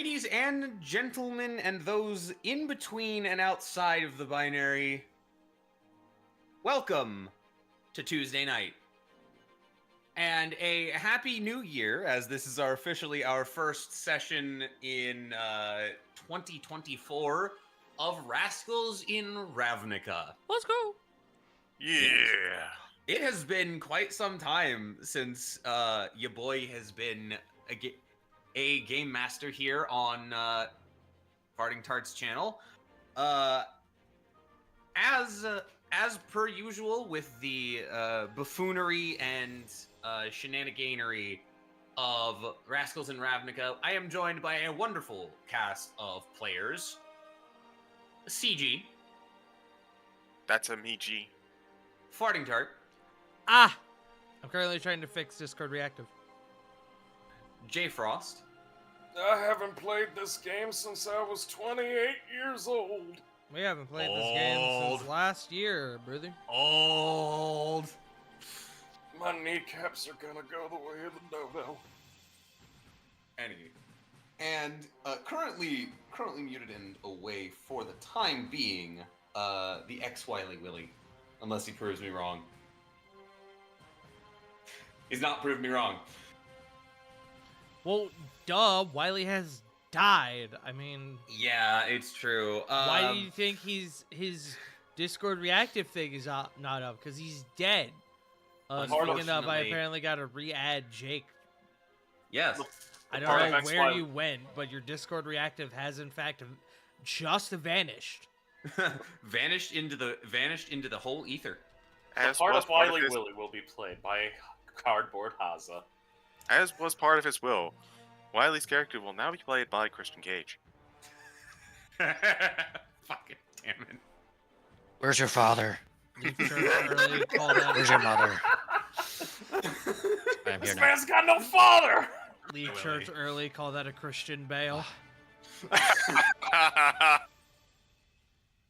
Ladies and gentlemen, and those in between and outside of the binary, welcome to Tuesday night. And a happy new year, as this is officially our first session in 2024 of Rascals in Ravnica. Let's go. Yeah. It has been quite some time since your boy has been a game master here on FartingTart's channel. As per usual with the buffoonery and shenaniganery of Rascals in Ravnica, I am joined by a wonderful cast of players. CG. That's a me, G. FartingTart. I'm currently trying to fix Discord Reactive. J Frost. I haven't played this game since I was 28 years old. We haven't played this game since last year, brother. Old. My kneecaps are gonna go the way of the dodo. Anyway. And currently muted and away for the time being, the ex-Wily Willy. Unless he proves me wrong. He's not proved me wrong. Well, duh, Wiley has died. I mean... Yeah, it's true. why do you think his Discord Reactive thing is not up? Because he's dead. Speaking of, I apparently got to re-add Jake. Yes. I don't know where you went, but your Discord Reactive has in fact just vanished. vanished into the whole ether. The part of Wily Willy will be played by Cardboard Haza. As was part of his will, Wiley's character will now be played by Christian Cage. Fucking damn it. Where's your father? Where's your mother? I'm here This now. man's got no father! Leave church early, call that a Christian Bale.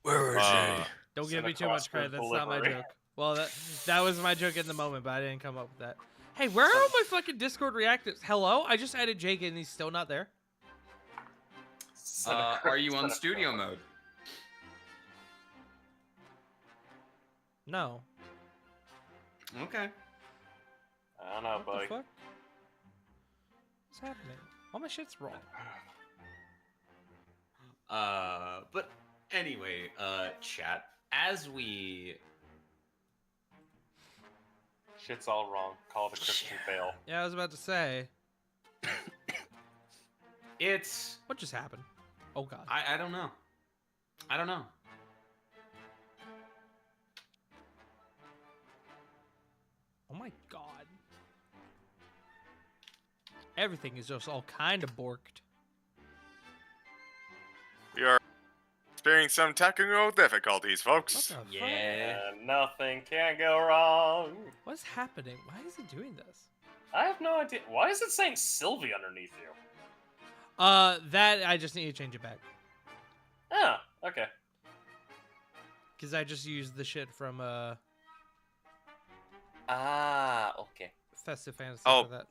Where is he? Don't give me too much credit, that's not my joke. Well, that was my joke in the moment, but I didn't come up with that. Hey, where are all my fucking Discord reactives? Hello? I just added Jake and he's still not there. Are you on studio mode? No. Okay. I don't know, What buddy. the fuck? What's happening? All my shit's wrong. But anyway, chat, as we... Shit's all wrong. Call it a Christian fail. Yeah, I was about to say. It's... What just happened? Oh, God. I don't know. I don't know. Oh, my God. Everything is just all kind of borked. We are experiencing some technical difficulties, folks. What the Yeah. And nothing can go wrong. fuck? What's happening? Why is it doing this? I have no idea. Why is it saying Sylvie underneath you? That, I just need to change it back. Oh, okay. Because I just used the shit from, Okay. Festive Fantasy Oh. for that.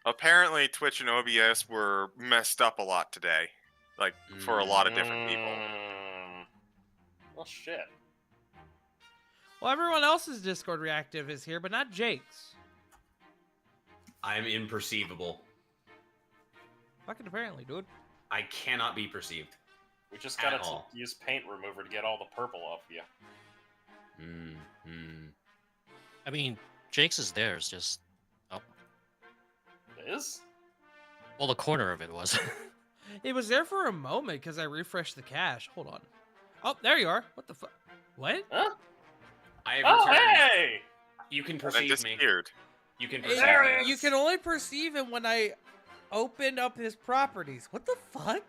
Apparently, Twitch and OBS were messed up a lot today. Like, for a lot of different people. Well, shit. Well, everyone else's Discord Reactive is here, but not Jake's. I'm imperceivable. Fucking apparently, dude. I cannot be perceived. We just gotta At all. use paint remover to get all the purple off you. I mean, Jake's is there. It's just... Oh. It is? Well, the corner of it was. It was there for a moment because I refreshed the cache. Hold on. Oh, there you are. What the fuck? What? Huh? I have Oh, returned. hey! You can And it perceive me. disappeared. You can Hey, perceive There me. it is. you can only perceive him when I opened up his properties. What the fuck?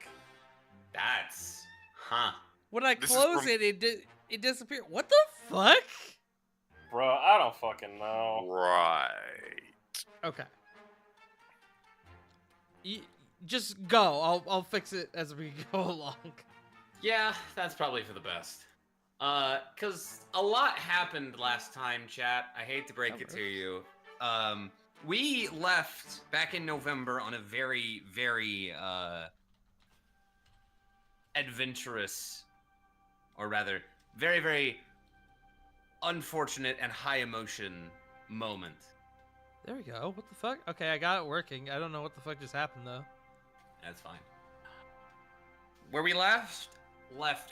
That's... Huh. When I This is close from- it disappeared. What the fuck? Bro, I don't fucking know. Right. Okay. Just go. I'll fix it as we go along. Yeah, that's probably for the best. Cause a lot happened last time, chat. I hate to break it to you. We left back in November on a very, very adventurous, or rather, very, very unfortunate and high emotion moment. There we go. What the fuck? Okay, I got it working. I don't know what the fuck just happened, though. That's fine. Where we left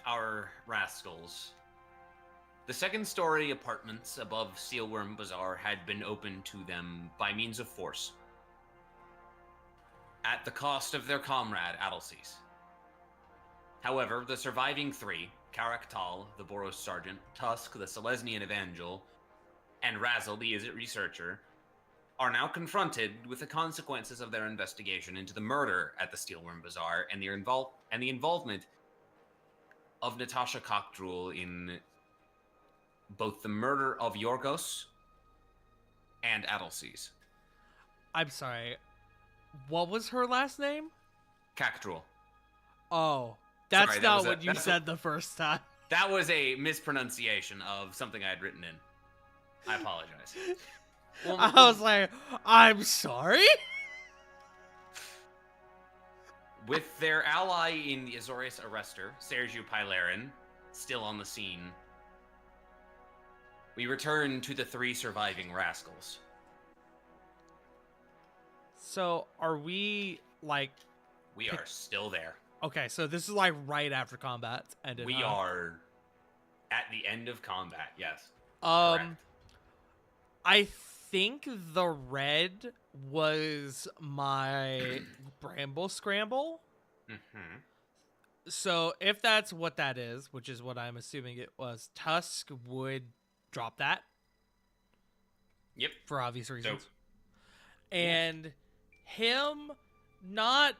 our rascals, the second-story apartments above Steelworm Bazaar had been opened to them by means of force, at the cost of their comrade, Adelcies. However, the surviving three, Karak Tal, the Boros Sergeant, Tusk, the Selesnian Evangel, and Razzle, the Izzet researcher, are now confronted with the consequences of their investigation into the murder at the Steelworm Bazaar and the involvement of Natasha Cockdrool in both the murder of Yorgos and Adelcies. I'm sorry. What was her last name? Cockdrool. Oh, that's Sorry, not what you said the first time. That was a mispronunciation of something I had written in. I apologize. Well, I was like, I'm sorry? with their ally in the Azorius Arrestor, Sergiu Pylarin, still on the scene, we return to the three surviving rascals. So, are we, like... We are still there. Okay, so this is, like, right after combat ended, We huh? are at the end of combat, yes. Um, Correct. I think the red was my Bramble Scramble. Mm-hmm. So if that's what that is, which is what I'm assuming it was, Tusk would drop that. Yep. For obvious reasons. So, and him not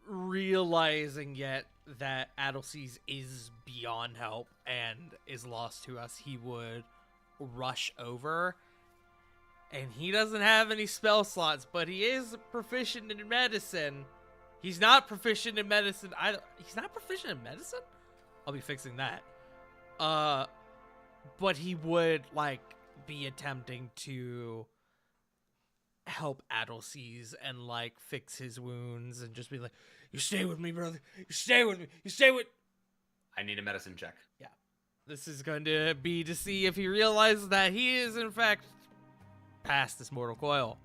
realizing yet that Adelcies is beyond help and is lost to us, he would rush over. And he doesn't have any spell slots, but he is proficient in medicine. He's not proficient in medicine either. He's not proficient in medicine? I'll be fixing that. But he would, like, be attempting to help Adelcies and, like, fix his wounds and just be like, you stay with me, brother. You stay with me. You stay with... I need a medicine check. Yeah. This is going to be to see if he realizes that he is, in fact, past this mortal coil.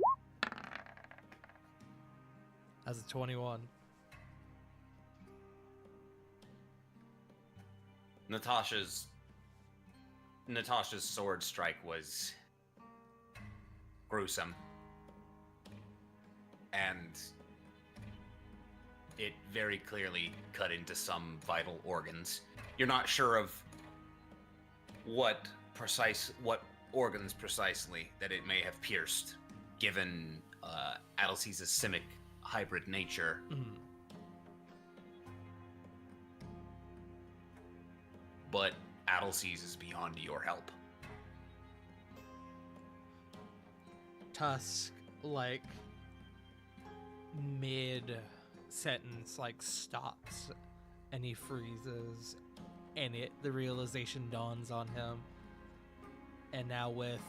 As a 21. Natasha's sword strike was gruesome. And it very clearly cut into some vital organs. You're not sure of what organs precisely that it may have pierced, given Adelcies' simic hybrid nature. Mm. But Adelcies is beyond your help. Tusk, like, mid-sentence, like, stops, and he freezes, and the realization dawns on him. And now with...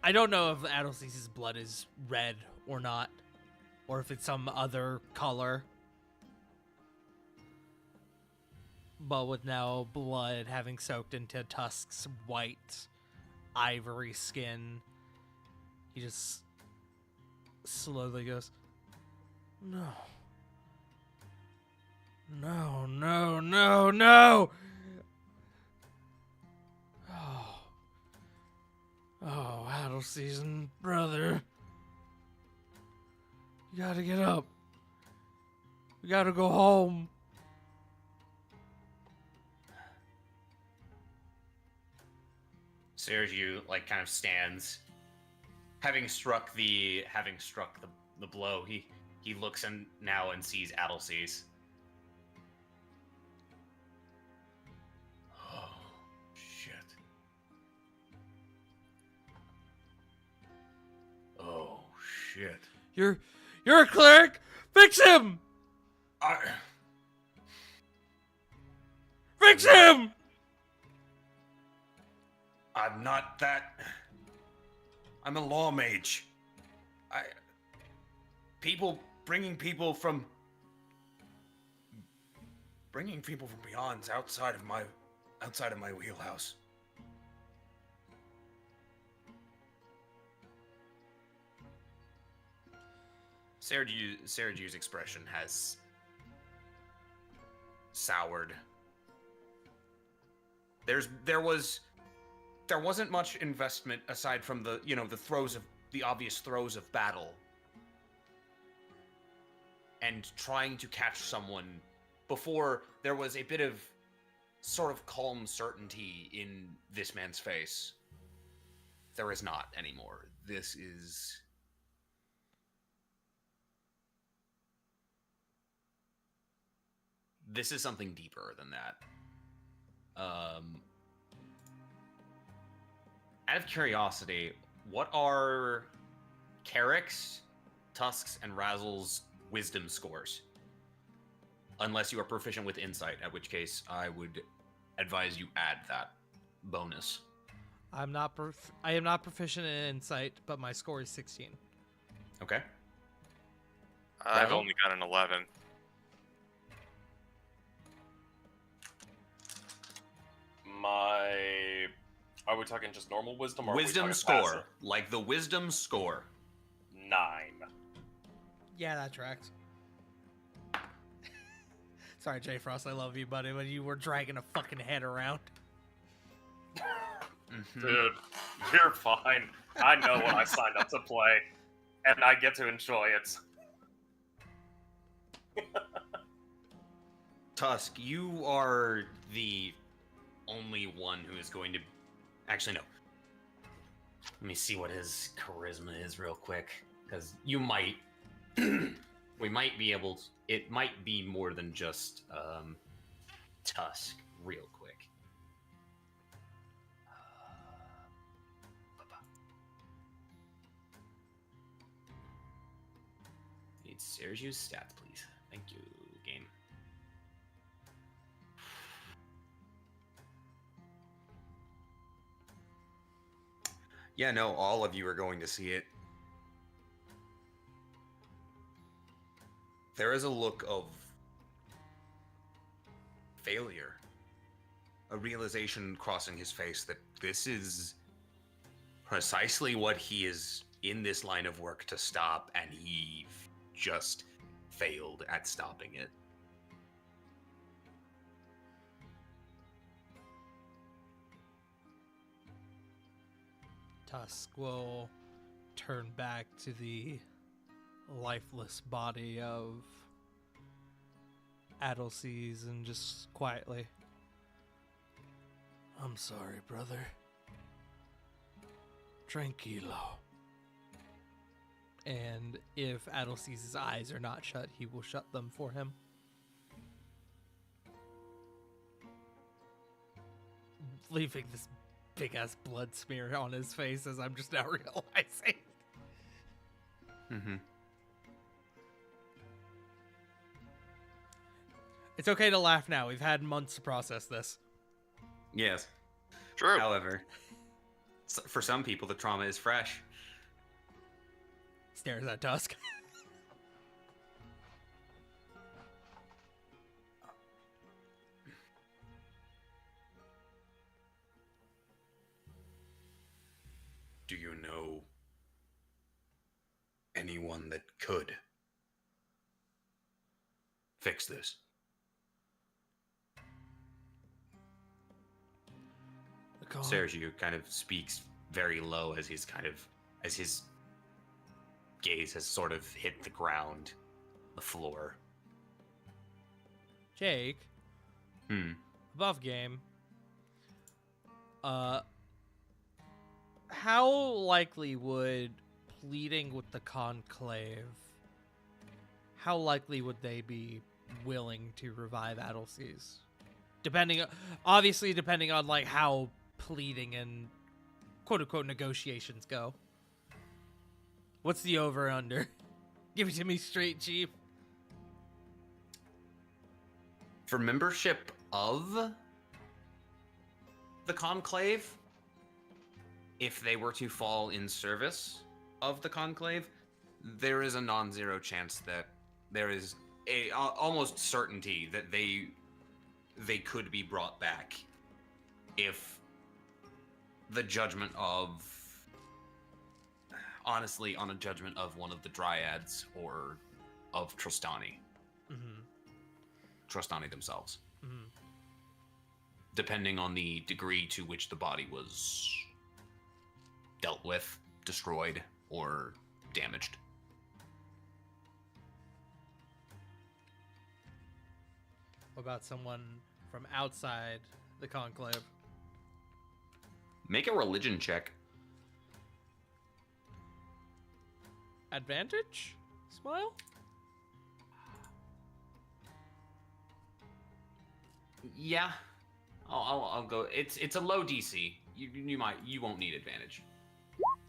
I don't know if Adelcies' blood is red or not, or if it's some other color. But with now blood having soaked into Tusk's white ivory skin, he just slowly goes, no. No, no, no, no! Oh, Adelcies, brother. You gotta get up. We gotta go home. Sergiu, like, kind of stands, having struck the blow. He looks now and sees Adelcies. Oh shit! Oh shit! You're a cleric. Fix him. Fix him. I'm not that. I'm a law mage. Bringing people from bringing people from beyond's outside of my wheelhouse. Sergiu's expression has soured. There wasn't much investment aside from the obvious throes of battle and trying to catch someone before there was a bit of sort of calm certainty in this man's face. There is not anymore. This is something deeper than that. Out of curiosity, what are Carrick's, Tusk's, and Razzle's wisdom scores? Unless you are proficient with insight, at which case I would advise you add that bonus. I am not proficient in insight, but my score is 16. Okay. I've Razzle? only got an 11. Are we talking just normal wisdom or Wisdom are we score. passive? Like the wisdom score. 9. Yeah, that tracks. Sorry, Jay Frost, I love you, buddy, but you were dragging a fucking head around. Dude, you're fine. I know what I signed up to play, and I get to enjoy it. Tusk, you are the only one who is going to... Actually, no. Let me see what his charisma is real quick, because you might... we might be able to... It might be more than just Tusk, real quick. Need Sergiu's stats, please. Thank you, game. Yeah, no, all of you are going to see it. There is a look of failure. A realization crossing his face that this is precisely what he is in this line of work to stop, and he just failed at stopping it. Tusk will turn back to the lifeless body of Adelseas and just quietly, I'm sorry, brother. Tranquilo. And if Adelseas' eyes are not shut, he will shut them for him. Leaving this big-ass blood smear on his face, as I'm just now realizing. Mm-hmm. It's okay to laugh now. We've had months to process this. Yes. True. However, for some people, the trauma is fresh. Stares at Tusk. Do you know anyone that could fix this? Sergiu kind of speaks very low as his gaze has sort of hit the ground, the floor. Jake, above game. How likely would pleading with the Conclave? How likely would they be willing to revive Adelseas? Depending on like how pleading and quote unquote negotiations go. What's the over under? Give it to me straight, Chief. For membership of the Conclave, if they were to fall in service of the Conclave, there is a non-zero chance that there is a almost certainty that they they could be brought back if the judgment of, honestly, on a judgment of one of the dryads or of Trostani. Mm-hmm. Trostani themselves. Mm-hmm. Depending on the degree to which the body was dealt with, destroyed, or damaged. What about someone from outside the conclave? Make a religion check. Advantage? Smile? Yeah, I'll go. It's a low DC. You won't need advantage.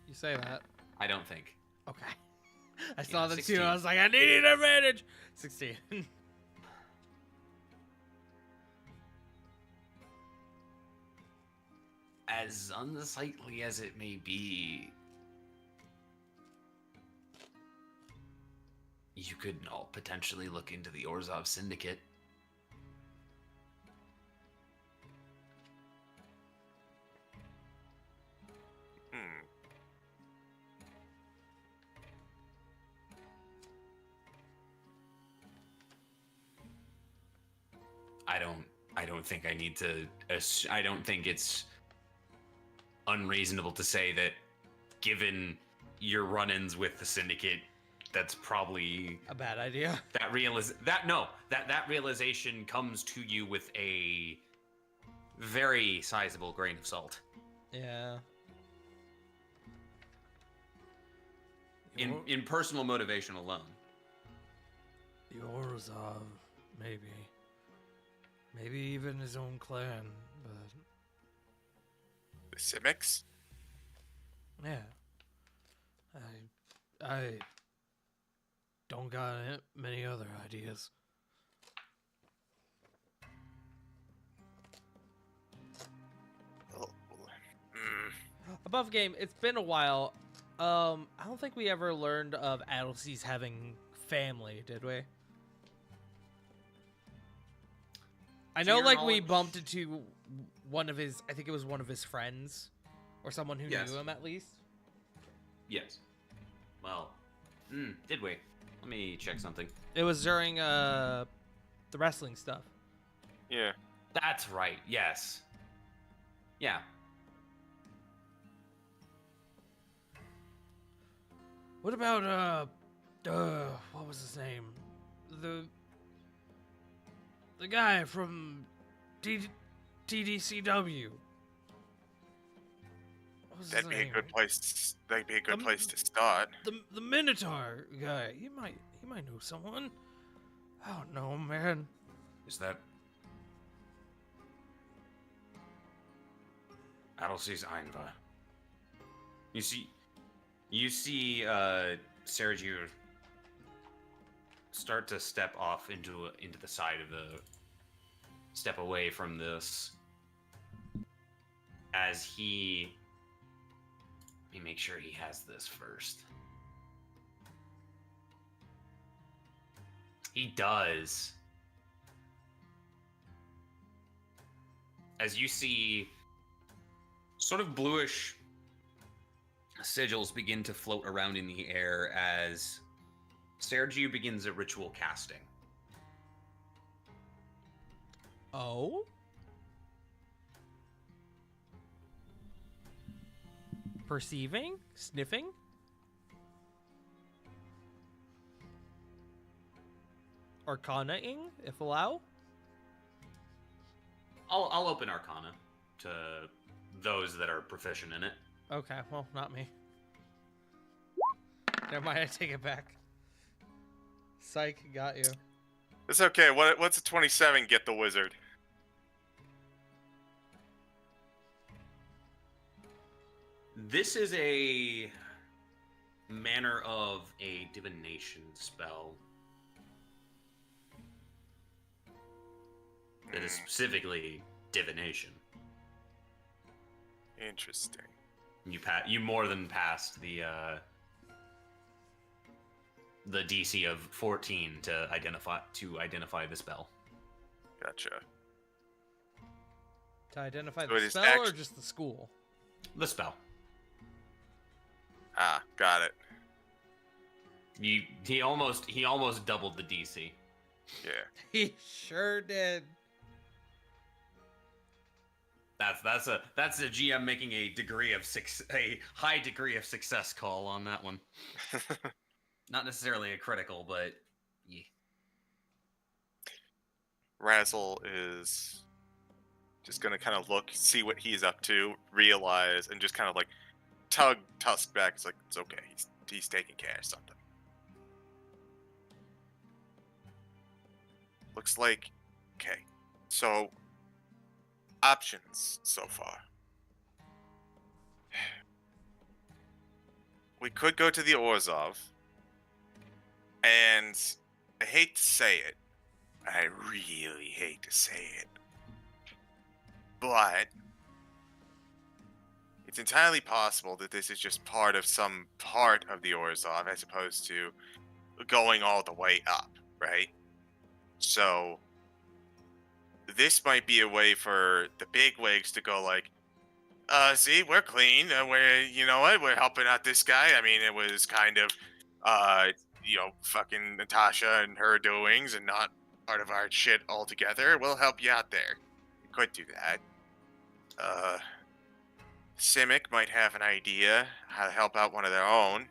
You say that. I don't think. Okay. I saw the 16. 2. I was like, I need an advantage. 16. As unsightly as it may be, you could all potentially look into the Orzhov Syndicate. I don't think I need to. I don't think it's unreasonable to say that, given your run-ins with the Syndicate, that's probably A bad idea. that realization comes to you with a very sizable grain of salt. Yeah. In personal motivation alone. The Orzhov, maybe. Maybe even his own clan, but The Simics? yeah. I don't got many other ideas. Oh. Above game, it's been a while. I don't think we ever learned of Adelcy's having family, did we? I To know, your like, we knowledge- bumped into one of his, I think it was one of his friends, or someone who Yes. knew him at least. Yes. Well, did we? Let me check something. It was during the wrestling stuff. Yeah. That's right. Yes. Yeah. What about what was his name? The guy from TDCW. What was his That'd be a name? good place. That'd be a good Um, place to start. The Minotaur guy. He might know someone. I don't know, man. Is that Adelcy's Einva? You see Sergio start to step off into the side of the step away from this as he. Let me make sure he has this first. He does. As you see sort of bluish sigils begin to float around in the air as Sergio begins a ritual casting. Oh? Perceiving? Sniffing? Arcana-ing, if allow? I'll open Arcana to those that are proficient in it. Okay, well, not me. Never mind, I take it back. Psych, got you. It's okay. What's a 27 get the wizard? This is a manner of a divination spell that is specifically divination. Interesting. You more than passed the DC of 14 to identify the spell. Gotcha. To identify So the it is spell or just the school? The spell. Ah, got it. He almost doubled the DC. Yeah. He sure did. That's a GM making a high degree of success call on that one. Not necessarily a critical, but yeah. Razzle is just gonna kind of look, see what he's up to, realize, and just kind of like tug Tusk back. It's like, it's okay. He's taking care of something. Looks like, okay. So, options so far. We could go to the Orzhov, and I hate to say it. I really hate to say it. But it's entirely possible that this is just part of some part of the Orzhov as opposed to going all the way up, right? So this might be a way for the bigwigs to go like, see, we're clean. You know what? We're helping out this guy. I mean, it was kind of, fucking Natasha and her doings and not part of our shit altogether. We'll help you out there. You could do that. Simic might have an idea how to help out one of their own.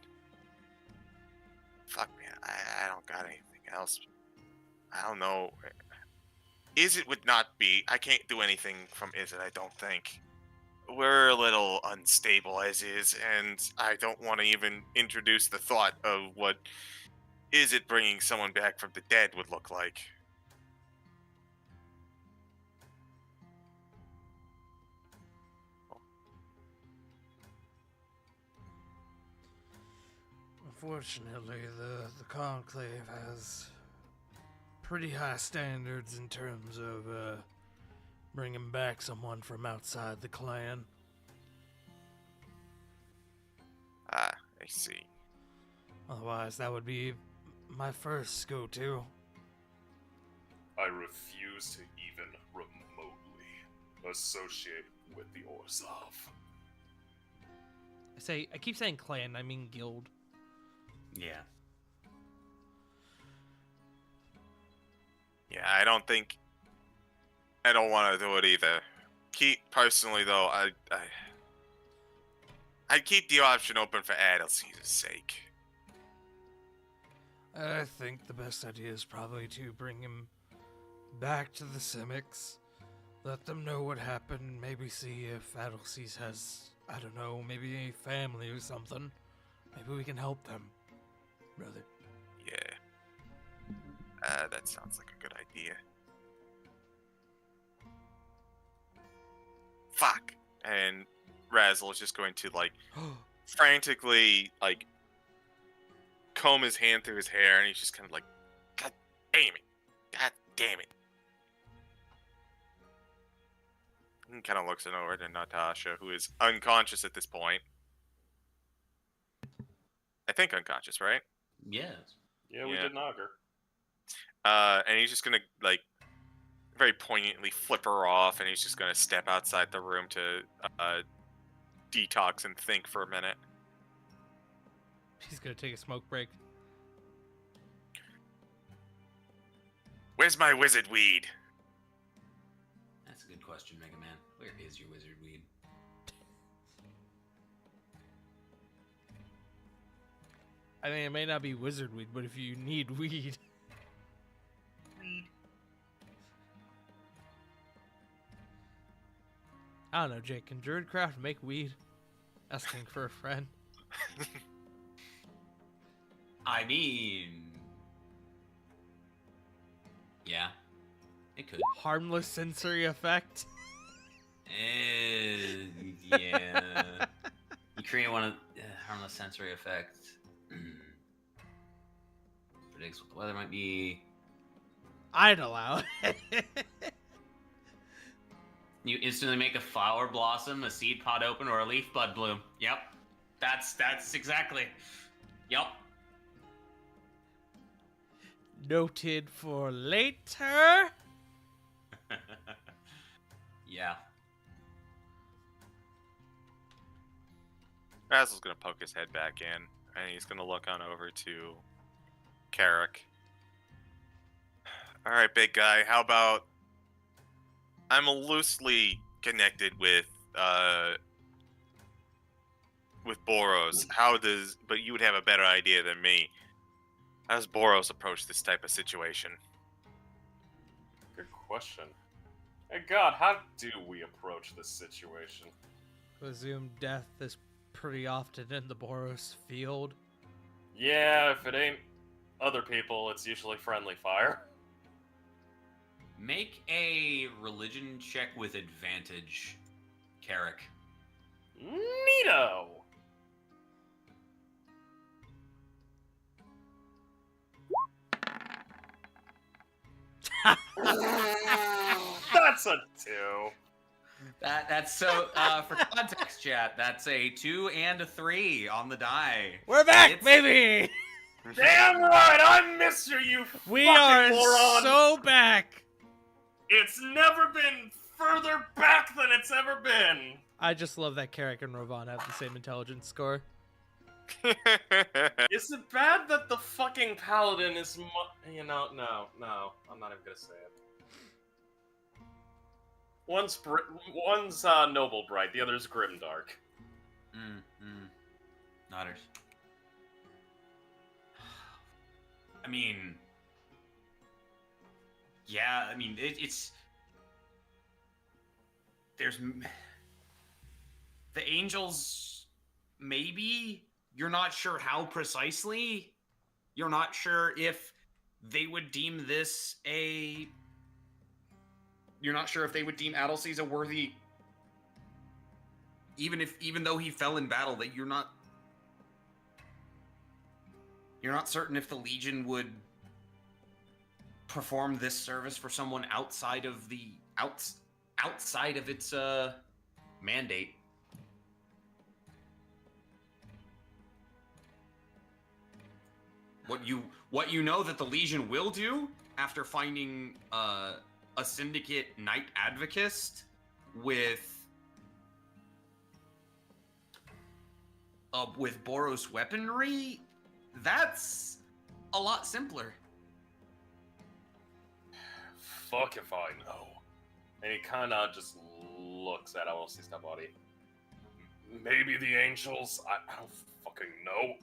Fuck, man. I don't got anything else. I don't know. Izzet would not be. I can't do anything from Izzet, I don't think. We're a little unstable as is, and I don't want to even introduce the thought of what Izzet bringing someone back from the dead would look like. Unfortunately, the Conclave has pretty high standards in terms of bringing back someone from outside the clan. Ah, I see. Otherwise, that would be my first go-to. I refuse to even remotely associate with the Orzhov. I keep saying clan, I mean guild. Yeah. Yeah, I don't want to do it either. Personally though, I'd keep the option open for Adelsey's sake. I think the best idea is probably to bring him back to the Simics, let them know what happened, maybe see if Adelsey's has, I don't know, maybe a family or something. Maybe we can help them, brother. Yeah. That sounds like a good idea. Fuck! And Razzle is just going to, frantically, comb his hand through his hair, and he's just kind of like, God damn it! God damn it! And kind of looks it over to Natasha, who is unconscious at this point. I think unconscious, right? Yes. Yeah, we Yeah. did knock her. And he's just gonna, very poignantly flip her off, and he's just gonna step outside the room to detox and think for a minute. He's gonna take a smoke break. Where's my wizard weed? That's a good question, Mega Man. Where is your wizard weed? I mean, it may not be wizard weed, but if you need weed. I don't know, Jake. Can Druidcraft make weed? Asking for a friend. I mean, yeah, it could. Harmless sensory effect. Yeah. You create one of harmless sensory effect. Predicts what the weather might be. I'd allow it. You instantly make a flower blossom, a seed pod open, or a leaf bud bloom. Yep. That's exactly. Yep. Noted for later. Yeah. Razzle's gonna poke his head back in, and he's gonna look on over to Carrick. All right, big guy. How about I'm loosely connected with Boros. But you would have a better idea than me. How does Boros approach this type of situation? Good question. Hey God, how do we approach this situation? I assume death is pretty often in the Boros field. Yeah, if it ain't other people, it's usually friendly fire. Make a religion check with advantage, Carrick. Neato! That's a 2. That's so for context, chat. That's a 2 and a 3 on the die. We're back, It's- baby! Damn right, I miss you We fucking are moron! so back! It's never been further back than it's ever been! I just love that Carrick and Ravon have the same intelligence score. Is it bad that the fucking paladin is no, I'm not even gonna say it. One's noble bright, the other's grimdark. Nodders. I mean, yeah. I mean, it's there's the angels. Maybe you're not sure how precisely. You're not sure if they would deem this a. You're not sure if they would deem Adelcies a worthy. Even though he fell in battle, that you're not certain if the Legion would perform this service for someone outside of the outside of its mandate. What you know that the Legion will do after finding a syndicate knight advocist with Boros weaponry, that's a lot simpler. Fuck if I know. And he kinda just looks at Alcisi's body. Maybe the angels? I don't fucking know.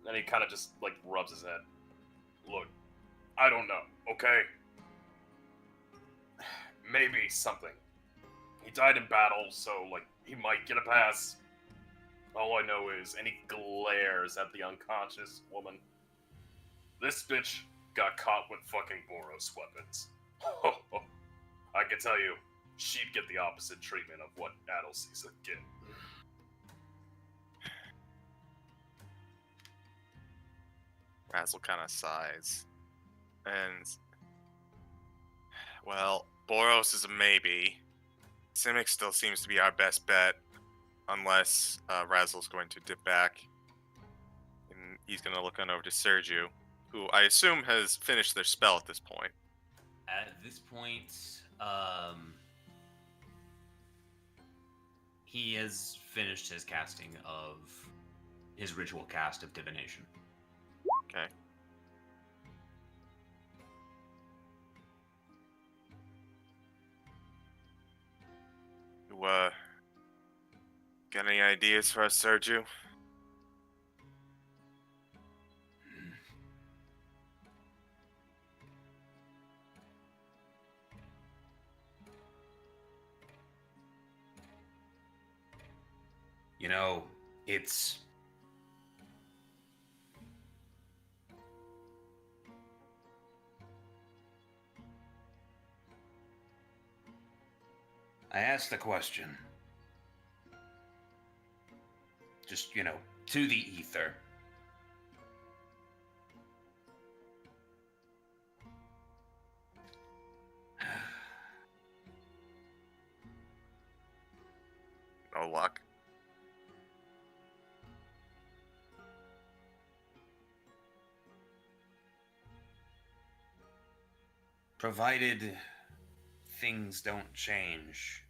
And he kinda just, like, rubs his head. Look, I don't know, okay? Maybe something. He died in battle, so, like, he might get a pass. All I know is, and he glares at the unconscious woman. This bitch got caught with fucking Boros weapons. I can tell you, she'd get the opposite treatment of what Adelcies would get. Razzle kind of sighs. And, well, Boros is a maybe. Simic still seems to be our best bet, unless Razzle's going to dip back. And he's going to look on over to Sergio, who I assume has finished their spell at this point. At this point, he has finished his casting of his ritual cast of divination. Okay. You, got any ideas for us, Sergio? You know, it's... I asked the question. Just, you know, to the ether. No luck. Provided things don't change.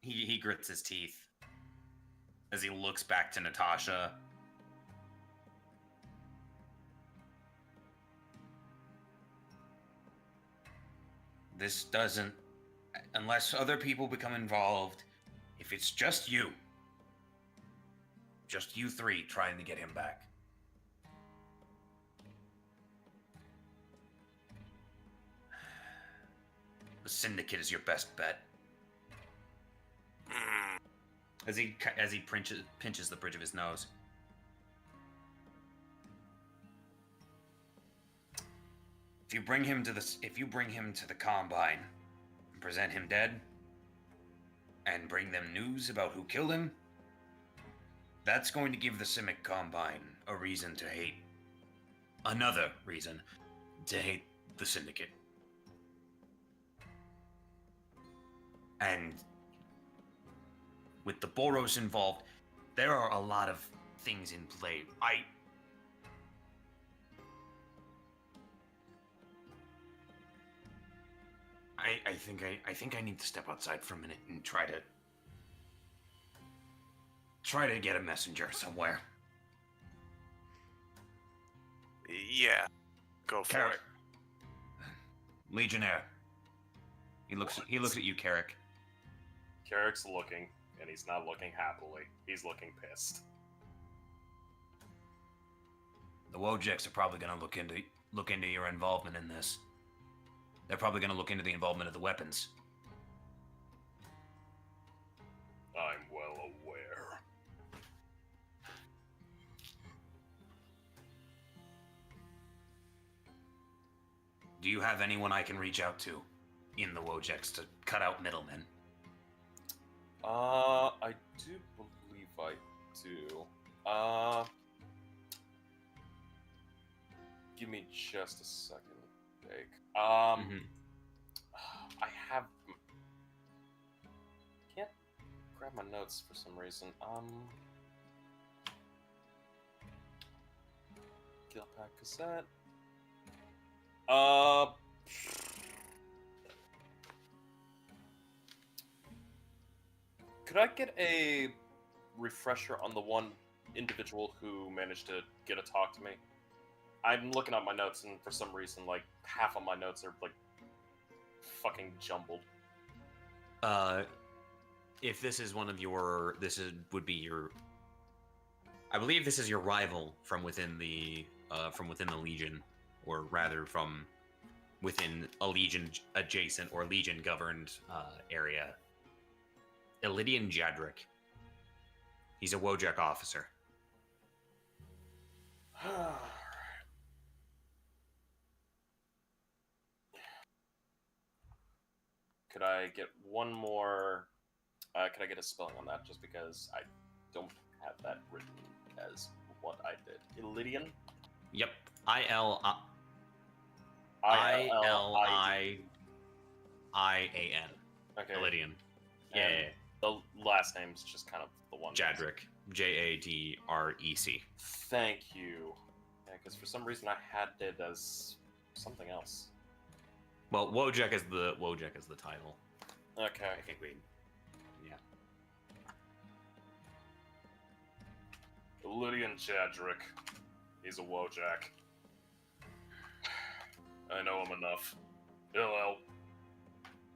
He grits his teeth as he looks back to Natasha. This doesn't, unless other people become involved, if it's just you three trying to get him back. The Syndicate is your best bet. As he pinches the bridge of his nose. If you bring him to the Combine and present him dead and bring them news about who killed him, that's going to give the Simic Combine a reason to hate. Another reason to hate the Syndicate. And with the Boros involved, there are a lot of things in play. I think I need to step outside for a minute and try to get a messenger somewhere. Yeah, go for Carrick. it. Legionnaire. He looks at you, Carrick. Carrick's looking, and he's not looking happily. He's looking pissed. The Wojeks are probably going to look into your involvement in this. They're probably going to look into the involvement of the weapons. I'm well aware. Do you have anyone I can reach out to in the Wojeks to cut out middlemen? I do believe I do. Give me just a second, Jake. I have... Can't grab my notes for some reason. Gilpack cassette. Could I get a refresher on the one individual who managed to get a talk to me? I'm looking at my notes, and for some reason, like, half of my notes are, like, fucking jumbled. If this is one of your... would be your... I believe this is your rival from within the Legion, or rather from within a Legion adjacent or Legion governed area. Ilidian Jadric. He's a Wojek officer. Could I get one more... could I get a spelling on that, just because I don't have that written as what I did. Ilidian? Yep. I-L-I-I-A-N. Okay. Ilidian. And Yeah. the last name's just kind of the one. Jadric. Jadrec. Thank you. Yeah, because for some reason I had it as something else. Well, Wojek is the title. Okay. I think we... Yeah. Lydian Jadric. He's a Wojak. I know him enough. He'll help.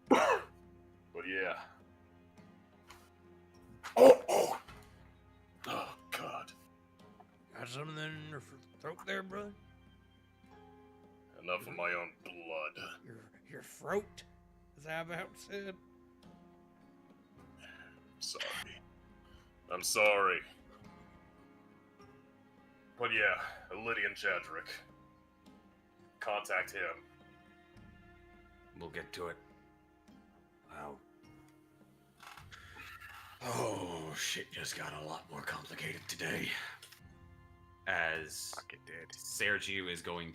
But yeah. Oh, God. Got something in your throat there, brother? Enough of my own blood. Your throat, as About said. Sorry. I'm sorry. But yeah, Lydian Jadric. Contact him. We'll get to it. Wow. Oh, shit just got a lot more complicated today. As Fuck it did. Sergio is going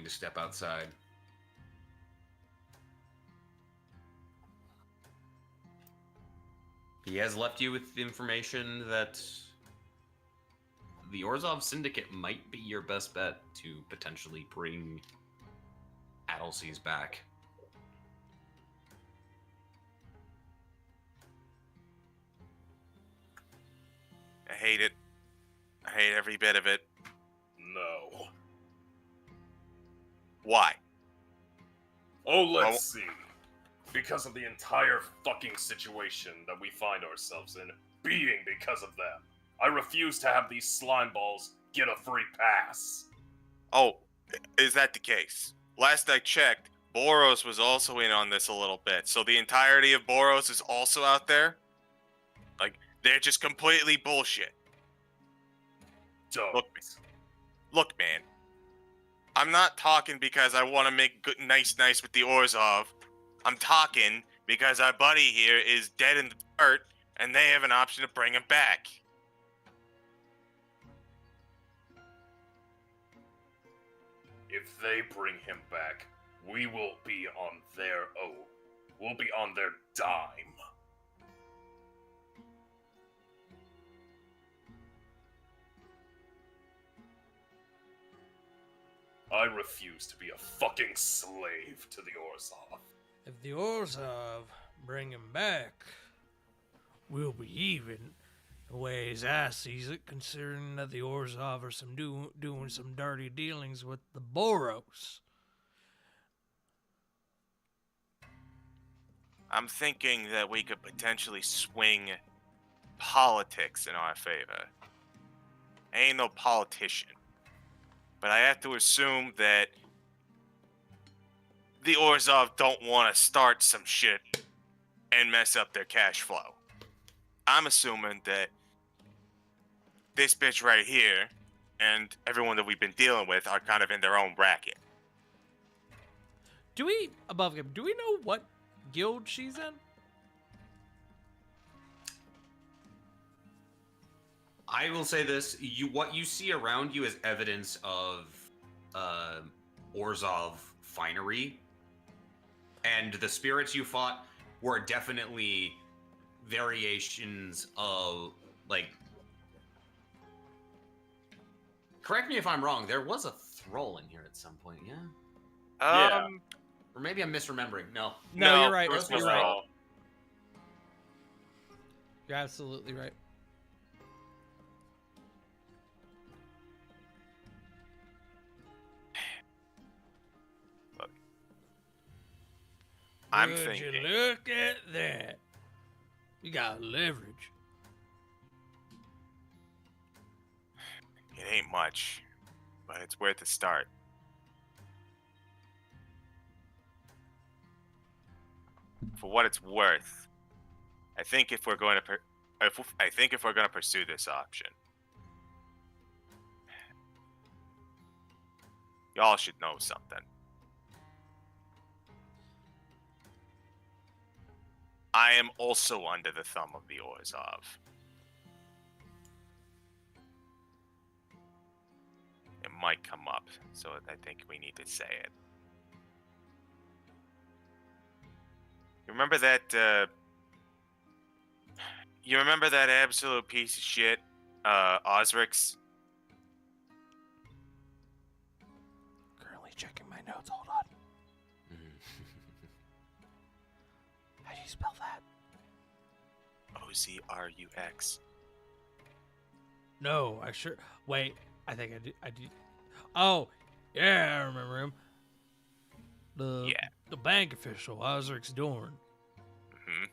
to step outside. He has left you with information that the Orzhov Syndicate might be your best bet to potentially bring Adelseas back. I hate it. I hate every bit of it. No. Why? Oh, let's see. Because of the entire fucking situation that we find ourselves in, being because of them. I refuse to have these slime balls get a free pass. Oh, is that the case? Last I checked, Boros was also in on this a little bit. So the entirety of Boros is also out there? Like, they're just completely bullshit. Don't. Look, man. I'm not talking because I want to make good, nice with the Orzhov. I'm talking because our buddy here is dead in the dirt, and they have an option to bring him back. If they bring him back, we will be on their own. We'll be on their dime. I refuse to be a fucking slave to the Orzhov. If the Orzhov bring him back, we'll be even. The way his ass sees it, considering that the Orzhov are doing some dirty dealings with the Boros. I'm thinking that we could potentially swing politics in our favor. I ain't no politician, but I have to assume that the Orzhov don't want to start some shit and mess up their cash flow. I'm assuming that this bitch right here and everyone that we've been dealing with are kind of in their own bracket. Do we know what guild she's in? I will say this: what you see around you is evidence of Orzhov finery, and the spirits you fought were definitely variations of, like. Correct me if I'm wrong. There was a thrall in here at some point, yeah? Yeah. Or maybe I'm misremembering. No. No, you're right. First You're was right. Thrall. You're absolutely right. I'm Would thinking. you look at that? You got leverage. It ain't much, but it's worth a start. For what it's worth, I think if we're going to pursue this option, y'all should know something. I am also under the thumb of the Orzhov. It might come up, so I think we need to say it. You remember that, absolute piece of shit, Osrix? Currently checking my notes. Hold on. How do you spell that? Ozrux. No, I sure. Wait, I think I did. Oh, yeah, I remember him. The bank official, Osrix Dorn. Hmm.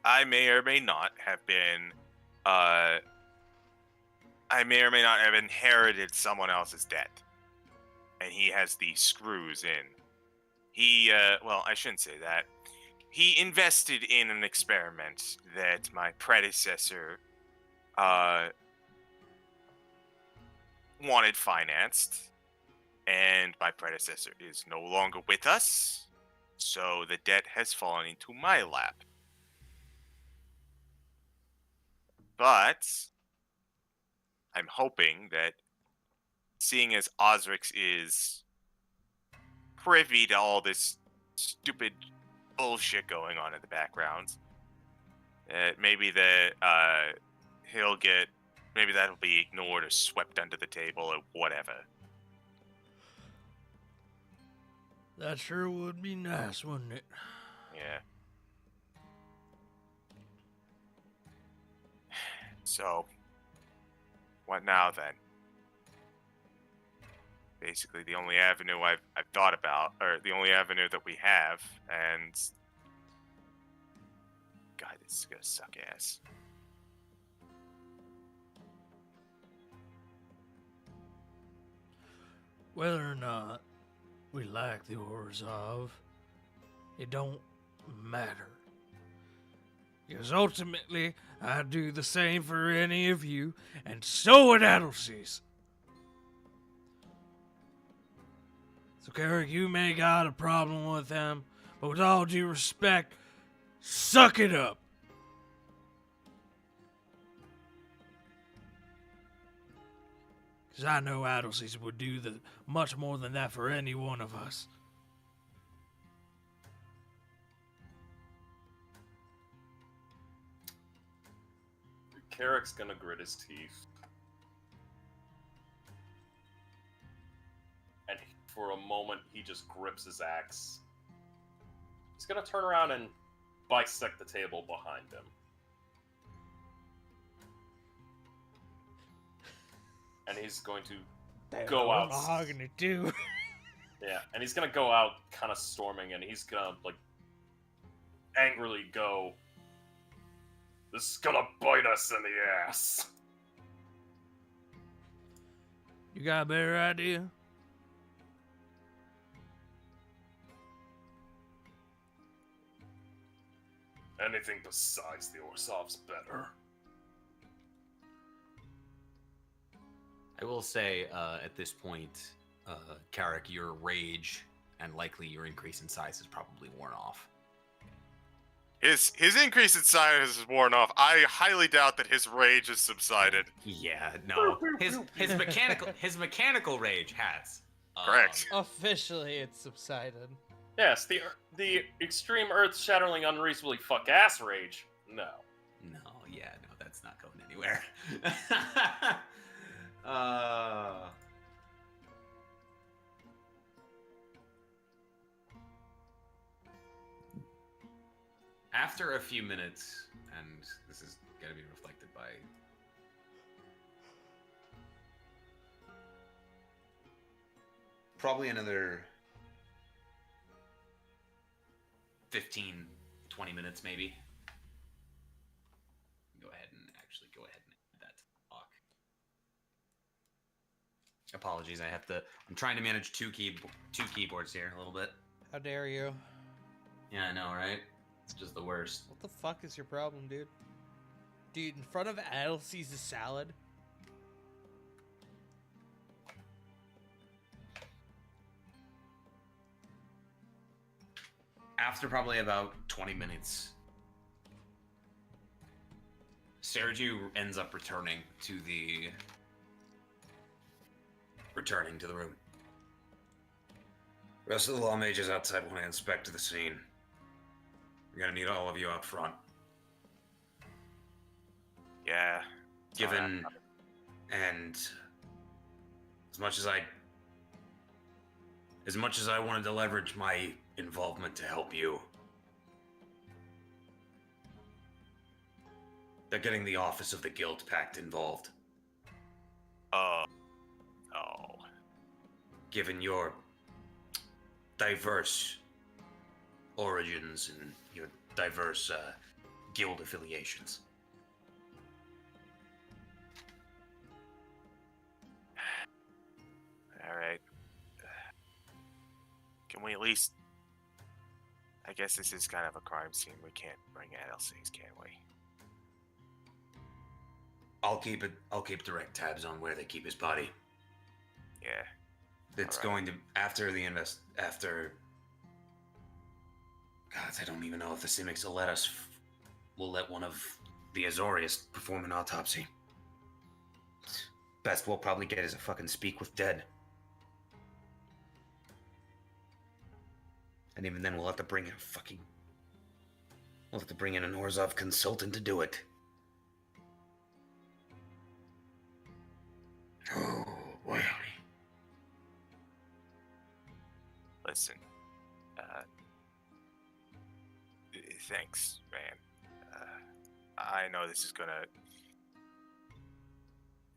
I may or may not have been, I may or may not have inherited someone else's debt. And he has the screws in. He, well, I shouldn't say that. He invested in an experiment that my predecessor, wanted financed. And my predecessor is no longer with us. So the debt has fallen into my lap. But I'm hoping that, seeing as Osrix is privy to all this stupid bullshit going on in the background, maybe maybe that'll be ignored or swept under the table or whatever. That sure would be nice, wouldn't it? Yeah. So, what now then? Basically, the only avenue I've thought about, or the only avenue that we have, and God, this is gonna suck ass. Whether or not we like the Orzhov, it don't matter. Because ultimately, I'd do the same for any of you, and so would Adelsies. So, Carrick, you may got a problem with them, but with all due respect, suck it up. Because I know Adelsies would do much more than that for any one of us. Carrick's gonna grit his teeth. And for a moment, he just grips his axe. He's gonna turn around and bisect the table behind him. And he's going to go out. Mahogany too. Yeah, and he's gonna go out kind of storming, and he's gonna, like, angrily go, "This is gonna bite us in the ass." You got a better idea? Anything besides the Orzhov's better. I will say, at this point, Carrick, your rage and likely your increase in size is probably worn off. His increase in size is worn off. I highly doubt that his rage has subsided. Yeah, no. His mechanical rage has. Correct. Officially, it's subsided. Yes, the extreme earth-shattering, unreasonably fuck-ass rage. No. No, that's not going anywhere. After a few minutes, and this is going to be reflected by probably another 15, 20 minutes maybe. Go ahead and add that to the clock. Apologies, I'm trying to manage two keyboards here a little bit. How dare you? Yeah, I know, right? It's just the worst. What the fuck is your problem, dude? Dude, in front of Adelsies' salad? After probably about 20 minutes, Sergio ends up returning to the room. Rest of the law mages outside want to inspect the scene. We're gonna need all of you out front. Yeah. Given, and as much as I wanted to leverage my involvement to help you, they're getting the office of the Guild Pact involved. Oh. Given your diverse origins and your diverse guild affiliations. All right. Can we at least? I guess this is kind of a crime scene. We can't bring LCs, can we? I'll keep direct tabs on where they keep his body. Yeah. It's going to after. God, I don't even know if the Simics will let one of the Azorius perform an autopsy. Best we'll probably get is a fucking speak with dead. And even then, we'll have to bring in an Orzhov consultant to do it. Oh, boy. Listen. Thanks, man. I know this is gonna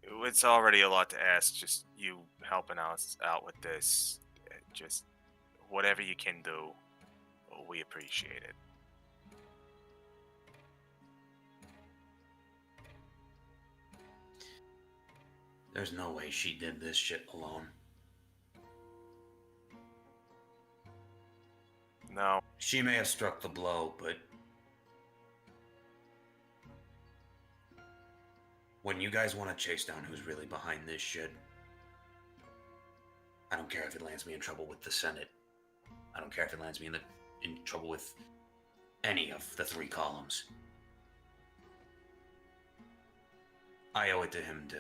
It's already a lot to ask, just you helping us out with this. Just whatever you can do, we appreciate it. There's no way she did this shit alone. No, She may have struck the blow, but when you guys want to chase down who's really behind this shit, I don't care if it lands me in trouble with the Senate. I don't care if it lands me in trouble with any of the 3 columns. I owe it to him to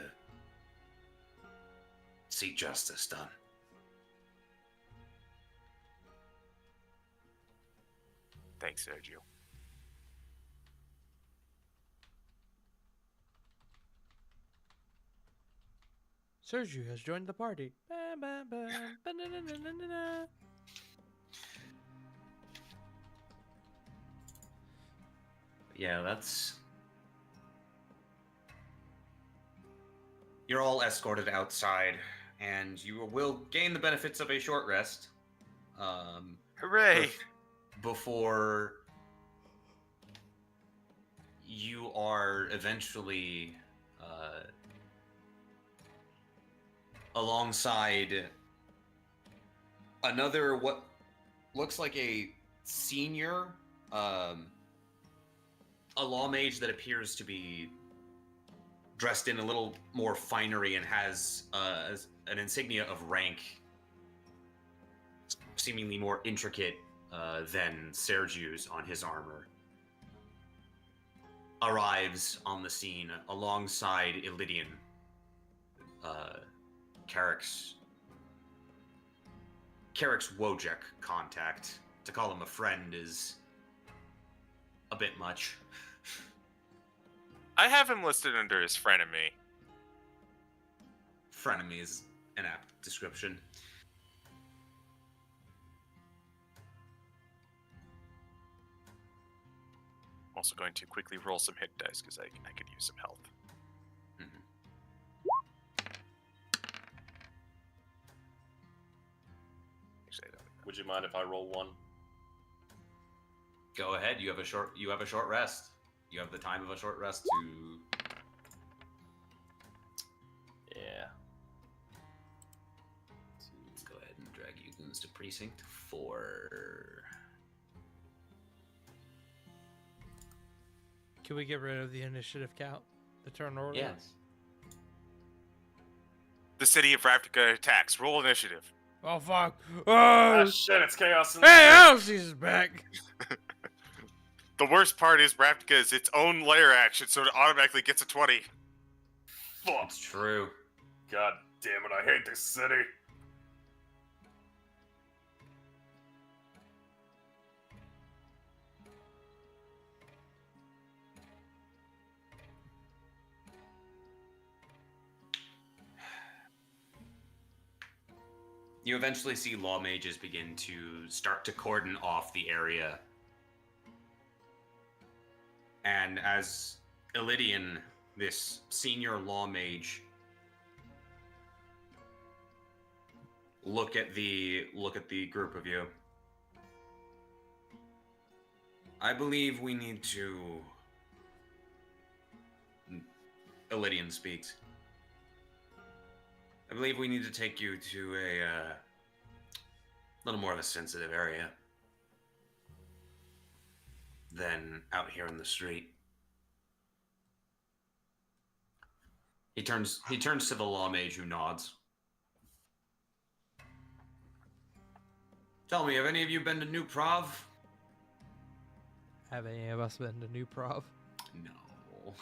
see justice done. thanks, Sergio. Sergio has joined the party. Bam, bam, bam, ba-na-na-na-na-na. Yeah, that's... You're all escorted outside, and you will gain the benefits of a short rest. Hooray! Before you are eventually alongside another what looks like a senior, a law mage that appears to be dressed in a little more finery and has an insignia of rank, seemingly more intricate than Sergiu's on his armor, arrives on the scene alongside Illidian, Carrick's Wojek contact. To call him a friend is a bit much. I have him listed under his frenemy. Frenemy is an apt description. I'm also going to quickly roll some hit dice because I could use some health. Mhm. Actually, I don't. Would you mind if I roll 1? Go ahead. You have a short rest. You have the time of a short rest to. Yeah. Let's go ahead and drag you goons to precinct 4. Can we get rid of the initiative count? The turn order? Yes. The city of Ravnica attacks. Roll initiative. Oh, fuck. Ah, Oh! shit, it's chaos in Hey, Elsie's is back! The worst part is Ravnica is its own layer action, so it automatically gets a 20. Fuck. It's true. God damn it, I hate this city. You eventually see law mages begin to start to cordon off the area. And as Illidian, this senior law mage, look at the group of you. I believe we need to. Illidian speaks. I believe we need to take you to a little more of a sensitive area than out here in the street. He turns to the law mage, who nods. Tell me, have any of you been to New Prov? Have any of us been to New Prov? No.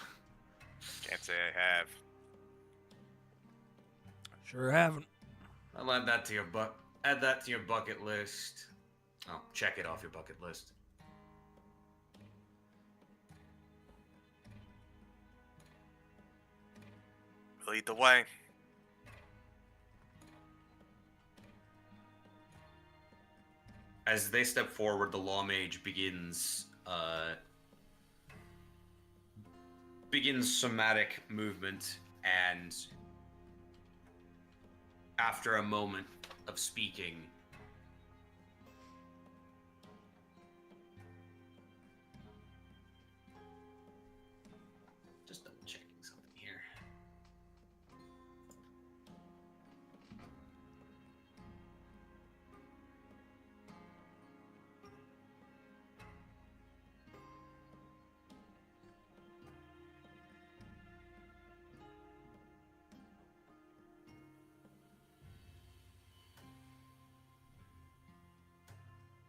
Can't say I have. Sure haven't. I'll add that to your bucket list. Oh, check it off your bucket list. Lead the way. As they step forward, the law mage begins somatic movement and after a moment of speaking, just double checking something here.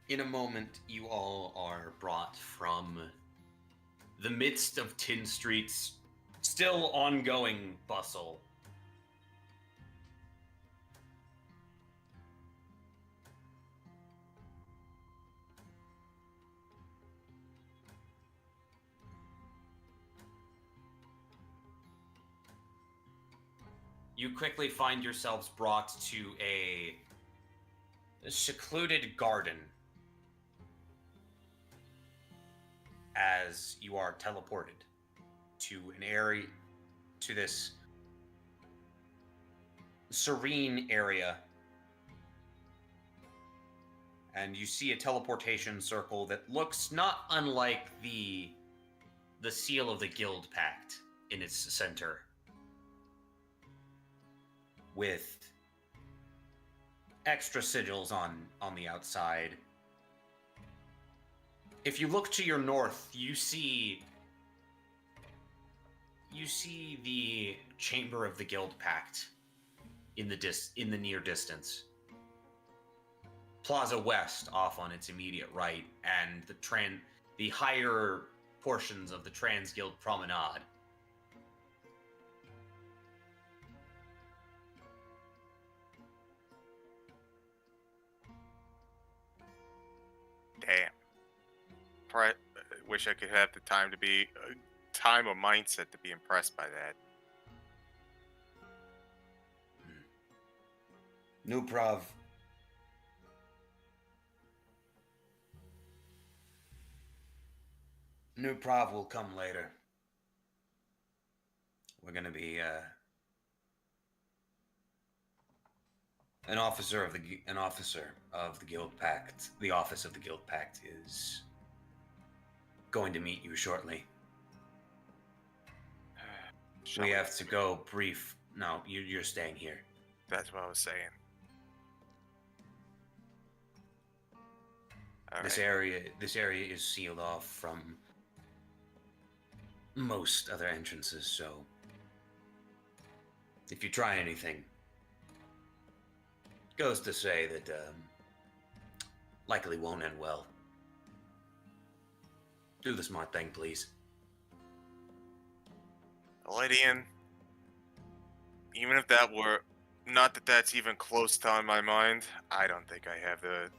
In a moment, you all are brought from the midst of Tin Street's still ongoing bustle. You quickly find yourselves brought to a secluded garden as you are teleported to an area, to this serene area, and you see a teleportation circle that looks not unlike the seal of the Guild Pact in its center, with extra sigils on the outside. If you look to your north, you see the chamber of the Guild Pact in the near distance. Plaza West off on its immediate right, and the higher portions of the Trans Guild Promenade. Damn. I wish I could have the time or mindset to be impressed by that. Nuprov. Nuprov will come later. We're gonna be an officer of the Guild Pact. The office of the Guild Pact is going to meet you shortly. We have to go brief. No, you're staying here. That's what I was saying. All This right. area is sealed off from most other entrances, so if you try anything, goes to say that likely won't end well. Do the smart thing, please. Lydian, even if that were not that's even close to on my mind, I don't think I have the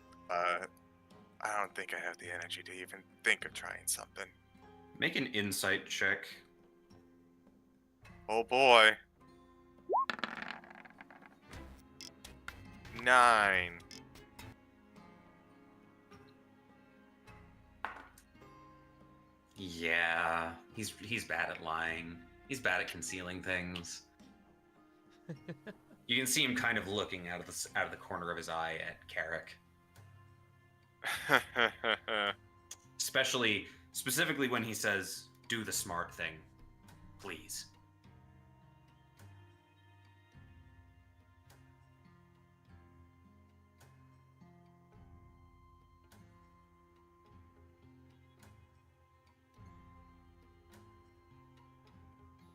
energy to even think of trying something. Make an insight check. Oh boy. 9. Yeah, he's bad at lying. He's bad at concealing things. You can see him kind of looking out of the corner of his eye at Carrick. Specifically when he says, "Do the smart thing, please."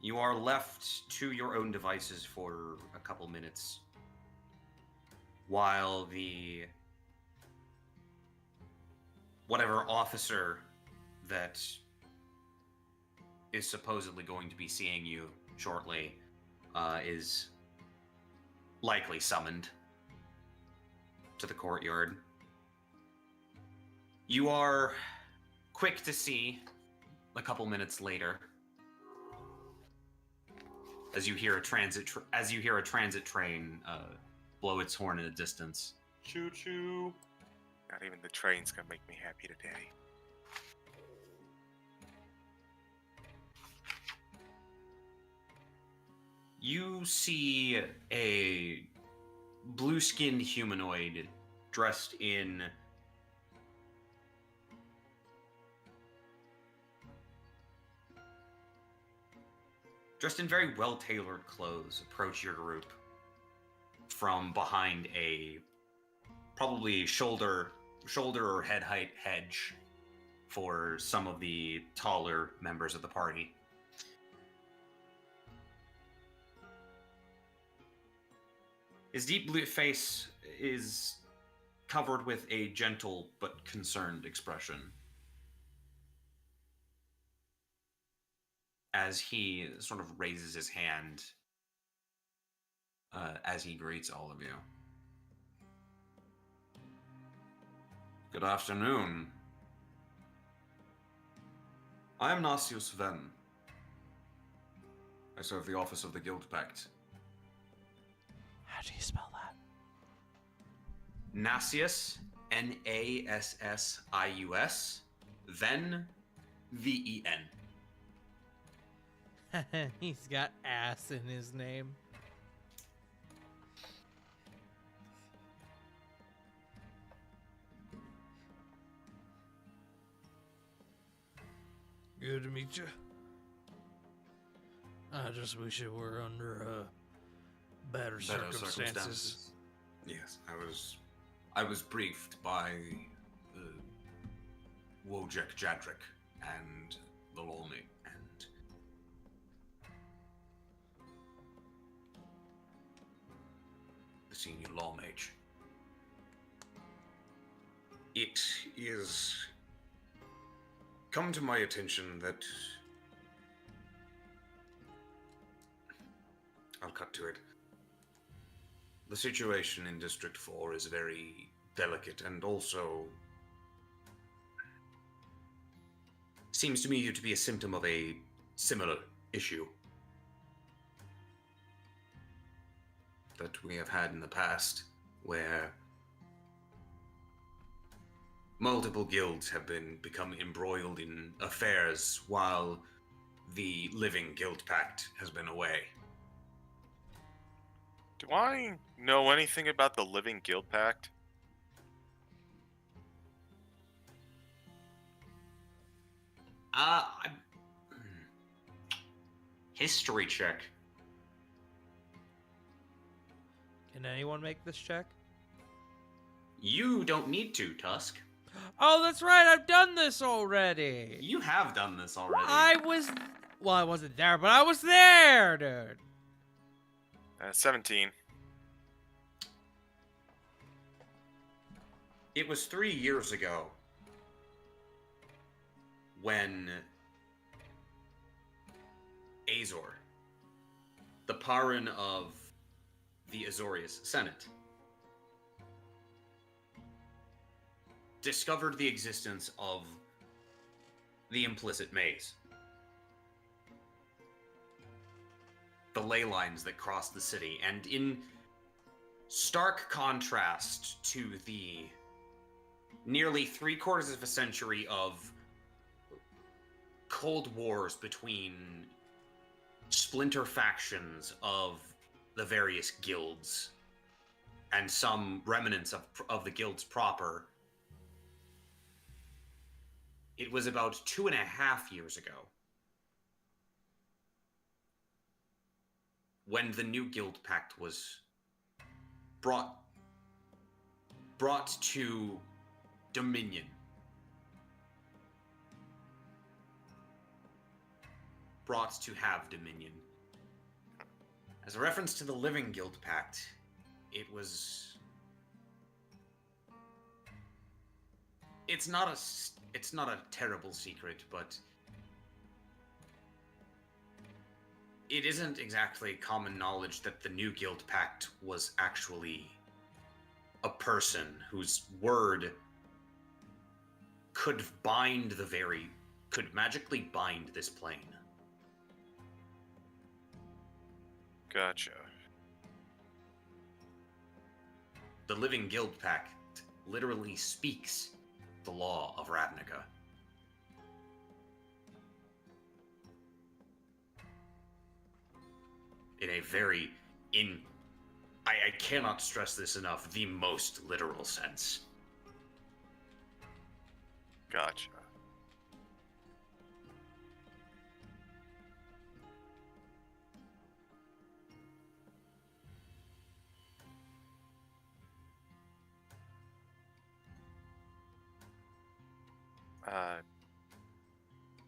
You are left to your own devices for a couple minutes while whatever officer that is supposedly going to be seeing you shortly is likely summoned to the courtyard. You are quick to see a couple minutes later as you hear a transit train blow its horn in the distance. Choo choo. Not even the train's gonna make me happy today. You see a blue-skinned humanoid dressed in very well-tailored clothes approach your group from behind a probably shoulder or head height hedge for some of the taller members of the party. His deep blue face is covered with a gentle but concerned expression as he sort of raises his hand as he greets all of you. Good afternoon. I am Nasius Ven. I serve the office of the Guild Pact. How do you spell that? Nasius, Nassius, Ven, Ven. He's got ass in his name. Good to meet you. I just wish it were under better circumstances. Yes, I was briefed by Wojek Jadrik and the Lolny and the senior law mage. It is come to my attention that I'll cut to it. The situation in District 4 is very delicate and also seems to me to be a symptom of a similar issue that we have had in the past, where multiple guilds have become embroiled in affairs while the living Guild Pact has been away. Do I know anything about the Living Guild Pact? History check. Can anyone make this check? You don't need to, Tusk. Oh, that's right. I've done this already. You have done this already. I wasn't there, but I was there, dude. 17. It was 3 years ago when Azor, the Paran of the Azorius Senate, discovered the existence of the implicit maze. The ley lines that cross the city, and in stark contrast to the nearly 3/4 of a century of cold wars between splinter factions of the various guilds and some remnants of the guilds proper, it was about 2.5 years ago when the new Guild Pact was brought to Dominion. Brought to have Dominion. As a reference to the Living Guild Pact, it's not a terrible secret, but it isn't exactly common knowledge that the new Guild Pact was actually a person whose word could magically bind this plane. Gotcha. The Living Guild Pact literally speaks the law of Ravnica. in a very, I cannot stress this enough, the most literal sense. Gotcha.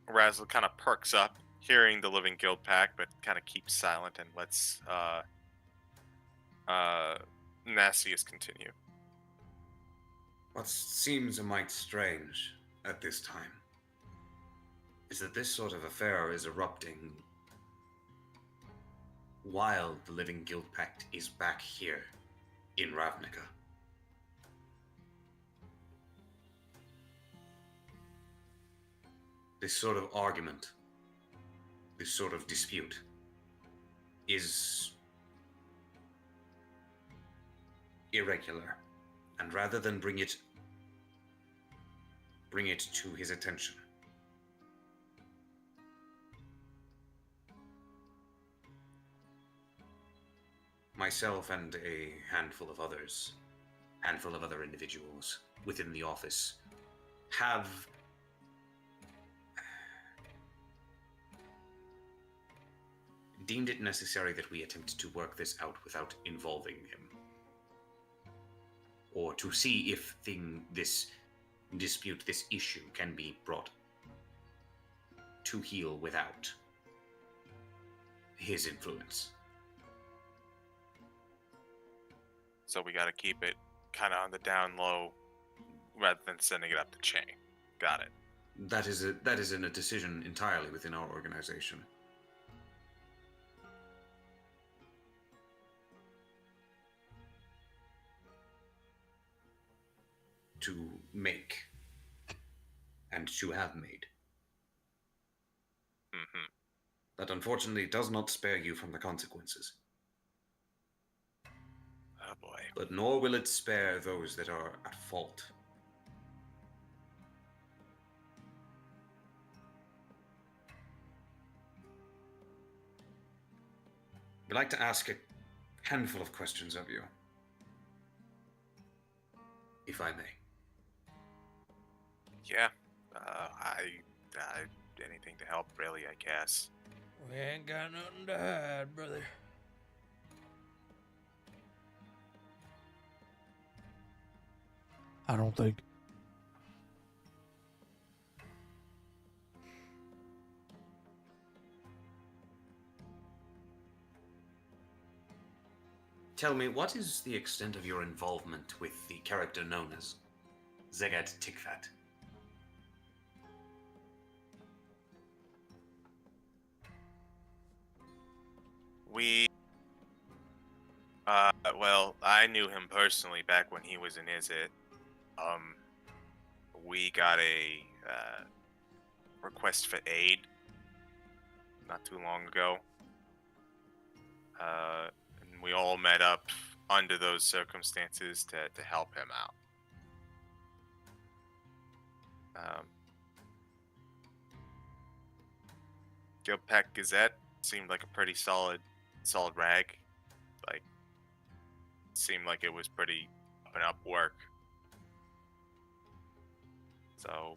Razzle kind of perks up, hearing the Living Guild Pact, but kind of keeps silent and lets Nassius continue. What seems a mite strange at this time is that this sort of affair is erupting while the Living Guild Pact is back here in Ravnica. This sort of argument, this sort of dispute, is irregular, and rather than bring it to his attention, myself and a handful of other individuals within the office have deemed it necessary that we attempt to work this out without involving him, or to see if this dispute, this issue, can be brought to heel without his influence. So we got to keep it kind of on the down low, rather than sending it up the chain. Got it. That is a decision entirely within our organization. To make and to have made. Mm-hmm. That unfortunately does not spare you from the consequences. Oh boy. But nor will it spare those that are at fault. I'd like to ask a handful of questions of you, if I may. Yeah. Anything to help, really, I guess. We ain't got nothing to hide, brother. I don't think. Tell me, what is the extent of your involvement with the character known as Zegad Tikvat? Well, I knew him personally back when he was in Izzet. We got a request for aid not too long ago. And we all met up under those circumstances to help him out. Guildpact Gazette seemed like a pretty solid rag. Like, seemed like it was pretty up and up work. So,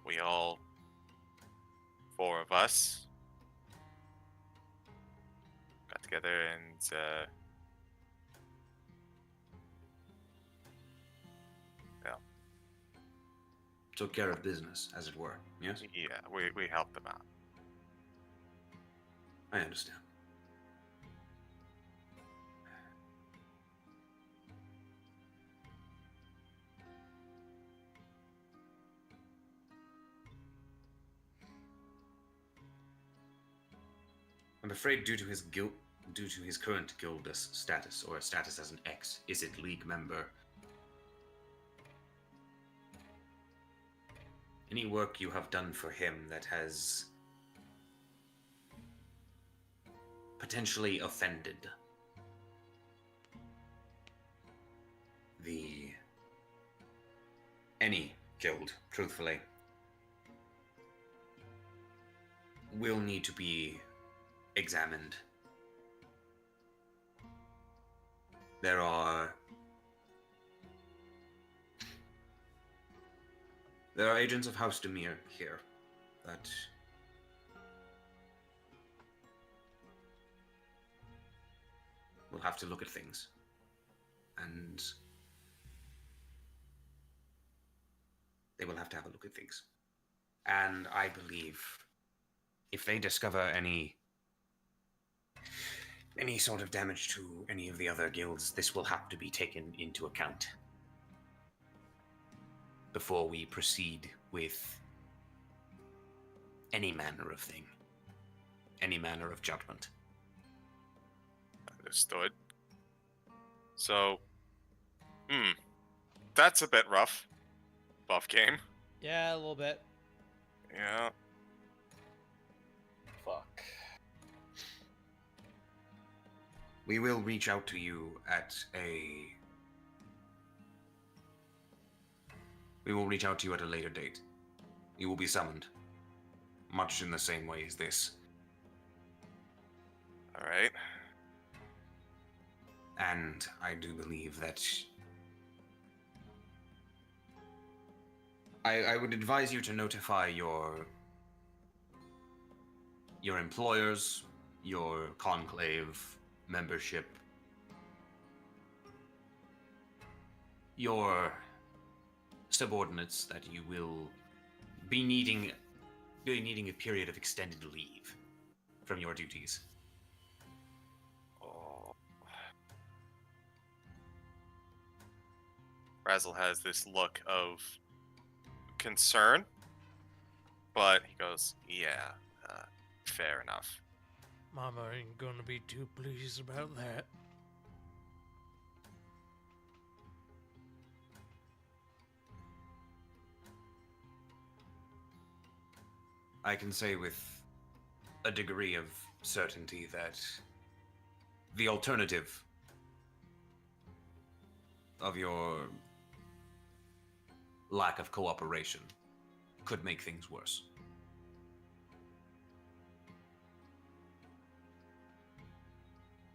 we all, 4 of us, got together and Took care of business, as it were, yes? yeah, we helped them out. I understand. I'm afraid due to his current guild status, or status as an ex-Izzet League member, any work you have done for him that has potentially offended any guild, truthfully, will need to be examined. There are agents of House Demir here that will have to look at things. And they will have to have a look at things. And I believe if they discover any sort of damage to any of the other guilds, this will have to be taken into account before we proceed with any manner of thing, any manner of judgment. Understood. So, that's a bit rough. Buff game. Yeah, a little bit. Yeah. Fuck. We will reach out to you at a later date. You will be summoned, much in the same way as this. All right. And I do believe that I would advise you to notify your employers, your conclave membership, your subordinates that you will be needing a period of extended leave from your duties. Oh. Razzle has this look of concern, but he goes, yeah, fair enough. Mama ain't gonna be too pleased about that. I can say with a degree of certainty that the alternative of your lack of cooperation could make things worse.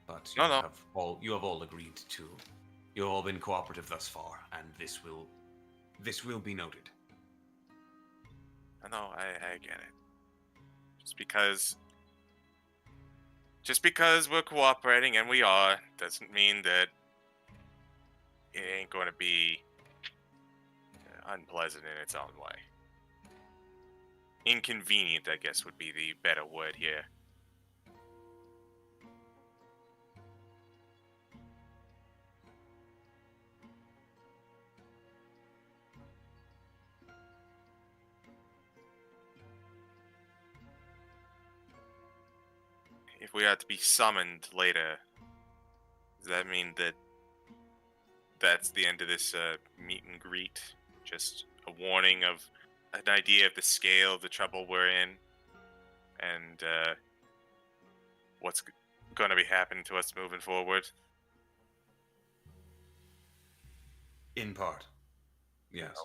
But you No. have all agreed to. You have all been cooperative thus far, and this will be noted. I know, I get it. Just because we're cooperating, and we are, doesn't mean that it ain't going to be unpleasant in its own way. Inconvenient, I guess, would be the better word here. If we are to be summoned later, does that mean that that's the end of this meet and greet? Just a warning of an idea of the scale of the trouble we're in, and what's going to be happening to us moving forward? In part. Yes.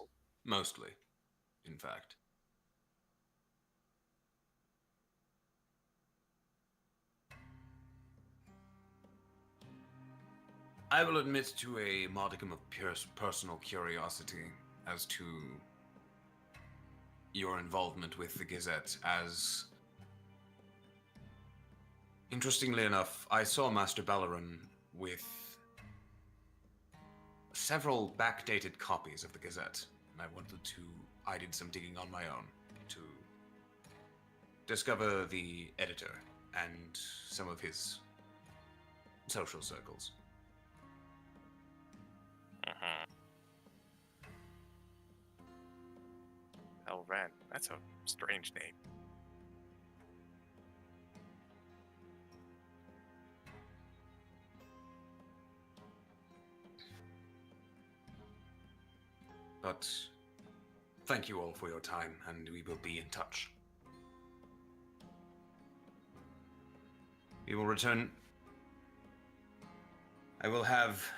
Mostly, in fact. I will admit to a modicum of personal curiosity as to your involvement with the Gazette, as interestingly enough, I saw Master Bellerin with several backdated copies of the Gazette, and I did some digging on my own to discover the editor and some of his social circles. Elren, that's a strange name. But thank you all for your time, and we will be in touch. We will return. I will have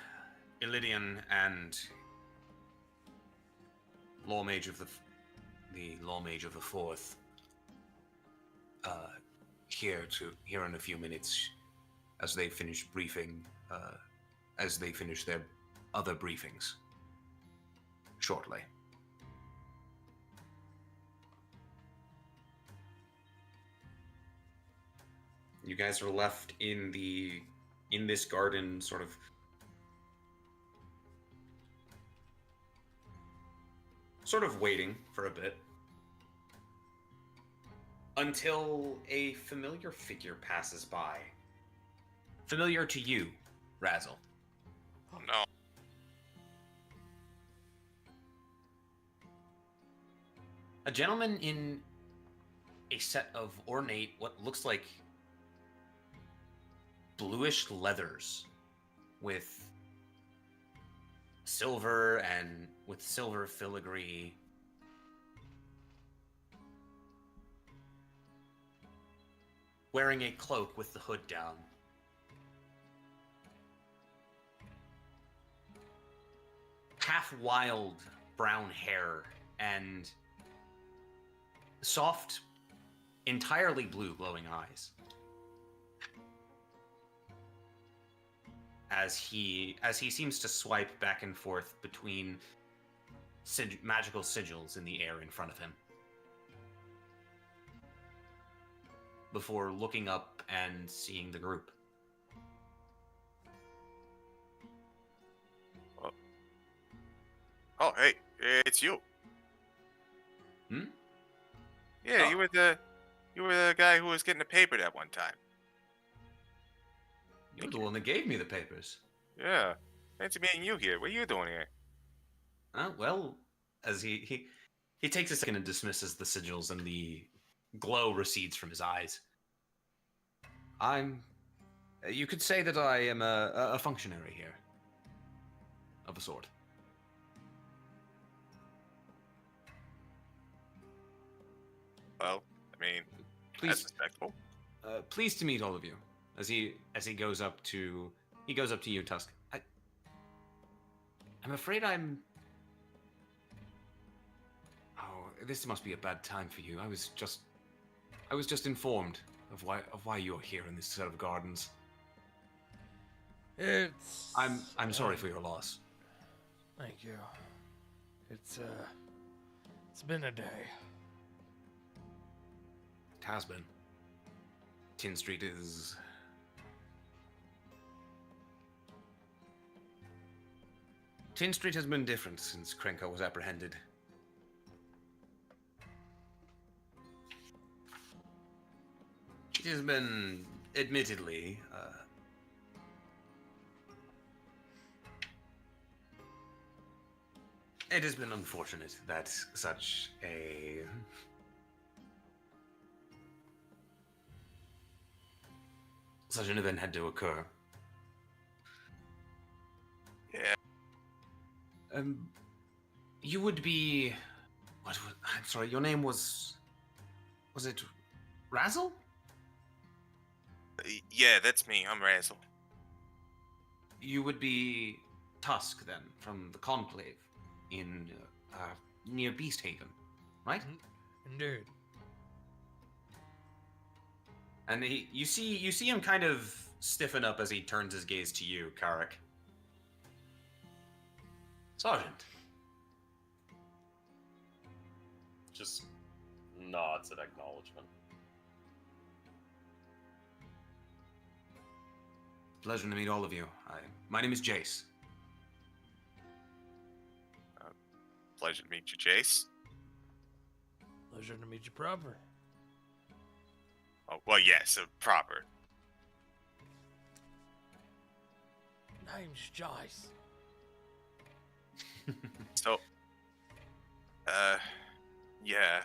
Illidian and Law Mage of the Fourth here in a few minutes, as they finish briefing, as they finish their other briefings. Shortly. You guys are left in this garden, sort of waiting for a bit until a familiar figure passes by. Familiar to you, Razzle. Oh no. A gentleman in a set of ornate, what looks like bluish leathers with silver filigree. Wearing a cloak with the hood down. Half wild brown hair and soft, entirely blue glowing eyes. As he seems to swipe back and forth between magical sigils in the air in front of him, before looking up and seeing the group. Oh, hey, it's you. Hmm? Yeah, Oh. you were the guy who was getting a paper that one time. You're the one that gave me the papers. Yeah. Fancy meeting you here. What are you doing here? Well, as he takes a second and dismisses the sigils, and the glow recedes from his eyes. You could say that I am a functionary here, of a sort. Well, I mean, that's respectable. Pleased to meet all of you. As he goes up to you, Tusk. I'm afraid I'm. Oh, this must be a bad time for you. I was just informed of why you're here in this set of gardens. I'm sorry for your loss. Thank you. It's been a day. It has been. Tin Street is. Tin Street has been different since Krenko was apprehended. It has been, admittedly, it has been unfortunate that such an event had to occur. Yeah. You would be. I'm sorry, your name was. Was it Razzle? Yeah, that's me. I'm Razzle. You would be Tusk, then, from the Conclave in near Beast Haven, right? Indeed. And you see him kind of stiffen up as he turns his gaze to you, Karak. Sergeant. Just nods in acknowledgement. Pleasure to meet all of you. My name is Jace. Pleasure to meet you, Jace. Pleasure to meet you proper. Oh, well, yes, proper. Name's Jace. So, yeah,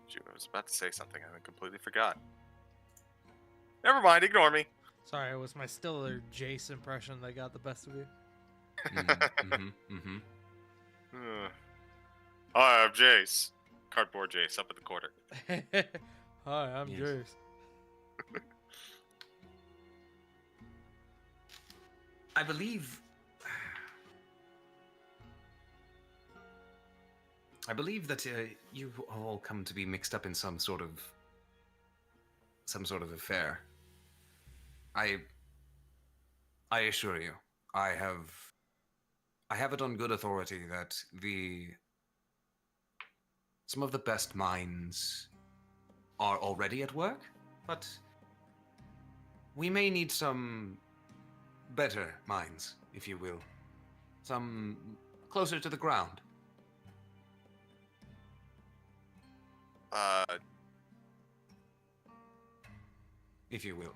shoot, I was about to say something and I completely forgot. Never mind, ignore me. Sorry, it was my Stiller Jace impression that got the best of you. Hi, I'm Jace. Cardboard Jace up at the corner. Hi, I'm Yes. Jace. I believe. I believe that you all come to be mixed up in some sort of affair. I assure you, I have it on good authority that some of the best minds are already at work, but we may need some better minds, if you will. Some closer to the ground. If you will.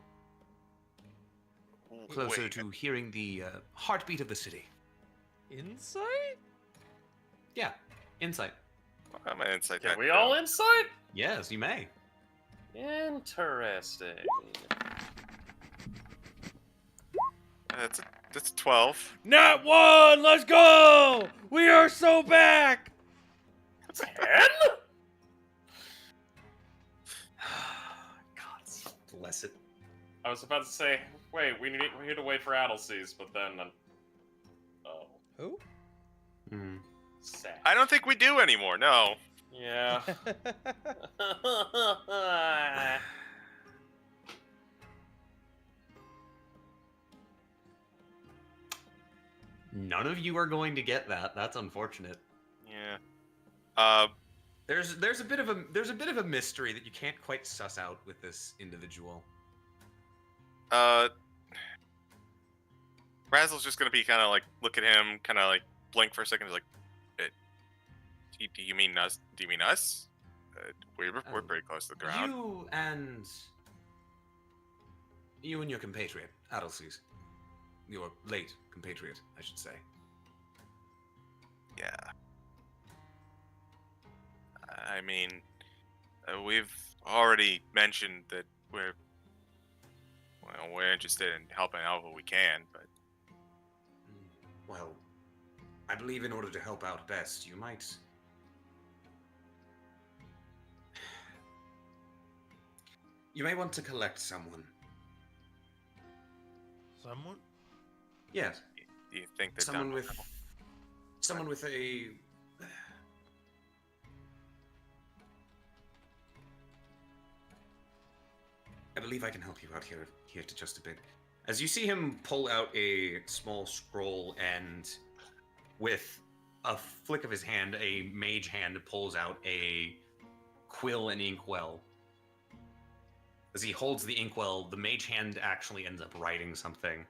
Closer wait, to hearing the heartbeat of the city. Insight? Yeah, insight. I'm an insight. Can check, we all though. insight? Yes, you may. Interesting. That's a 12. Nat 1! Let's go! We are so back! 10? God bless it. I was about to say, wait, we're here to wait for Adelseas, but then, oh, Who? sad. I don't think we do anymore. No. Yeah. None of you are going to get that. That's unfortunate. Yeah. There's a bit of a mystery that you can't quite suss out with this individual. Razzle's just gonna be kind of like look at him, kind of like blink for a second. He's like, "Do you mean us? Do you mean us? We're pretty close to the ground." You and your compatriot, Adelseas. Your late compatriot, I should say. Yeah. I mean, we've already mentioned that we're interested in helping out what we can, but Well, I believe in order to help out best, you might want to collect someone. Someone? Yes, do you think that someone with a I believe I can help you out here to just a bit. As you see him pull out a small scroll, and with a flick of his hand, a mage hand pulls out a quill and inkwell. As he holds the inkwell, the mage hand actually ends up writing something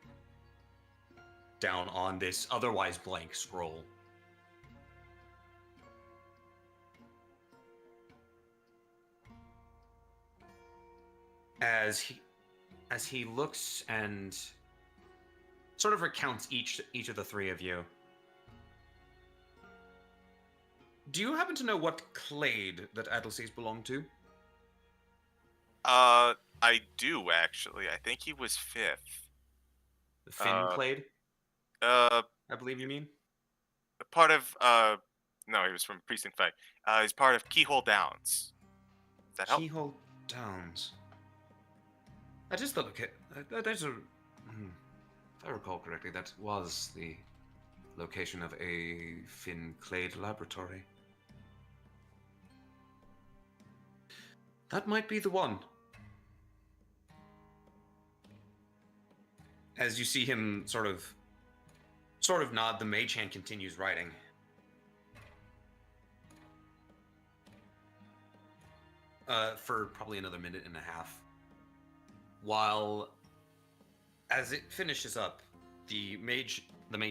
down on this otherwise blank scroll. As he looks and sort of recounts each of the three of you. Do you happen to know what clade that Adelseas belonged to? I do actually. I think he was 5th. The Finn clade, Uh, I believe you mean? part of no, he was from Precinct 5. He's part of Keyhole Downs. Does that help? Keyhole Downs. I just thought, okay, there's a... If I recall correctly, that was the location of a Finn clade laboratory. That might be the one. As you see him sort of nod, the mage hand continues writing. For probably another minute and a half. While, as it finishes up, the mage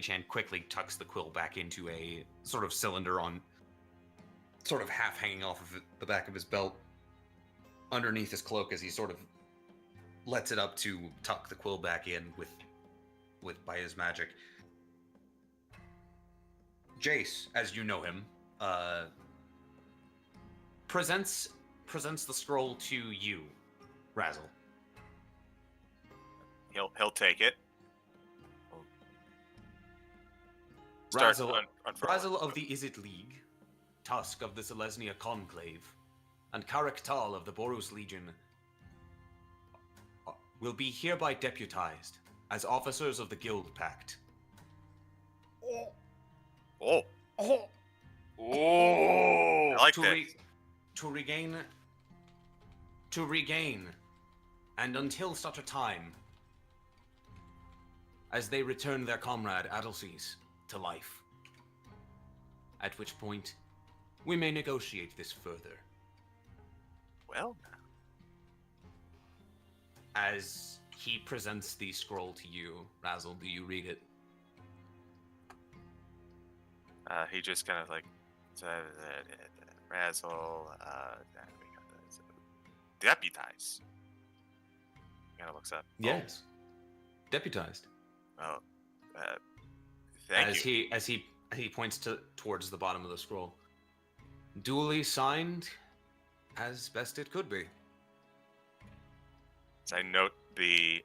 hand quickly tucks the quill back into a sort of cylinder on, sort of half hanging off of the back of his belt, underneath his cloak, as he sort of lets it up to tuck the quill back in with by his magic. Jace, as you know him, presents the scroll to you, Razzle. He'll take it. Razzle, unfurling. Razzle of the Izzet League, Tusk of the Selesnya Conclave, and Karaktal of the Boros Legion will be hereby deputized as officers of the Guild Pact. Oh. Oh, I like to, this. to regain, and until such a time as they return their comrade Adelces to life. At which point, we may negotiate this further. Well, As he presents the scroll to you, Razzle, do you read it? he just kind of like Razzle, deputize. Kind of looks up. Yes. Deputized. Oh, thank you. As he points towards the bottom of the scroll. Duly signed, as best it could be. So I note the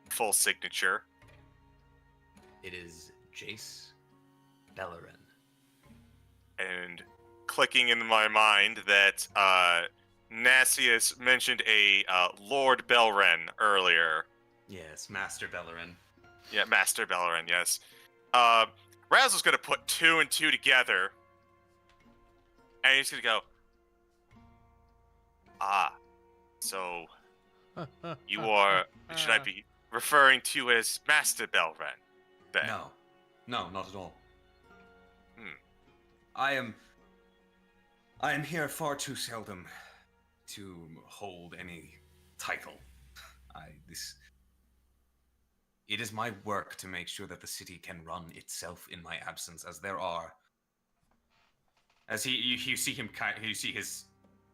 full signature. It is Jace Bellerin. And clicking in my mind that Nassius mentioned a Lord Belren earlier. Yes, Master Bellerin. Yeah, Master Belren, yes. Razzle's gonna put 2 and 2 together. And he's gonna go, so you are, should I be referring to as Master Belren, then? No, not at all. Hmm. I am here far too seldom to hold any title. It is my work to make sure that the city can run itself in my absence, as there are. As you see his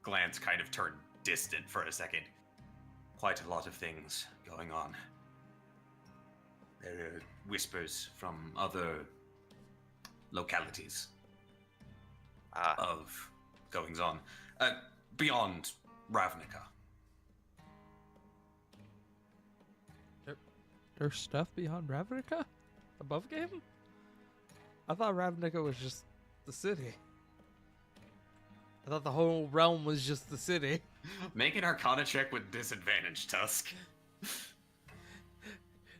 glance kind of turn distant for a second. Quite a lot of things going on. There are whispers from other localities of goings on beyond Ravnica. There's stuff beyond Ravnica? Above game? I thought Ravnica was just the city. I thought the whole realm was just the city. Make an Arcana check with disadvantage, Tusk.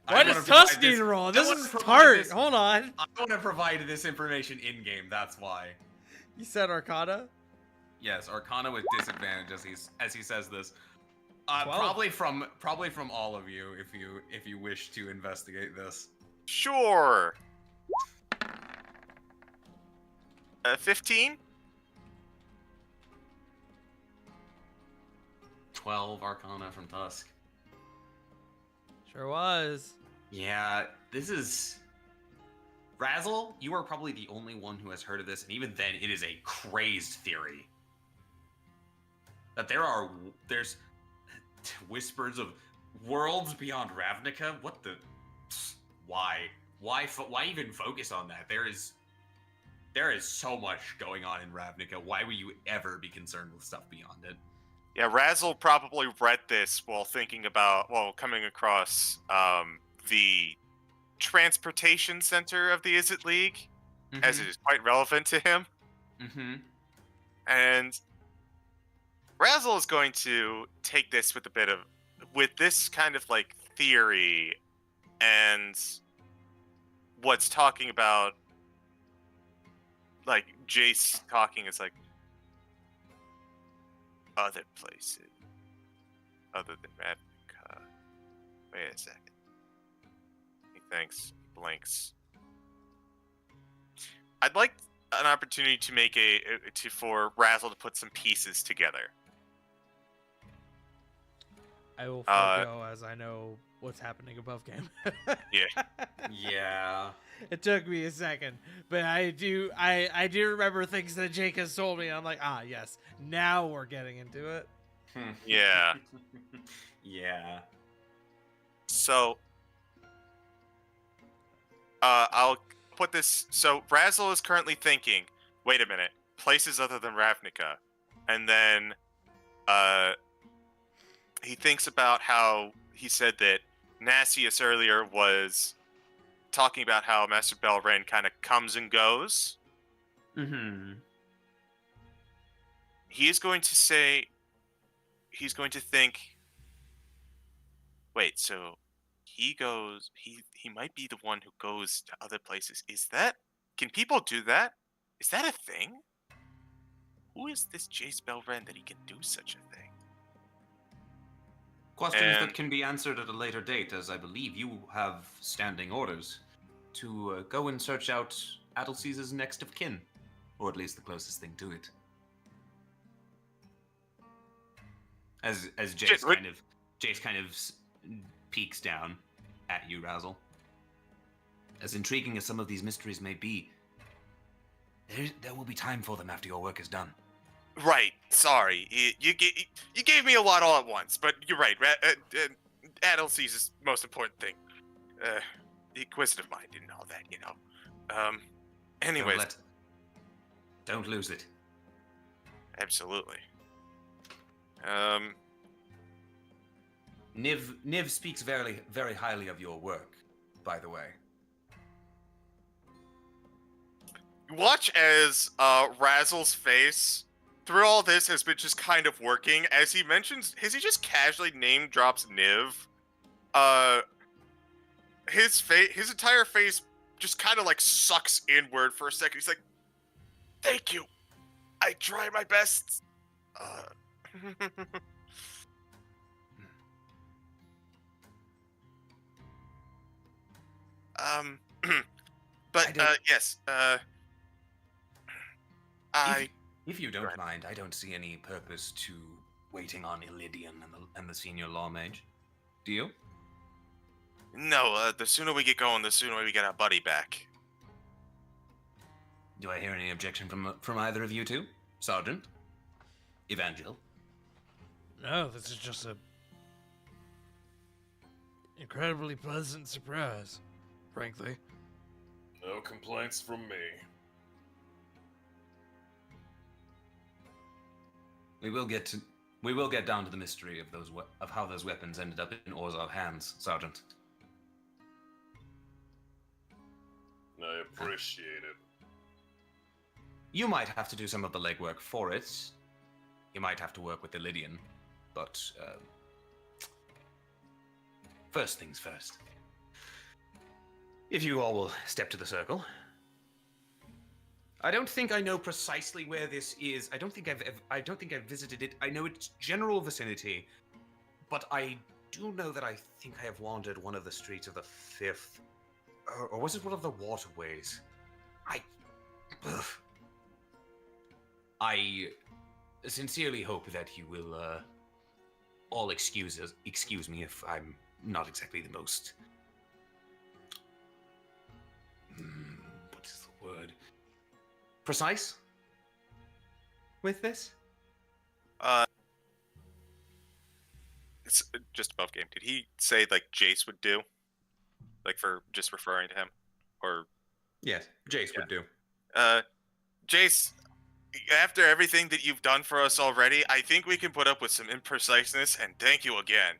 Why does Tusk need to roll? This is Tart. Hold on. I want to provide this information in game. That's why. You said Arcana? Yes, Arcana with disadvantage as he says this. 12. Probably from all of you, if you wish to investigate this. Sure. 15? 12 Arcana from Tusk. Sure was. Yeah, this is... Razzle, you are probably the only one who has heard of this, and even then, it is a crazed theory. That there's whispers of worlds beyond Ravnica? What the... Why? Why even focus on that? There is so much going on in Ravnica. Why would you ever be concerned with stuff beyond it? Yeah, Razzle probably read this while coming across the transportation center of the Izzet League, as it is quite relevant to him. Mm-hmm. And Razzle is going to take this with this kind of like theory and what's talking about, like Jace talking is like other places other than Ravnica. Wait a second. He thinks, he blinks. I'd like an opportunity to make for Razzle to put some pieces together. I will forego as I know what's happening above game. Yeah. Yeah. It took me a second, but I do remember things that Jake has told me. And I'm like, yes, now we're getting into it. Yeah. Yeah. So, I'll put this. So, Razzle is currently thinking, wait a minute, places other than Ravnica. And then, he thinks about how he said that Nassius earlier was talking about how Master Belren kind of comes and goes. Mm-hmm. He's going to think, wait, so he might be the one who goes to other places. Can people do that? Is that a thing? Who is this Jace Belren that he can do such a thing? Questions And- that can be answered at a later date, as I believe you have standing orders to go and search out Adelce's next of kin, or at least the closest thing to it. As Shit, Jace kind of peeks down at you, Razzle. As intriguing as some of these mysteries may be, there will be time for them after your work is done. Right. Sorry, you gave me a lot all at once, but you're right. Adelce's is the most important thing. The inquisitive mind and all that, you know. Anyways, Don't lose it. absolutely. Niv speaks very, very highly of your work, by the way. Watch as Razzle's face through all this has been just kind of working as he mentions. He just casually name drops Niv. His entire face just kind of like sucks inward for a second. He's like, "Thank you. I try my best." But yes. If you don't mind, I don't see any purpose to waiting on Illidian and the senior law mage. Do you? No, the sooner we get going, the sooner we get our buddy back. Do I hear any objection from either of you two? Sergeant? Evangel? No, this is just a incredibly pleasant surprise, frankly. No complaints from me. We will get down to the mystery of how those weapons ended up in Orzov's hands, Sergeant. I appreciate it. You might have to do some of the legwork for it. You might have to work with the Lydian, but first things first. If you all will step to the circle. I don't think I know precisely where this is. I don't think I've visited it. I know its general vicinity, but I do know that I think I have wandered one of the streets of the Fifth, or was it one of the waterways? I sincerely hope that you will all excuse me if I'm not exactly the most. What is the word? Precise with this? It's just above game. Did he say like Jace would do? Like for just referring to him? Or Yes, Jace would do. Jace, after everything that you've done for us already, I think we can put up with some impreciseness, and thank you again.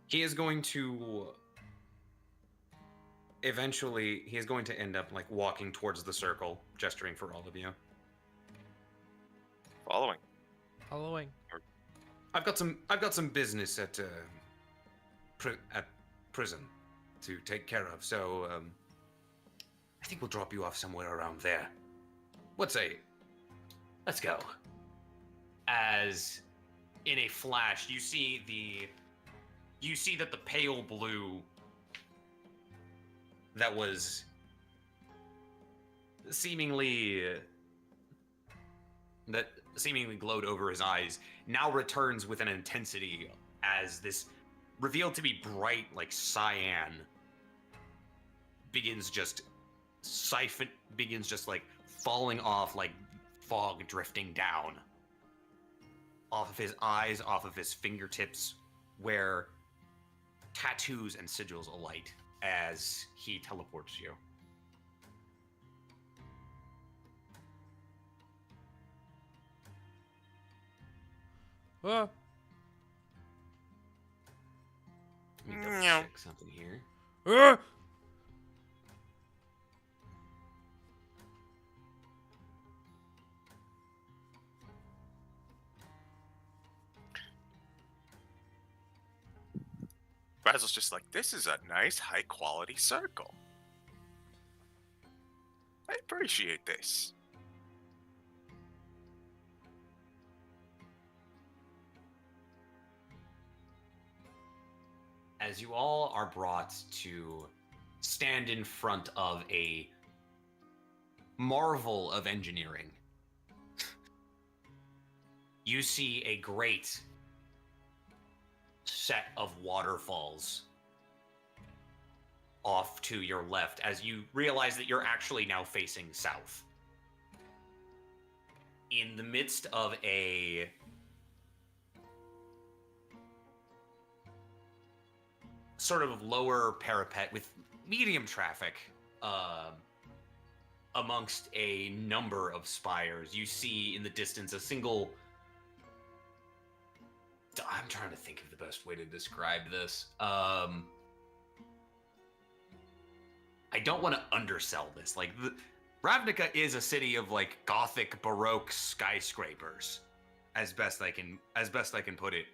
He is going to eventually end up like walking towards the circle, gesturing for all of you. Following. I've got some business at prison to take care of, so I think we'll drop you off somewhere around there. Let's go. As in a flash, you see that the pale blue that was seemingly glowed over his eyes now returns with an intensity as this revealed to be bright like cyan begins just like falling off like fog drifting down off of his eyes, off of his fingertips, where tattoos and sigils alight as he teleports you. Oh, Let me double Meow. check something here. Basil's just like, this is a nice, high-quality circle. I appreciate this. As you all are brought to stand in front of a marvel of engineering, you see a great set of waterfalls off to your left as you realize that you're actually now facing south. In the midst of a sort of lower parapet with medium traffic amongst a number of spires, you see in the distance a single... I'm trying to think of the best way to describe this. I don't want to undersell this. Like, Ravnica is a city of like Gothic Baroque skyscrapers, as best I can put it.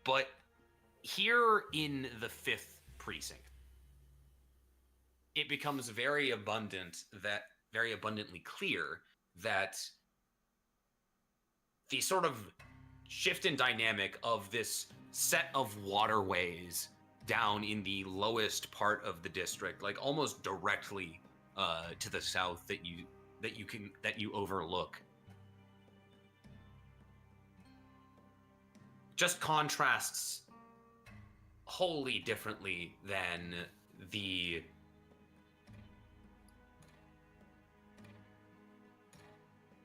But here in the 5th precinct, it becomes very abundantly clear that the sort of shift in dynamic of this set of waterways down in the lowest part of the district, like almost directly to the south that you overlook, just contrasts wholly differently than the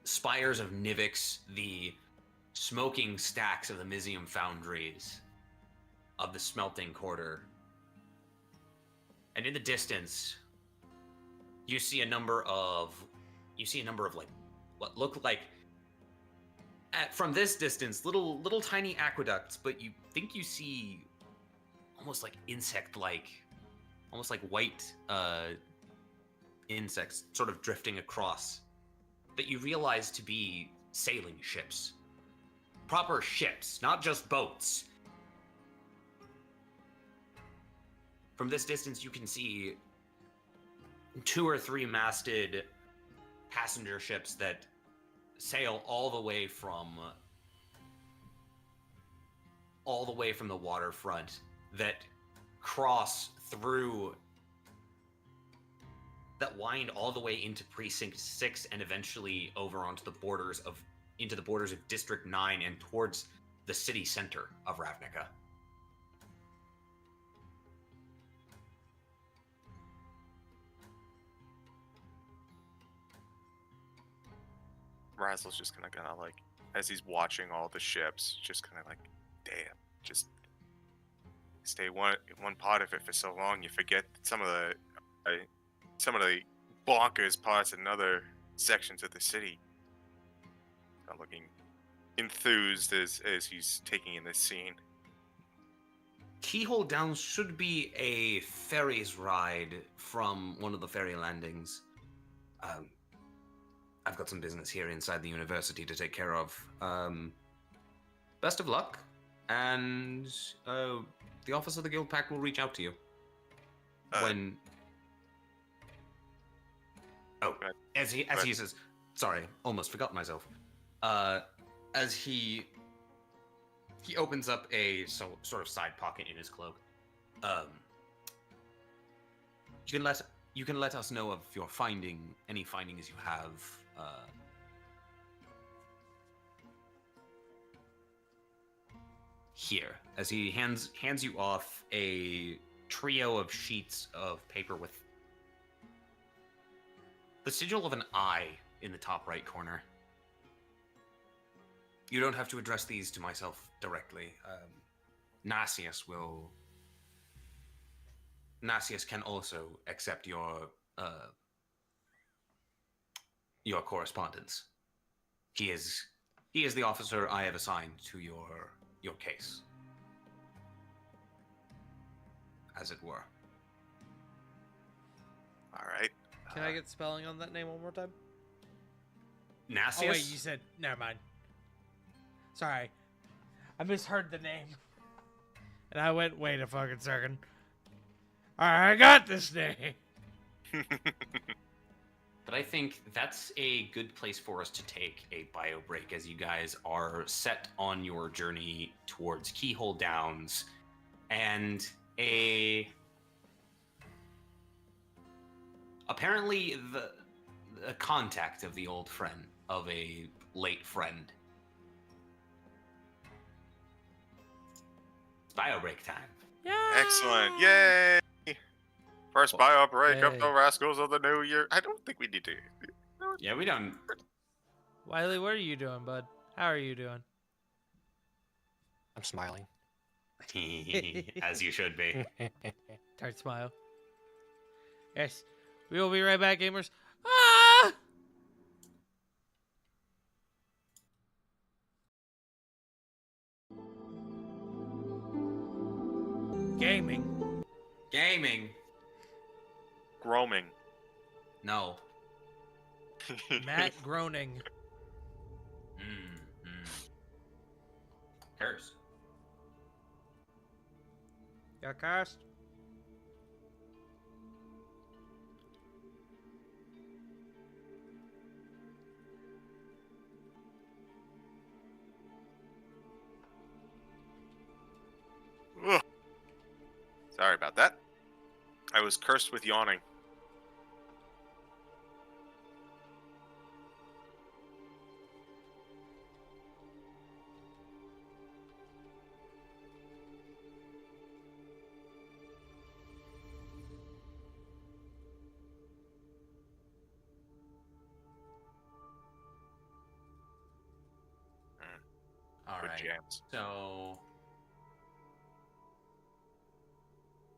spires of Nivix, the smoking stacks of the Mysium foundries, of the smelting quarter. And in the distance, you see a number of like what look like from this distance little tiny aqueducts, but you think you see almost like almost like white insects sort of drifting across, that you realize to be sailing ships. Proper ships, not just boats. From this distance, you can see 2 or 3 masted passenger ships that sail all the way from the waterfront, that cross through, that wind all the way into Precinct 6 and eventually over onto the borders of District 9 and towards the city center of Ravnica. Razzle's just kind of like, as he's watching all the ships, just kind of like, damn, just stay one part of it for so long, you forget some of the bonkers parts in other sections of the city. Kind of looking enthused as he's taking in this scene. Keyhole Down should be a ferry's ride from one of the ferry landings. I've got some business here inside the university to take care of. Best of luck, and the office of the Guild Pact will reach out to you when. Oh, as he says, sorry, almost forgot myself. As he opens up a sort of side pocket in his cloak. You can let us know of your any findings you have. Here, as he hands you off a trio of sheets of paper with the sigil of an eye in the top right corner. You don't have to address these to myself directly. Nasius can also accept your correspondence. He is the officer I have assigned to your case, as it were. All right. Can I get spelling on that name one more time? Nasius? Oh wait, you said never mind. Sorry, I misheard the name. And I went, wait a fucking second. I got this day. But I think that's a good place for us to take a bio break as you guys are set on your journey towards Keyhole Downs and apparently the contact of the old friend, of a late friend. It's bio break time. Yeah. Excellent. Yay! First bio break of Hey. the Rascals of the New Year. I don't think we need to. Yeah, we don't. Wiley, what are you doing, bud? How are you doing? I'm smiling. As you should be. Tart smile. Yes. We will be right back, gamers. Ah! Gaming. Gaming. Groaming. No. Matt groaning. Curse. Your cast. Ugh. Sorry about that. I was cursed with yawning. All Good right. jams. So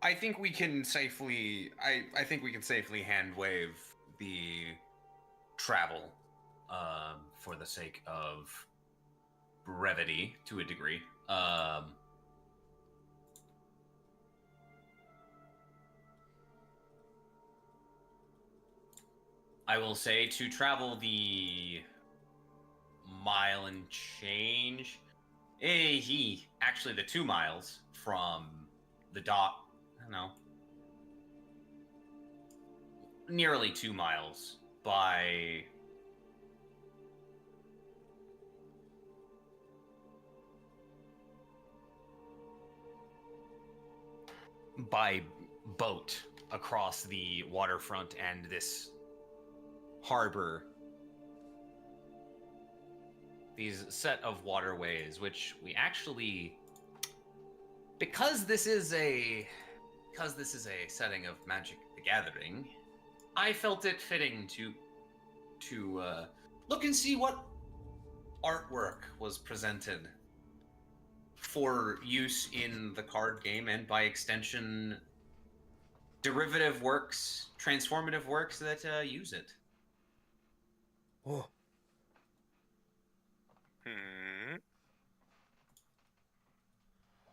I think we can safely I think we can safely hand wave the travel for the sake of brevity to a degree. I will say to travel the mile and change. Actually the 2 miles from the dock. I don't know. Nearly 2 miles by boat across the waterfront and this harbor. These set of waterways, which we actually, because this is a setting of Magic the Gathering, I felt it fitting to look and see what artwork was presented for use in the card game, and by extension, derivative works, transformative works that use it. Oh.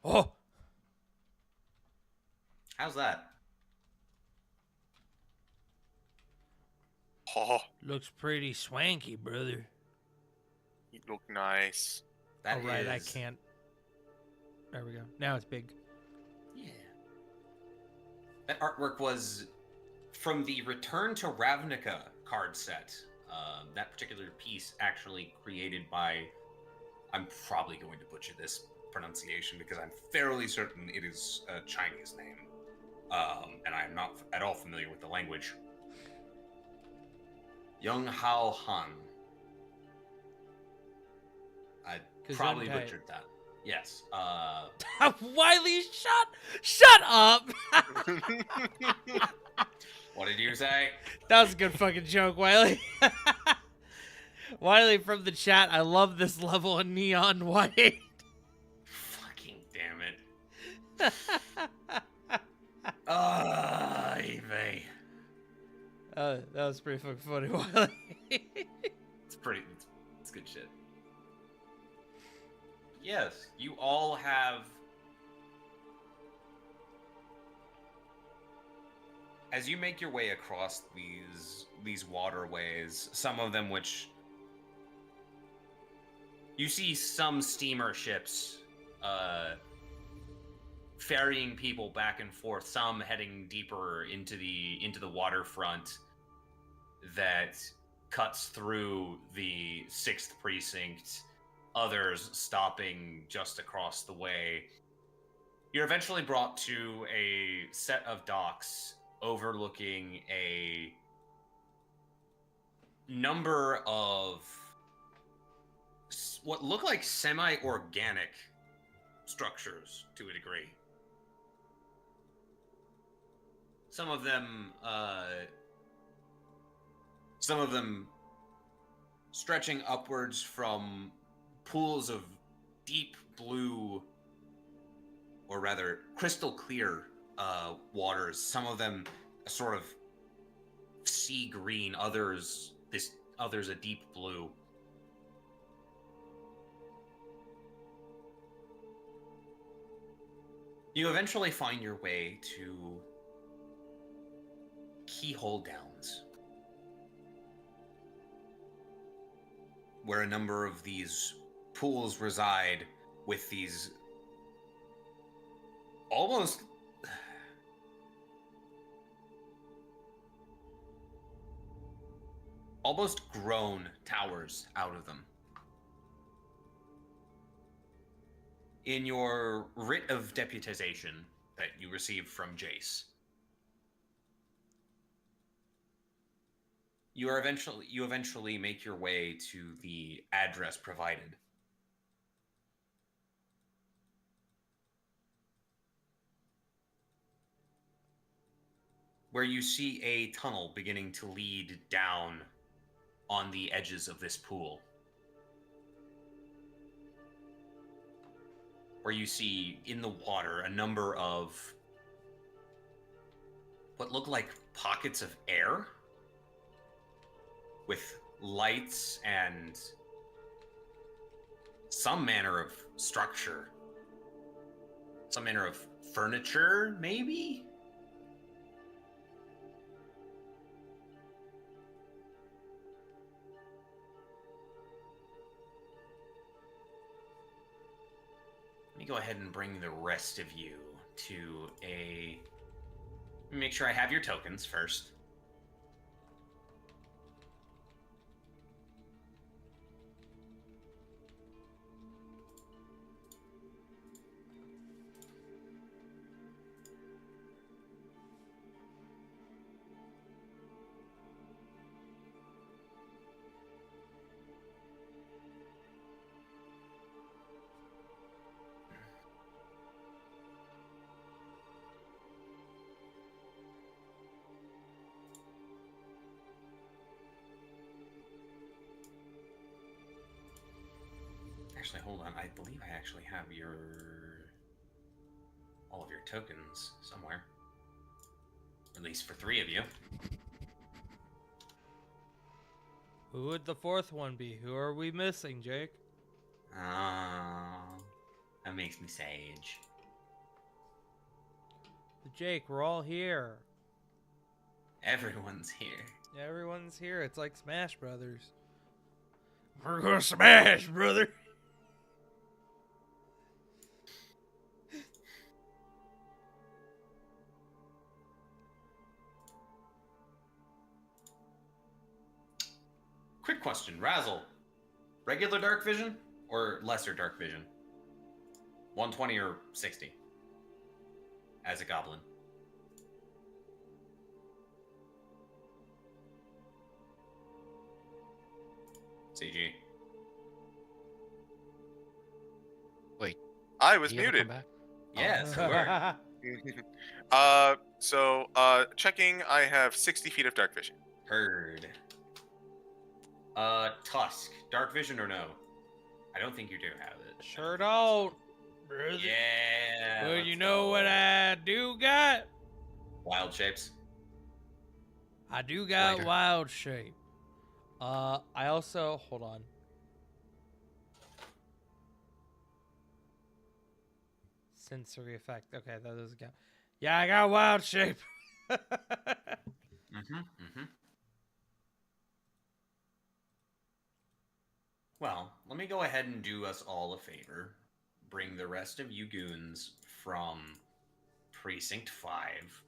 Oh. How's that? Oh, Looks pretty swanky, brother. you look nice. That Oh, right, I is- can't. There we go. Now it's big. Yeah. That artwork was from the Return to Ravnica card set. That particular piece actually created by, I'm probably going to butcher this pronunciation because I'm fairly certain it is a Chinese name. And I'm not at all familiar with the language. Young Hao Han. I probably Gesundheit. butchered that. Yes. Wiley, shut up! What did you say? That was a good fucking joke, Wiley. Wiley from the chat, I love this level of neon white. Fucking damn it. Evie. That was pretty fucking funny, Wiley. It's good shit. Yes, you all have, as you make your way across these waterways, some of them which you see some steamer ships ferrying people back and forth, some heading deeper into the waterfront that cuts through the 6th precinct, others stopping just across the way. You're eventually brought to a set of docks overlooking a number of what look like semi-organic structures to a degree. Some of them stretching upwards from pools of deep blue, or rather crystal clear waters. Some of them a sort of sea green, others a deep blue. You eventually find your way to Keyhole Downs, where a number of these pools reside, with these almost grown towers out of them. In your writ of deputization that you received from Jace, you eventually make your way to the address provided. Where you see a tunnel beginning to lead down on the edges of this pool. Where you see in the water a number of what look like pockets of air with lights and some manner of structure. Some manner of furniture, maybe? Let me go ahead and bring the rest of you to a... Let me make sure I have your tokens first. Actually, hold on. I believe I actually have all of your tokens somewhere. At least for 3 of you. Who would the 4th one be? Who are we missing, Jake? Oh, that makes me sage. Jake, we're all here. Everyone's here. Everyone's here. It's like Smash Brothers. We're gonna smash, brother. Quick question, Razzle. Regular dark vision or lesser dark vision? 120 or 60? As a goblin. CG. Wait. I was Did he ever muted. come back? Yes, So, checking, I have 60 feet of dark vision. Heard. Tusk. Dark vision or no? I don't think you do have it. Sure don't, brother. Yeah. Well, let's you know go. what I do got? Wild shapes. I do got Later. wild shape. I also hold on. Sensory effect. Okay, that doesn't count. Yeah, I got wild shape. Well, let me go ahead and do us all a favor. Bring the rest of you goons from Precinct 5.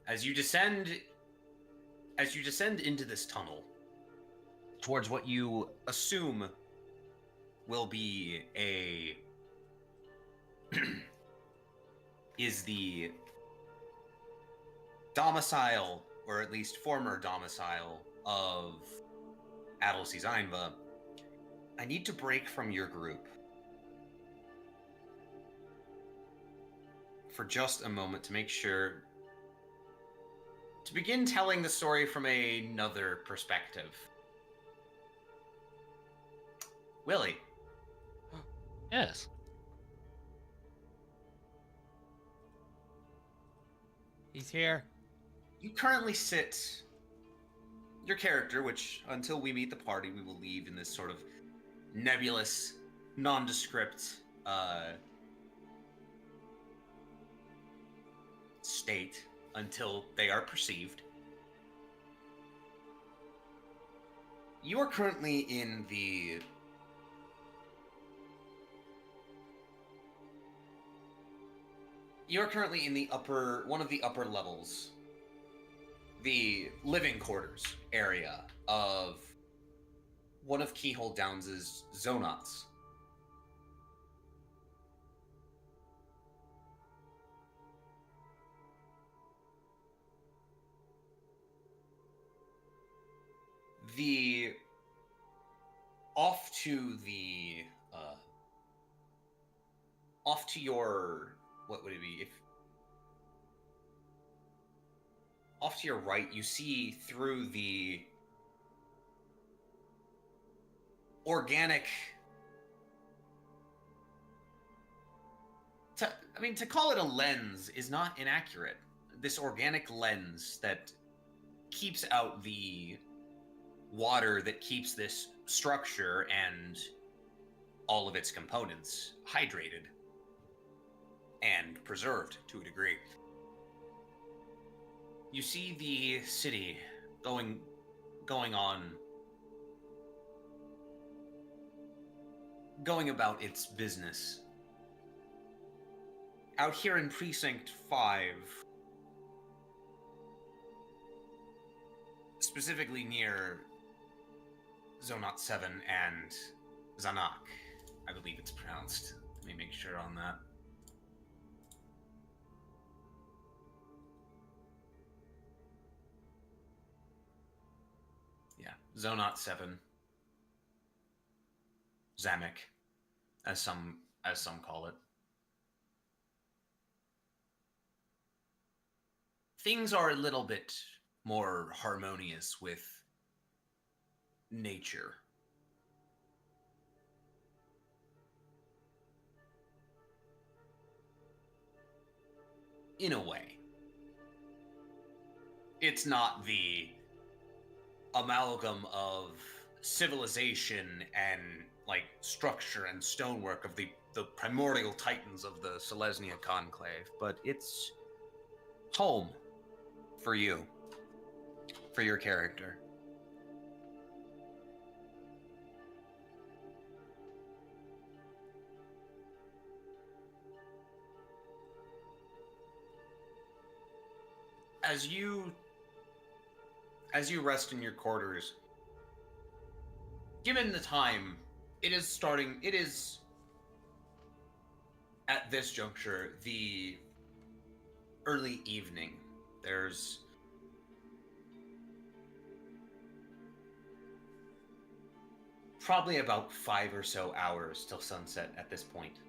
As you descend into this tunnel towards what you assume will be is the domicile, or at least former domicile, of Adelcy Einva, I need to break from your group for just a moment to make sure to begin telling the story from another perspective. Willie. Yes. He's here. You currently sit... Your character, which, until we meet the party, we will leave in this sort of nebulous, nondescript, state until they are perceived. You are currently in the... You're currently in the one of the upper levels, the living quarters area of one of Keyhole Downs' Zonots. Off to your, what would it be? Off to your right, you see through the organic... to call it a lens is not inaccurate. This organic lens that keeps out the water that keeps this structure and all of its components hydrated and preserved to a degree. You see the city going about its business. Out here in Precinct 5, specifically near Zonot 7 and Zanak, I believe it's pronounced. Let me make sure on that. Yeah, Zonot 7. Zamek, as some call it. Things are a little bit more harmonious with nature. In a way. It's not the amalgam of civilization and structure and stonework of the primordial titans of the Selesnya Conclave, but it's home for you, for your character. As you rest in your quarters, given the time, it is at this juncture the early evening. There's probably about 5 or so hours till sunset at this point.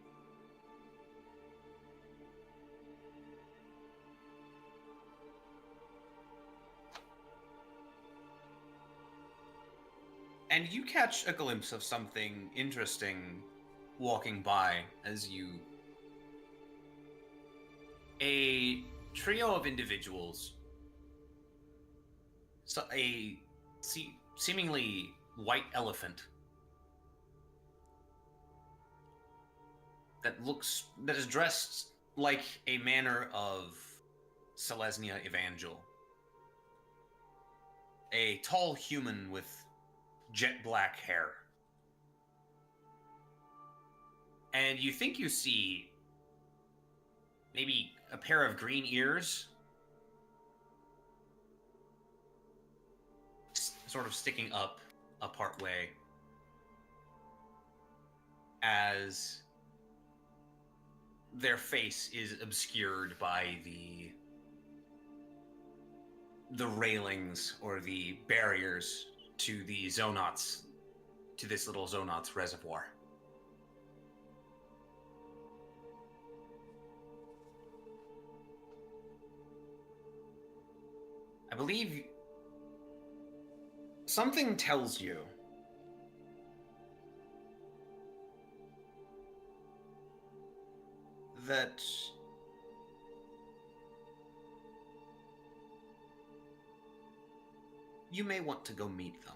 And you catch a glimpse of something interesting walking by as a trio of individuals, seemingly white elephant that is dressed like a manner of Selesnya Evangel. A tall human with jet black hair. And you think you see maybe a pair of green ears, sort of sticking up a part way, as their face is obscured by the railings or the barriers to the Zonauts, to this little Zonauts reservoir. I believe something tells you that you may want to go meet them.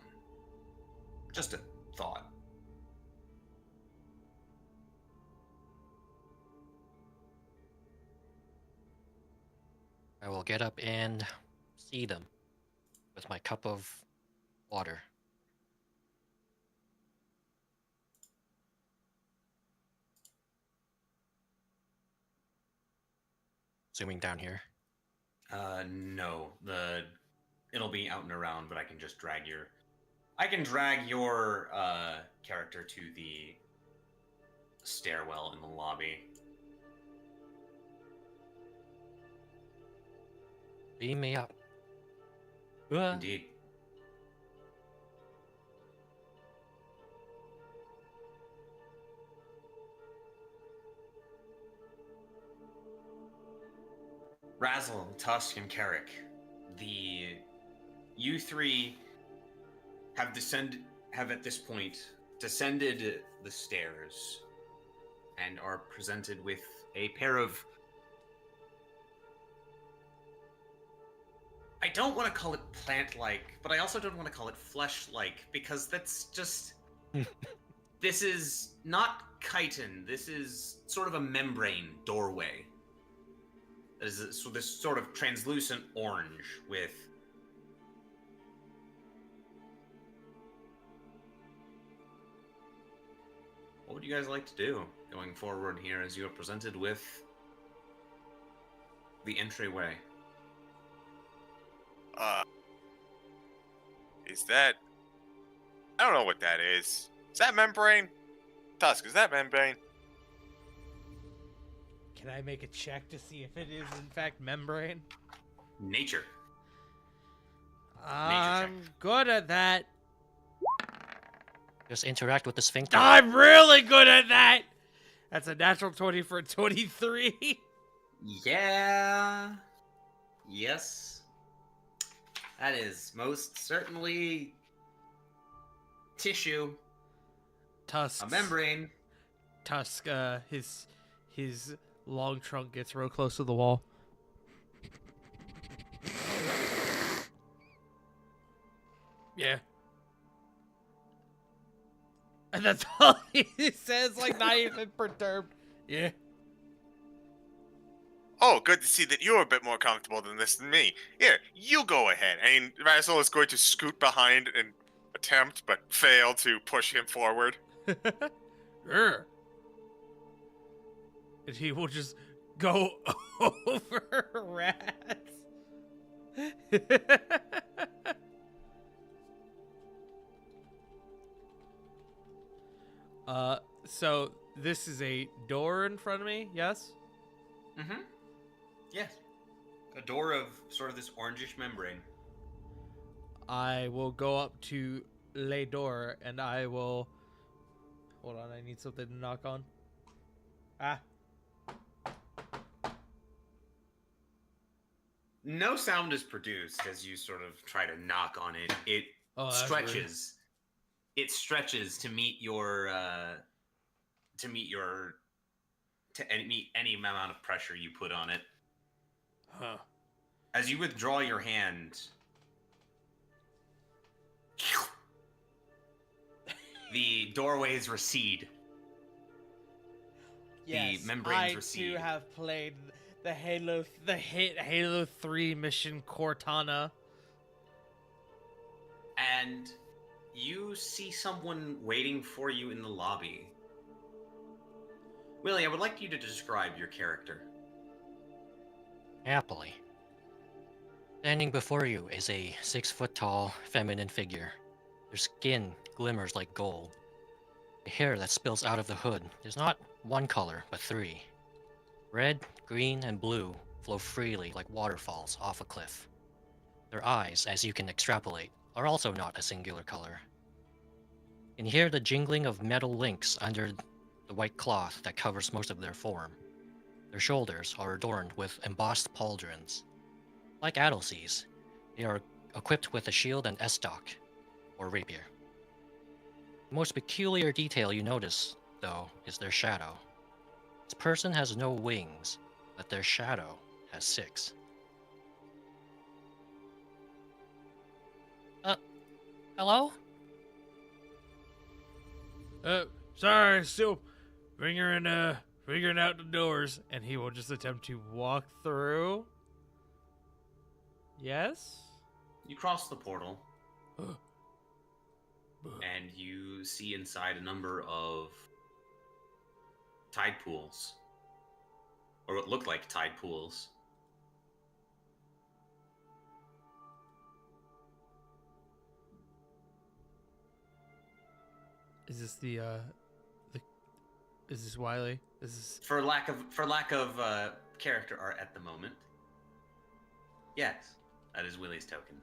Just a thought. I will get up and see them with my cup of water. Zooming down here. No. It'll be out and around, but I can just drag your character to the stairwell in the lobby. Beam me up. Indeed. Razzle, Tusk, and Carrick, you three have at this point descended the stairs and are presented with a pair of, I don't want to call it plant-like, but I also don't want to call it flesh-like, because that's just... This is not chitin. This is sort of a membrane doorway. That is this sort of translucent orange with... What would you guys like to do going forward here as you are presented with the entryway? Is that... I don't know what that is. Is that membrane? Tusk, is that membrane? Can I make a check to see if it is in fact membrane? Nature. I'm good at that. Just interact with the sphincter. I'm really good at that. That's a natural 20 for a 23. Yeah. Yes. That is most certainly tissue. Tusk. A membrane. Tusk, his long trunk gets real close to the wall. Yeah. And that's all he says, like not even perturbed. Yeah. Oh, good to see that you're a bit more comfortable than this than me. Here, you go ahead. And Razzle is going to scoot behind and attempt, but fail to push him forward. And he will just go over rats. So this is a door in front of me, yes? Mm-hmm. Yes. A door of sort of this orangish membrane. I will go up to Le Door and I will... Hold on, I need something to knock on. Ah. No sound is produced as you sort of try to knock on it. It stretches. It stretches to meet meet any amount of pressure you put on it. Huh. As you withdraw your hand, the doorways recede. Yes, the membranes recede. I too have played the hit Halo 3 mission Cortana. And you see someone waiting for you in the lobby. Willie, I would like you to describe your character. Happily. Standing before you is a 6-foot-tall, feminine figure. Their skin glimmers like gold. The hair that spills out of the hood is not one color, but three. Red, green, and blue flow freely like waterfalls off a cliff. Their eyes, as you can extrapolate, are also not a singular color. You can hear the jingling of metal links under the white cloth that covers most of their form. Their shoulders are adorned with embossed pauldrons. Like Adelcies, they are equipped with a shield and estoc, or rapier. The most peculiar detail you notice, though, is their shadow. This person has no wings, but their shadow has 6. Hello? Sorry, still figuring out the doors, and he will just attempt to walk through. Yes? You cross the portal, and you see inside a number of tide pools, or what look like tide pools. Is this is this Wiley? Is this For lack of character art at the moment, yes, that is Willie's token.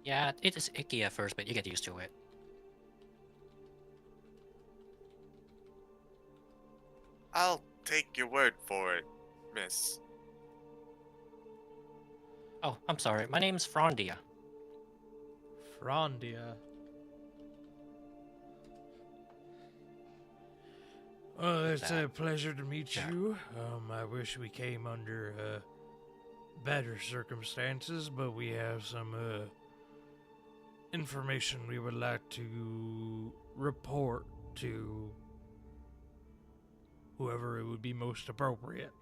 Yeah, it is icky at first, but you get used to it. I'll take your word for it, miss. Oh, I'm sorry. My name's Frondia. Frondia? Well, it's a pleasure to meet Yeah. you. I wish we came under better circumstances, but we have some information we would like to report to whoever it would be most appropriate.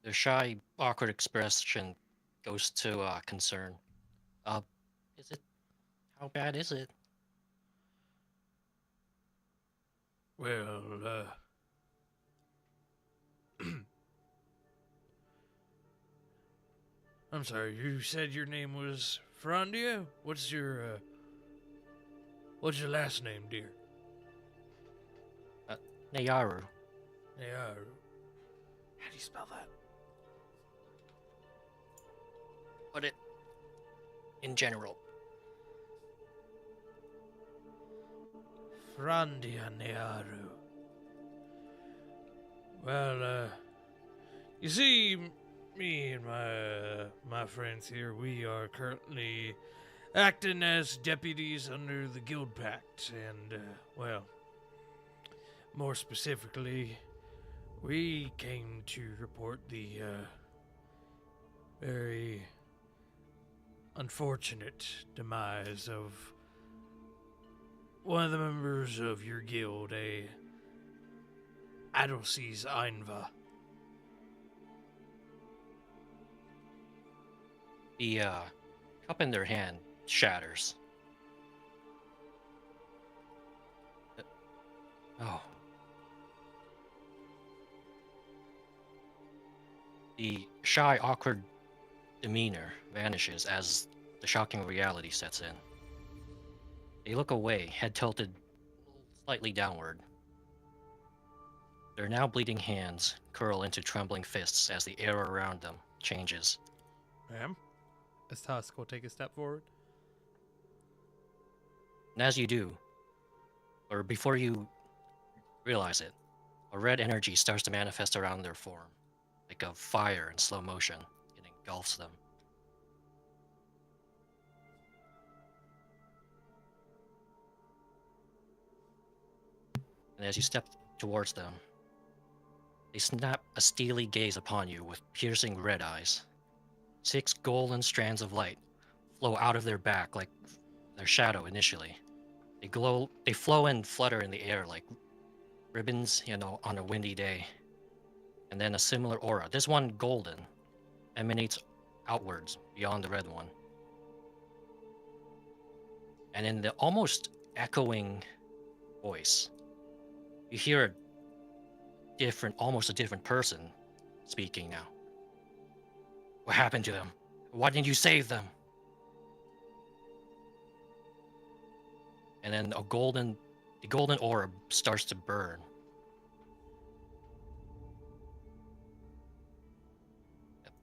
Their shy, awkward expression goes to concern. Is it? How bad is it? Well, I'm sorry, you said your name was Frondia? What's your last name, dear? Nayaru. Yeah. How do you spell that? Put it in general. Frondia Nearu. Well, you see, me and my friends here, we are currently acting as deputies under the Guild Pact, and, well, more specifically, we came to report the, very unfortunate demise of one of the members of your guild, a Adelcies Ainva. The cup in their hand shatters. Oh. The shy, awkward demeanor vanishes as the shocking reality sets in. They look away, head tilted slightly downward. Their now bleeding hands curl into trembling fists as the air around them changes. Ma'am? As Tusk will take a step forward. And as you do, or before you realize it, a red energy starts to manifest around their form, like a fire in slow motion. It engulfs them. And as you step towards them, they snap a steely gaze upon you with piercing red eyes. 6 golden strands of light flow out of their back like their shadow initially. They flow and flutter in the air like ribbons, on a windy day. And then a similar aura, this one golden, emanates outwards beyond the red one. And in the almost echoing voice, you hear a almost a different person speaking now. What happened to them? Why didn't you save them? And then the golden orb starts to burn.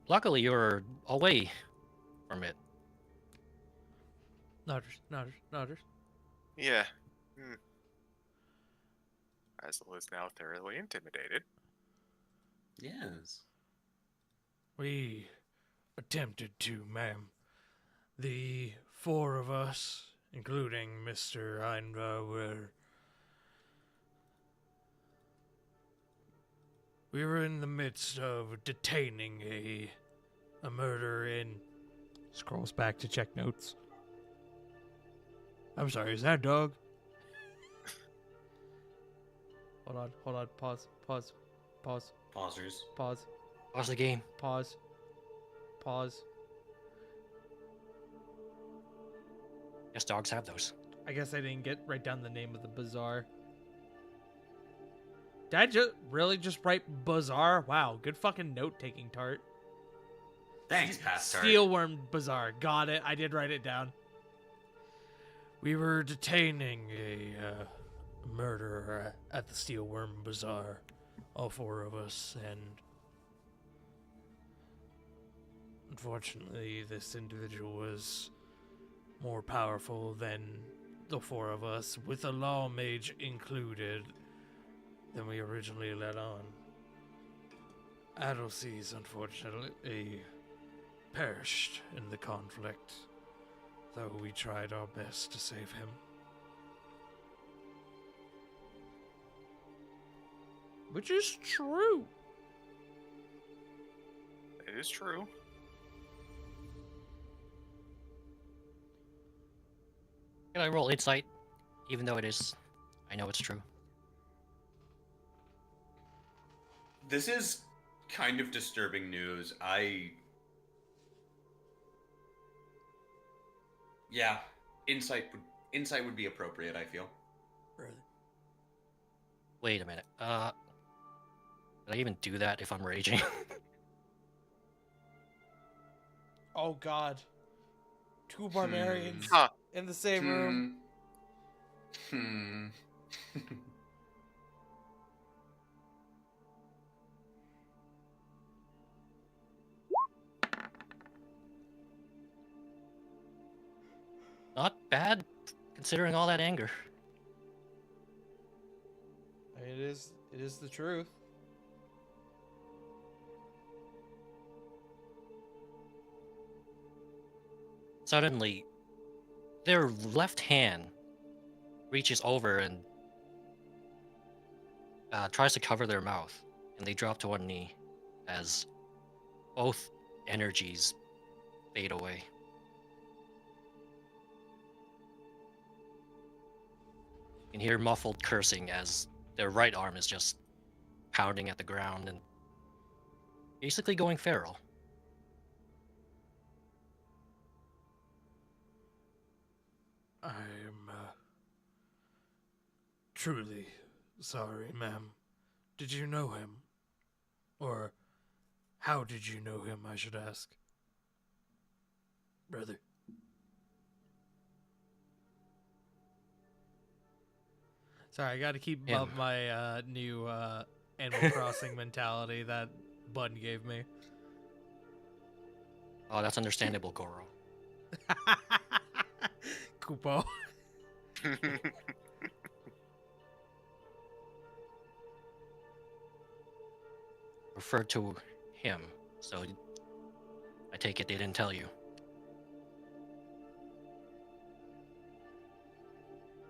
Luckily, you're away from it. Nodders. Yeah. Basil is now thoroughly intimidated. Yes. We attempted to, ma'am. The 4 of us, including Mr. Einra, we were in the midst of detaining a murder in... Scrolls back to check notes. I'm sorry, is that a dog? Hold on, pause. Pausers. Pause the game. Pause. Yes, dogs have those. I guess I didn't write down the name of the bazaar. Did I really just write bazaar? Wow, good fucking note-taking, Tart. Thanks, Past Tart. Steelworm Bazaar. Got it. I did write it down. We were detaining a murderer at the Steelworm Bazaar. All 4 of us, and unfortunately, this individual was more powerful than the 4 of us, with a law mage included, than we originally let on. Adelcies, unfortunately, perished in the conflict, though we tried our best to save him. Which is true. It is true. Can I roll insight? Even though I know it's true. This is kind of disturbing news. Yeah, insight would be appropriate, I feel. Wait a minute. Did I even do that if I'm raging? Oh god. 2 barbarians Huh. in the same room. Not bad, considering all that anger. It is the truth. Suddenly, their left hand reaches over and tries to cover their mouth, and they drop to one knee as both energies fade away. You can hear muffled cursing as their right arm is just pounding at the ground and basically going feral. I am truly sorry, ma'am. Did you know him? Or how did you know him, I should ask? Brother. Sorry, I gotta keep up my new Animal Crossing mentality that Bud gave me. Oh, that's understandable, Goro. Kupo. Referred to him, so I take it they didn't tell you.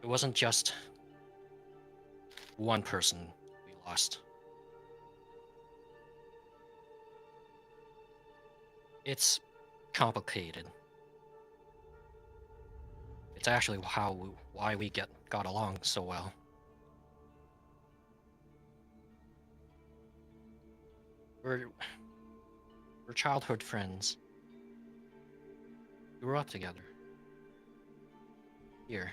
It wasn't just one person we lost. It's complicated. It's actually why we got along so well. We're childhood friends. We grew up together. Here.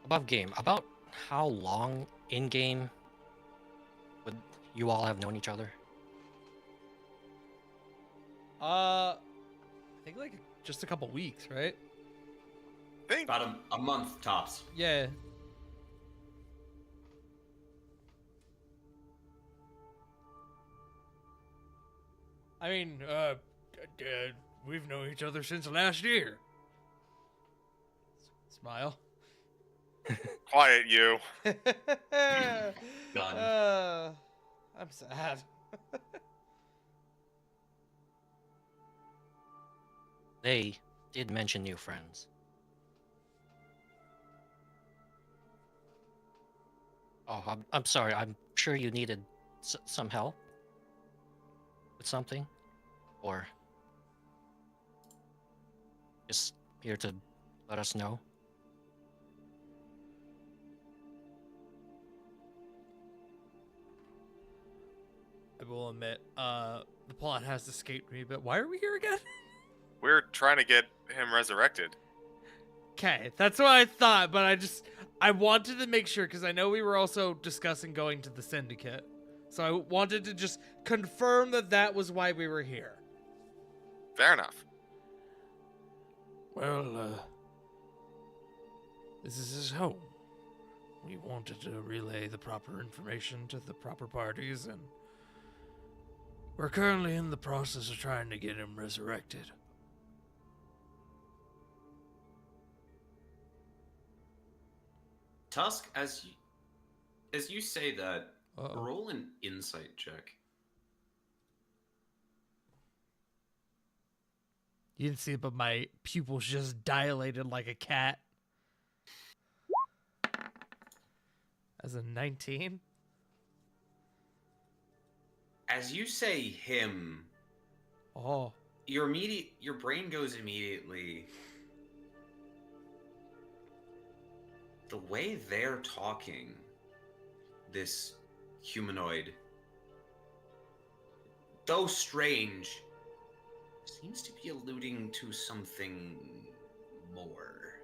Above game, about how long in game would you all have known each other? I think like just a couple weeks, right? Think About a month tops. Yeah. I mean, we've known each other since last year. Smile. quiet, you. Done. I'm sad. They did mention new friends. Oh, I'm sorry. I'm sure you needed some help with something, or just here to let us know. I will admit, the plot has escaped me, but why are we here again? We're trying to get him resurrected. Okay, that's what I thought, but I wanted to make sure because I know we were also discussing going to the syndicate. So I wanted to just confirm that that was why we were here. Fair enough. Well, this is his home. We wanted to relay the proper information to the proper parties, and we're currently in the process of trying to get him resurrected. Tusk, as you say that, Uh-oh. roll an insight check. You didn't see it, but my pupils just dilated like a cat. As a 19? As you say him, Oh. your brain goes immediately. The way they're talking, this humanoid, though strange, seems to be alluding to something more.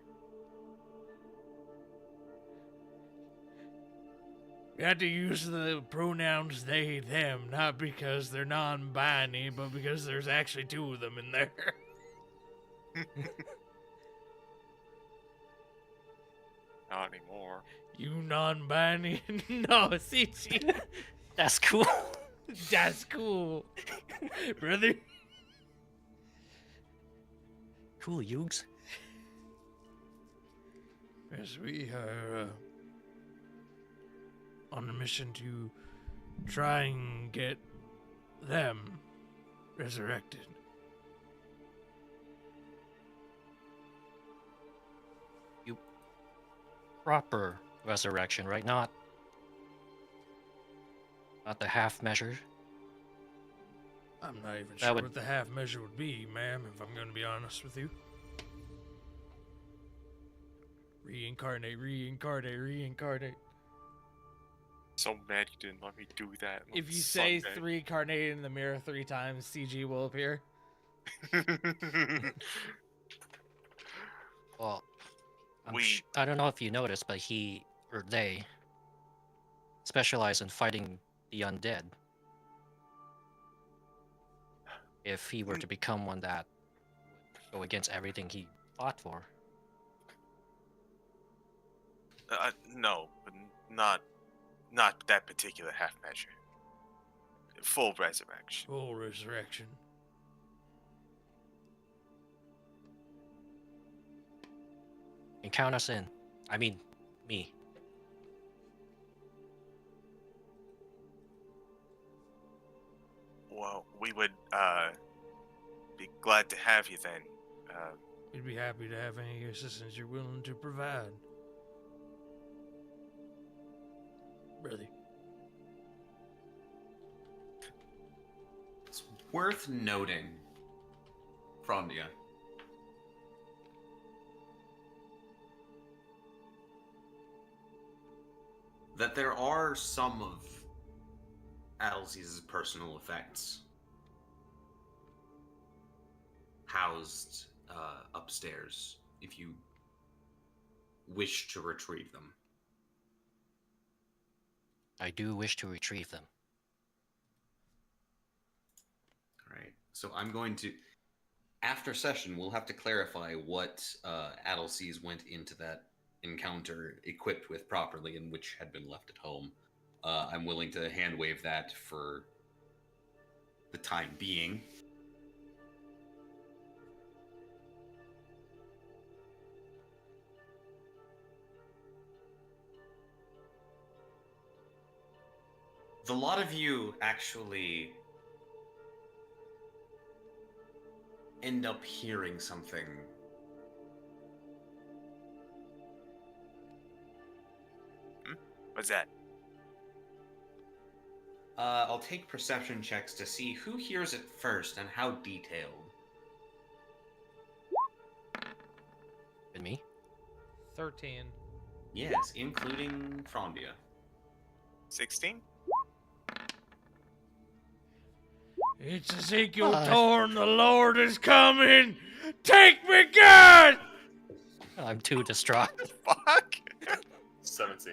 We had to use the pronouns they, them, not because they're non-binary, but because there's actually two of them in there. Not anymore. You non-binary? No, CG. That's cool. That's cool. Brother. Cool, Yugs. Yes, we are on a mission to try and get them resurrected. Proper resurrection, right? Not the half measure. I'm not even That sure would- what the half measure would be, ma'am, if I'm going to be honest with you. Reincarnate, reincarnate, reincarnate. So mad you didn't let me do that. on If you say Sunday. reincarnate in the mirror 3 times, CG will appear. Well, We- I don't know if you noticed, but he or they specialize in fighting the undead. If he were to become one that would go against everything he fought for. No, but not that particular half measure. Full resurrection. Full resurrection. And count us in. I mean, me. Well, we would be glad to have you then. We'd be happy to have any assistance you're willing to provide. Brother. It's worth noting, Frondia, that there are some of Adelce's personal effects housed upstairs if you wish to retrieve them. I do wish to retrieve them. All right. So I'm going to, after session, we'll have to clarify what Adelce's went into that encounter equipped with properly and which had been left at home. I'm willing to hand wave that for the time being. The lot of you actually end up hearing something What's that? I'll take perception checks to see who hears it first and how detailed. And me? 13. Yes, including Frondia. 16? It's Ezekiel Five. Torn, the Lord is coming! Take me, God! I'm too distraught. Fuck! 17.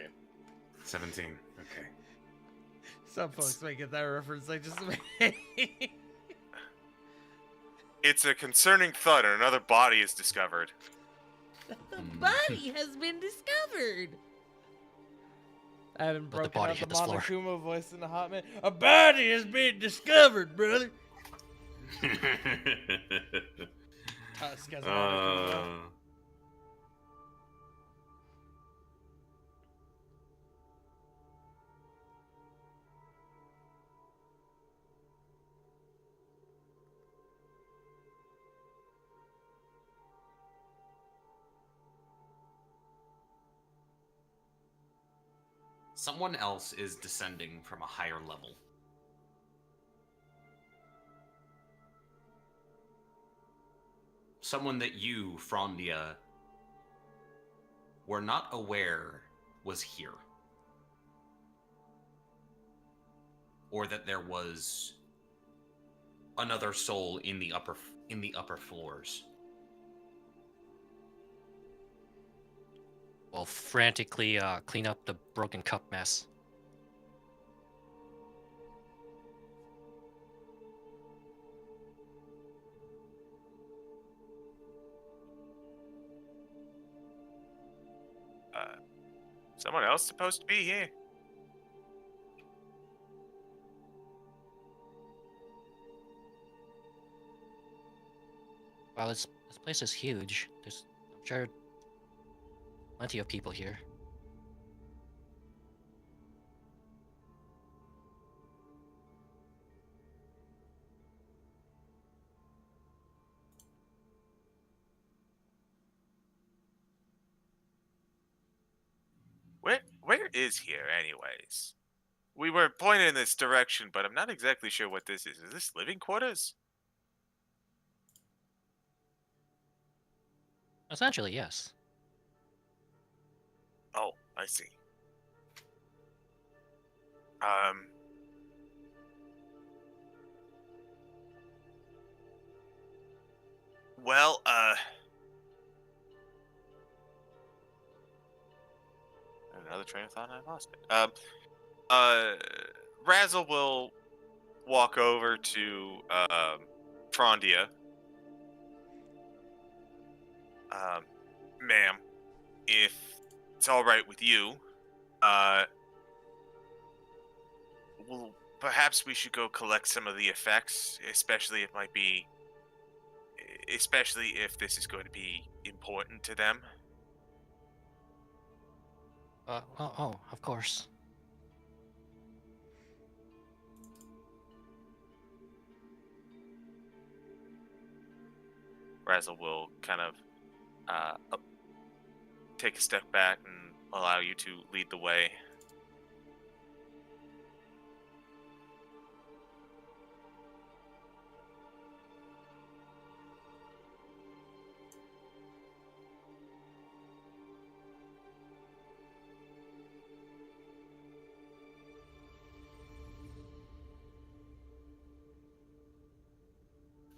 17. Okay. Some folks may get that reference, I just made. It's a concerning thud, and another body is discovered. The body has been discovered! I haven't But the broken body out the hit the floor. Monokuma voice in a hot minute. A body has been discovered, brother! Tusk has a Monokuma. Someone else is descending from a higher level. Someone that you, Frondia, were not aware was here. Or that there was another soul in the upper floors. We'll frantically clean up the broken cup mess. Someone else supposed to be here? Well, this place is huge. There's, I'm sure, plenty of people here. Where is here, anyways? We were pointed in this direction, but I'm not exactly sure what this is. Is this living quarters? Essentially, yes. Oh, I see. Well, another train of thought and I lost it. Razzle will walk over to, Frondia. Ma'am, if it's alright with you, well, perhaps we should go collect some of the effects, especially if this is going to be important to them. Oh, of course. Razzle will kind of take a step back and allow you to lead the way.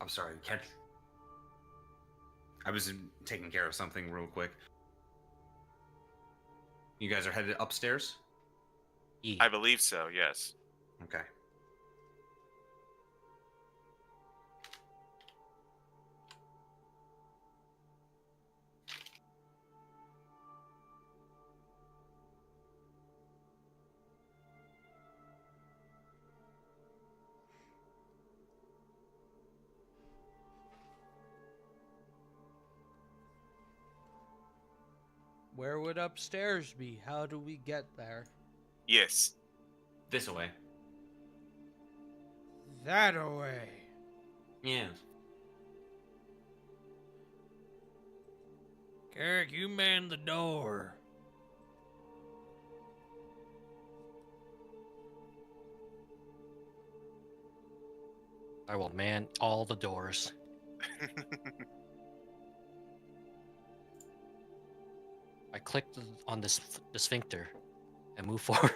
I'm sorry, catch. I was taking care of something real quick. You guys are headed upstairs? E. I believe so, yes. Okay. Where would upstairs be? How do we get there? Yes. This way. That away. Yeah. Carrick, you man the door. I will man all the doors. I click on the sphincter and move forward.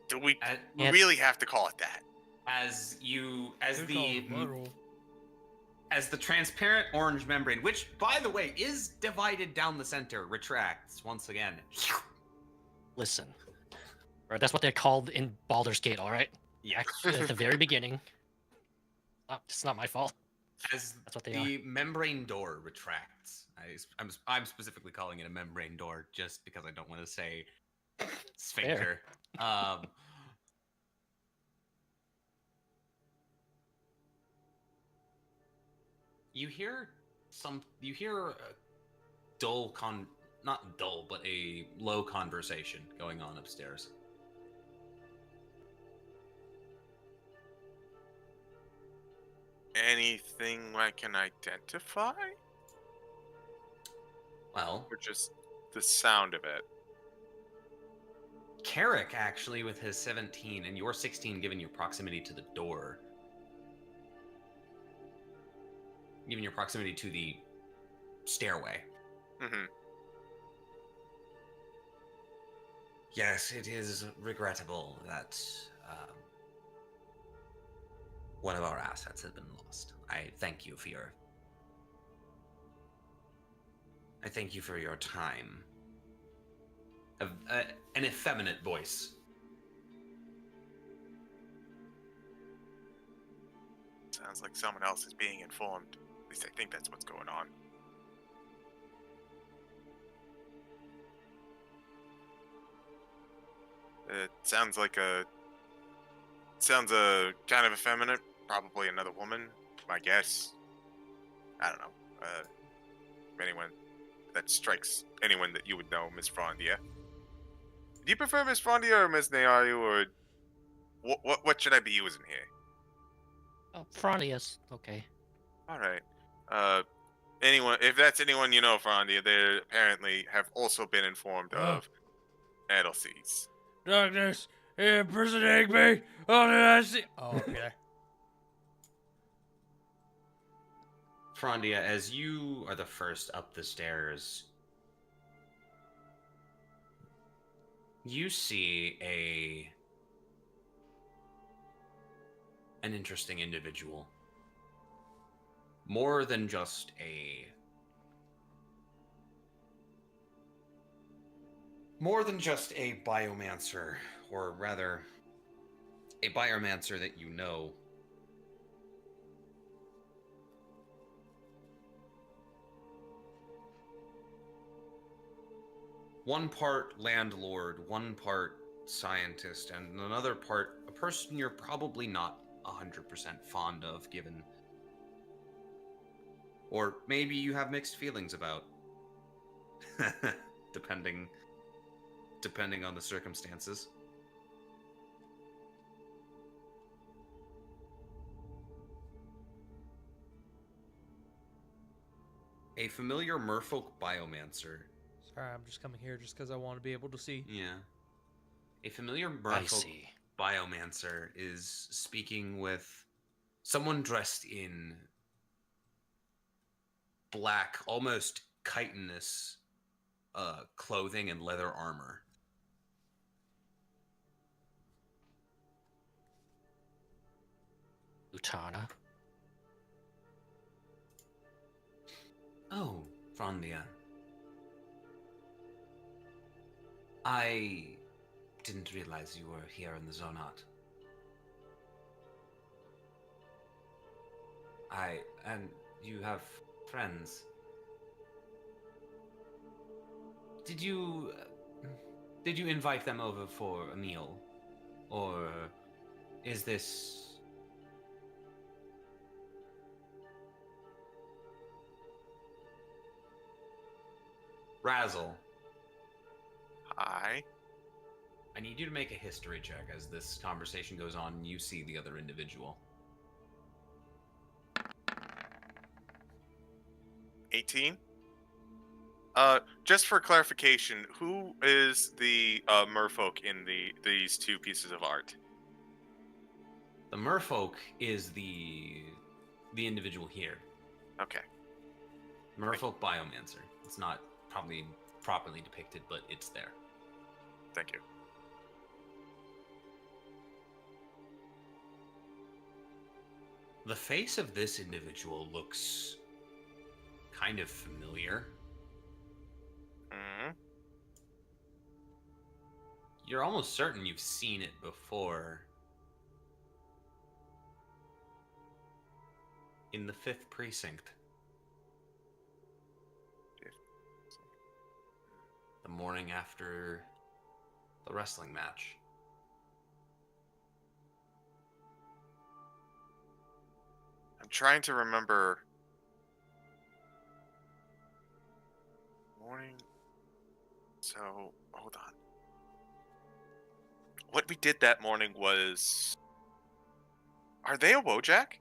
Do we Yes. really have to call it that? As Good call, as the transparent orange membrane, which by the way is divided down the center, retracts once again. Listen. Right, that's what they're called in Baldur's Gate, alright? Yeah. Actually, at the very beginning. It's not my fault. As That's what they the membrane door retracts. I'm specifically calling it a membrane door just because I don't want to say sphincter. You hear a dull not dull, but a low conversation going on upstairs. Anything I can identify? Well, Or just the sound of it? Carrick actually with his 17 and your 16 giving you proximity to the door. Giving your proximity to the stairway. Mm-hmm. Yes, it is regrettable that one of our assets has been lost. I thank you for your time. An effeminate voice. Sounds like someone else is being informed. At least I think that's what's going on. It sounds kind of effeminate. Probably another woman, my guess. I don't know. Anyone that strikes anyone that you would know, Miss Frondia. Do you prefer Miss Frondia or Miss Nearu, or what should I be using here? Oh, Frondius. Okay. All right. Anyone, if that's anyone you know, Frondia, they apparently have also been informed of Adelseas. Darkness, impersonating me. Oh, did I see? Oh, okay. Frondia, as you are the first up the stairs, you see an interesting individual. More than just a biomancer, or rather, a biomancer that you know. One part landlord, one part scientist, and another part a person you're probably not 100% fond of, given. Or maybe you have mixed feelings about. depending on the circumstances. A familiar merfolk biomancer. Sorry, I'm just coming here just because I want to be able to see. Yeah. A familiar I merfolk see. biomancer is speaking with someone dressed in black, almost chitinous clothing and leather armor. Utana. Oh, Frondia. I didn't realize you were here in the Zonat. And you have friends. Did you invite them over for a meal? Or is this... Razzle, Hi. I need you to make a history check as this conversation goes on and you see the other individual. 18. Just for clarification, who is the merfolk in these two pieces of art? The merfolk is the individual here. Okay. Merfolk biomancer. It's not probably properly depicted, but it's there. Thank you. The face of this individual looks kind of familiar. Hmm. You're almost certain you've seen it before. In the 5th precinct. The morning after the wrestling match. I'm trying to remember. Morning. So, hold on. What we did that morning was... Are they a Wojak?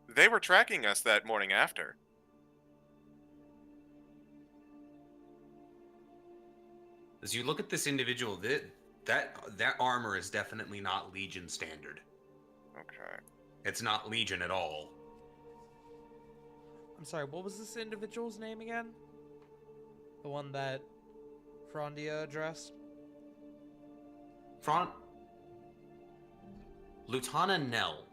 They were tracking us that morning after. As you look at this individual, that armor is definitely not Legion standard. Okay. It's not Legion at all. I'm sorry, what was this individual's name again? The one that Frondia addressed? Lieutenant Nell.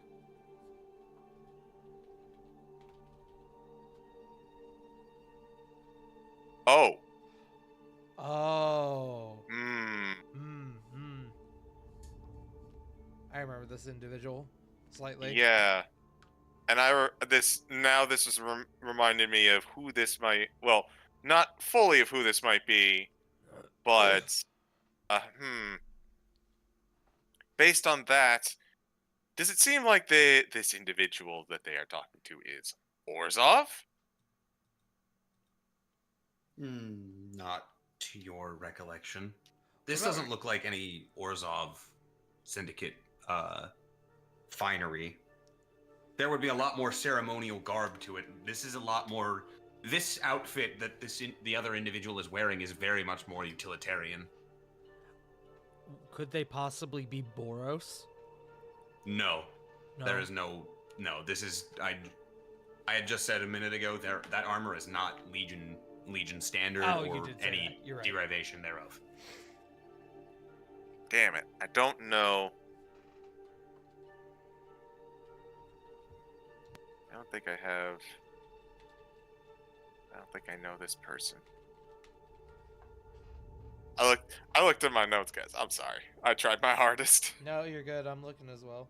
Oh. Oh. Hmm. I remember this individual slightly. Yeah. And this is reminded me of who this might... Well, not fully of who this might be, but... Based on that, does it seem like this individual that they are talking to is Orzhov? Not to your recollection. This What about- doesn't look like any Orzhov syndicate finery. There would be a lot more ceremonial garb to it. This is a lot more... This outfit that the other individual is wearing is very much more utilitarian. Could they possibly be Boros? No. No. There is no... No, this is... I had just said a minute ago, that armor is not Legion standard Oh, you or did say any that. You're right. derivation thereof. Damn it. I don't know. I don't think I know this person. I looked at my notes, guys. I'm sorry. I tried my hardest. No, you're good. I'm looking as well.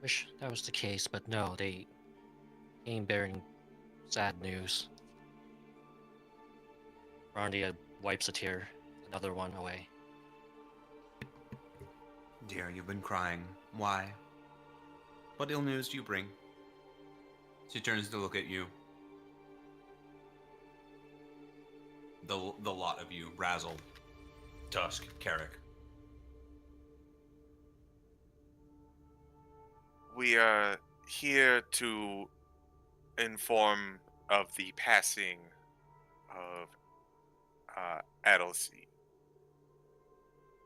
Wish that was the case, but no, they came bearing sad news. Rondia wipes a tear, another one away. Dear, you've been crying. Why? What ill news do you bring? She turns to look at you. The lot of you. Razzle. Tusk. Carrick. We are here to inform of the passing of Adelcy.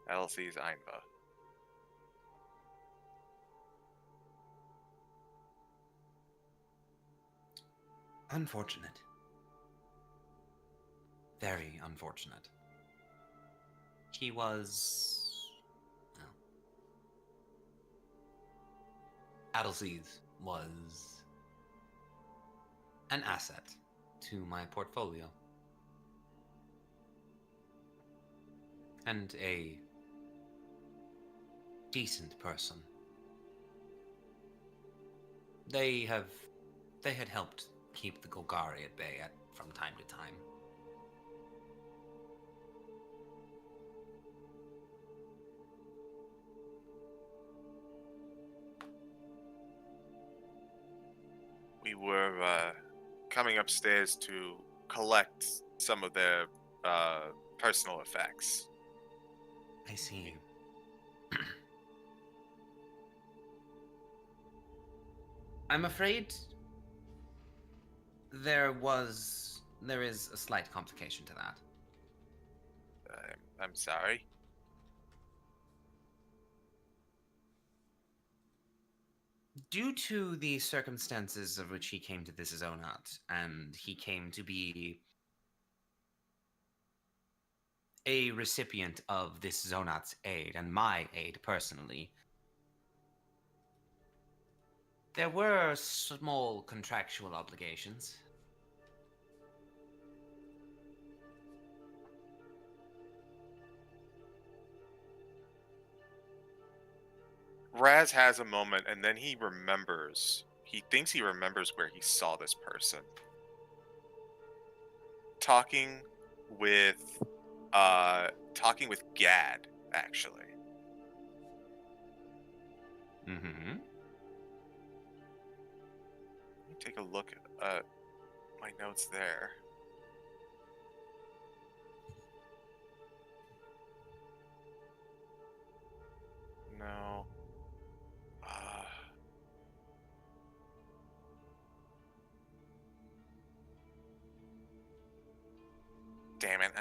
Adelcy's Ainva. Unfortunate. Very unfortunate. He was... well, Adelseed was an asset to my portfolio. And a decent person. They had helped keep the Golgari at bay from time to time. We were coming upstairs to collect some of their personal effects. I see. I'm afraid there is a slight complication to that. I'm sorry. Due to the circumstances of which he came to this Zonat, and he came to be a recipient of this Zonat's aid, and my aid personally, there were small contractual obligations. Raz has a moment, and then he remembers. He thinks he remembers where he saw this person. Talking with Gad, actually. Mm-hmm. Let me take a look at my notes there. No. Damn it.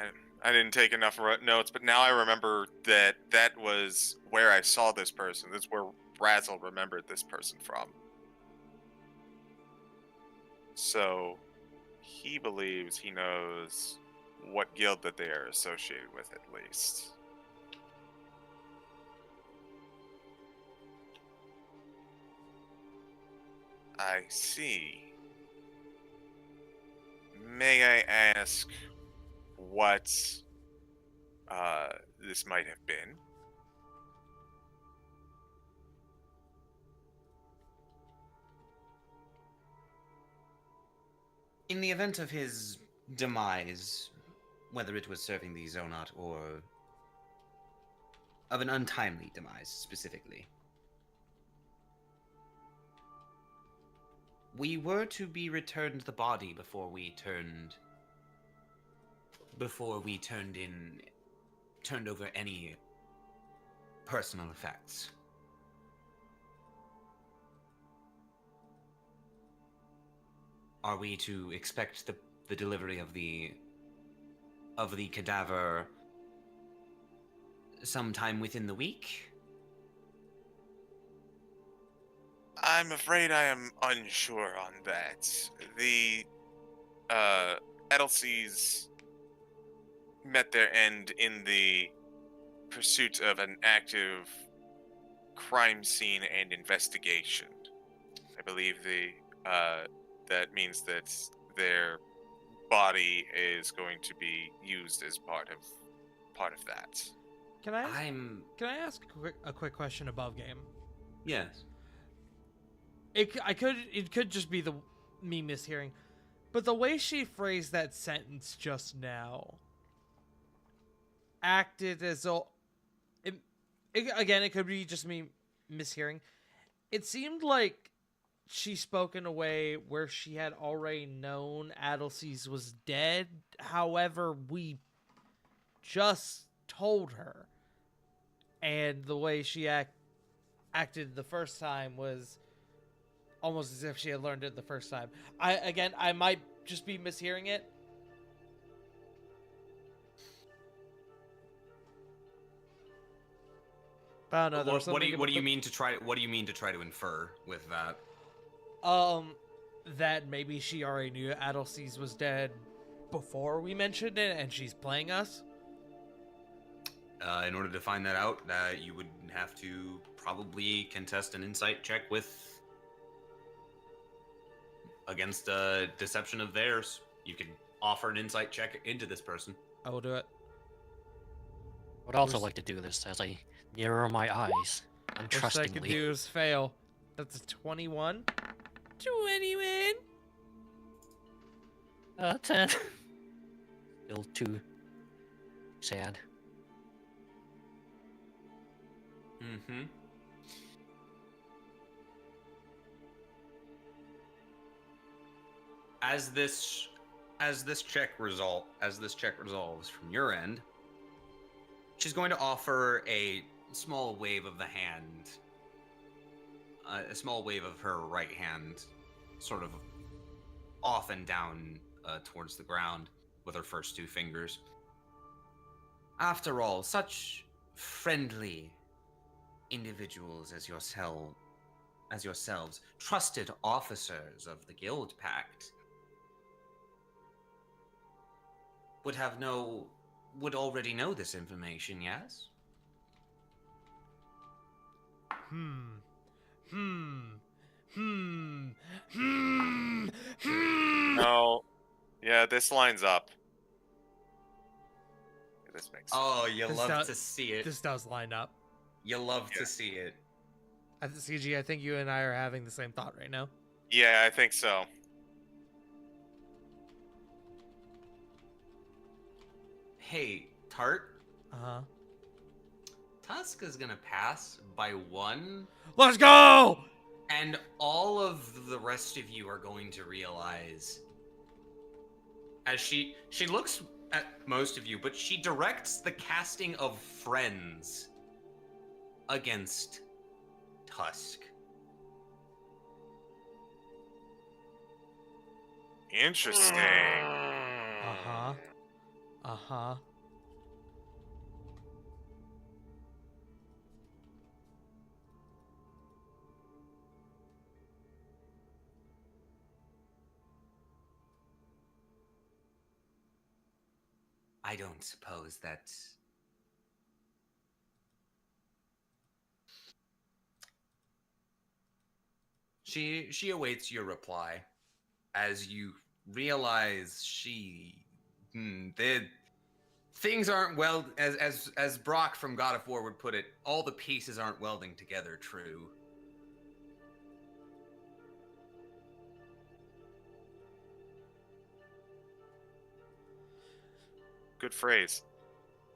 I didn't take enough notes, but now I remember that was where I saw this person. That's where Razzle remembered this person from. So he believes he knows what guild that they are associated with, at least. I see. May I ask what this might have been? In the event of his demise, whether it was serving the Zonat or of an untimely demise specifically, we were to be returned the body before we turned over any personal effects. Are we to expect the delivery of the cadaver sometime within the week? I'm afraid I am unsure on that. The Edelseas met their end in the pursuit of an active crime scene and investigation. I believe that means that their body is going to be used as part of that. Can I ask a quick question above game? Yes. It could just be me mishearing, but the way she phrased that sentence just now acted as though again, it could be just me mishearing. It seemed like she spoke in a way where she had already known Adelseas was dead. However, we just told her, and the way she acted the first time was almost as if she had learned it the first time. I might just be mishearing it. But I don't know, What do you mean to try to infer with that? That maybe she already knew Adelseas was dead before we mentioned it, and she's playing us. In order to find that out, you would have to probably contest an insight check with against a deception of theirs, you can offer an insight check into this person. I will do it. I would also Worst- like to do this as I narrow my eyes Worst I could untrustingly. do is fail. That's a 21. 21. 10. Still too sad. Mm-hmm. As this check resolves from your end, she's going to offer a small wave of the hand, a small wave of her right hand, sort of off and down towards the ground with her first two fingers. After all, such friendly individuals as yourselves, trusted officers of the Guild Pact, would already know this information, yes? No. Yeah, this lines up. This makes sense. Oh, you This love does- to see it. This does line up. You love Yeah. to see it. CG, I think you and I are having the same thought right now. Yeah, I think so. Hey, Tart, Uh-huh. Tusk is gonna pass by 1, Let's go! and all of the rest of you are going to realize, as she looks at most of you, but she directs the casting of friends against Tusk. Interesting. Uh-huh. Uh-huh. I don't suppose that she awaits your reply as you realize the things aren't as Brock from God of War would put it, all the pieces aren't welding together true. Good phrase.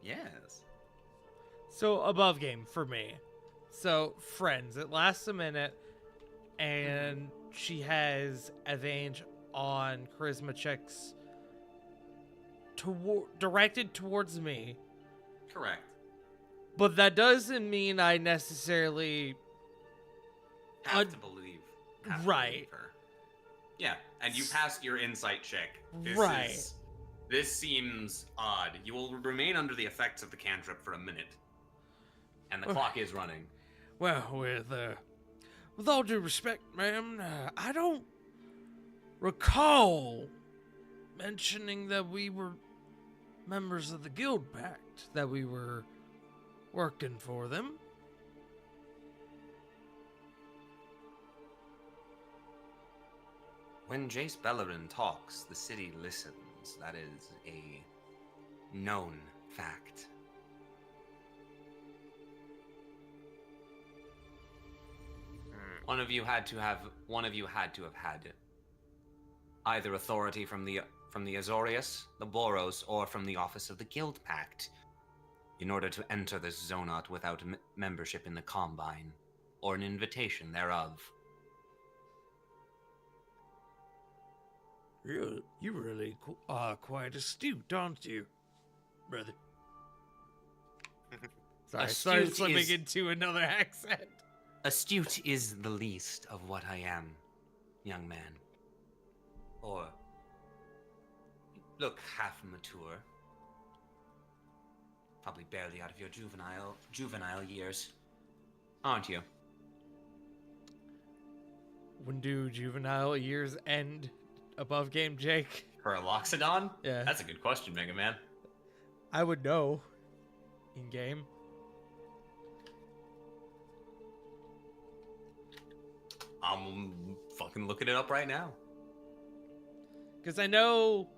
Yes. So, above game for me. So, friends, it lasts a minute, and she has advantage on charisma checks directed towards me. Correct. But that doesn't mean I necessarily... Have to believe. have to right. believe her. Yeah, and you passed your insight check. Right. This seems odd. You will remain under the effects of the cantrip for a minute. And the clock is running. Well, with all due respect, ma'am, I don't recall mentioning that we were members of the Guild Pact, that we were working for them. When Jace Bellerin talks, the city listens. That is a known fact. One of you had to have had either authority from the Azorius, the Boros, or from the office of the Guild Pact in order to enter this zonot without membership in the Combine, or an invitation thereof. You're really quite astute, aren't you, brother? Sorry, started Astute slipping is- into another accent. Astute is the least of what I am, young man. Or look half mature. Probably barely out of your juvenile years, aren't you? When do juvenile years end above game, Jake? For a Loxodon? Yeah. That's a good question, Mega Man. I would know in game. I'm fucking looking it up right now. Because I know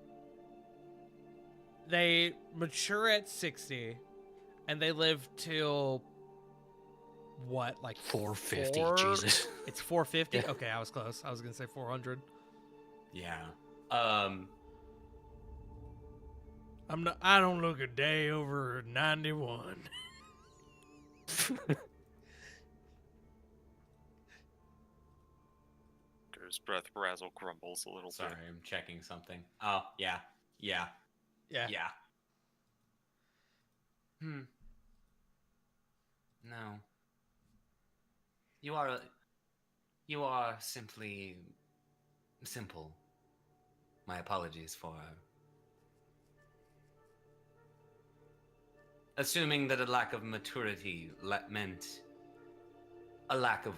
they mature at 60, and they live till what, like 450, 4? Jesus. It's 450. Yeah. Okay, I was close. I was gonna say 400. Yeah. I don't look a day over 91. His breath razzle grumbles a little Sorry, bit. I'm checking something. Oh, yeah. Yeah. Yeah. Yeah. No. You are simply simple. My apologies for assuming that a lack of maturity meant a lack of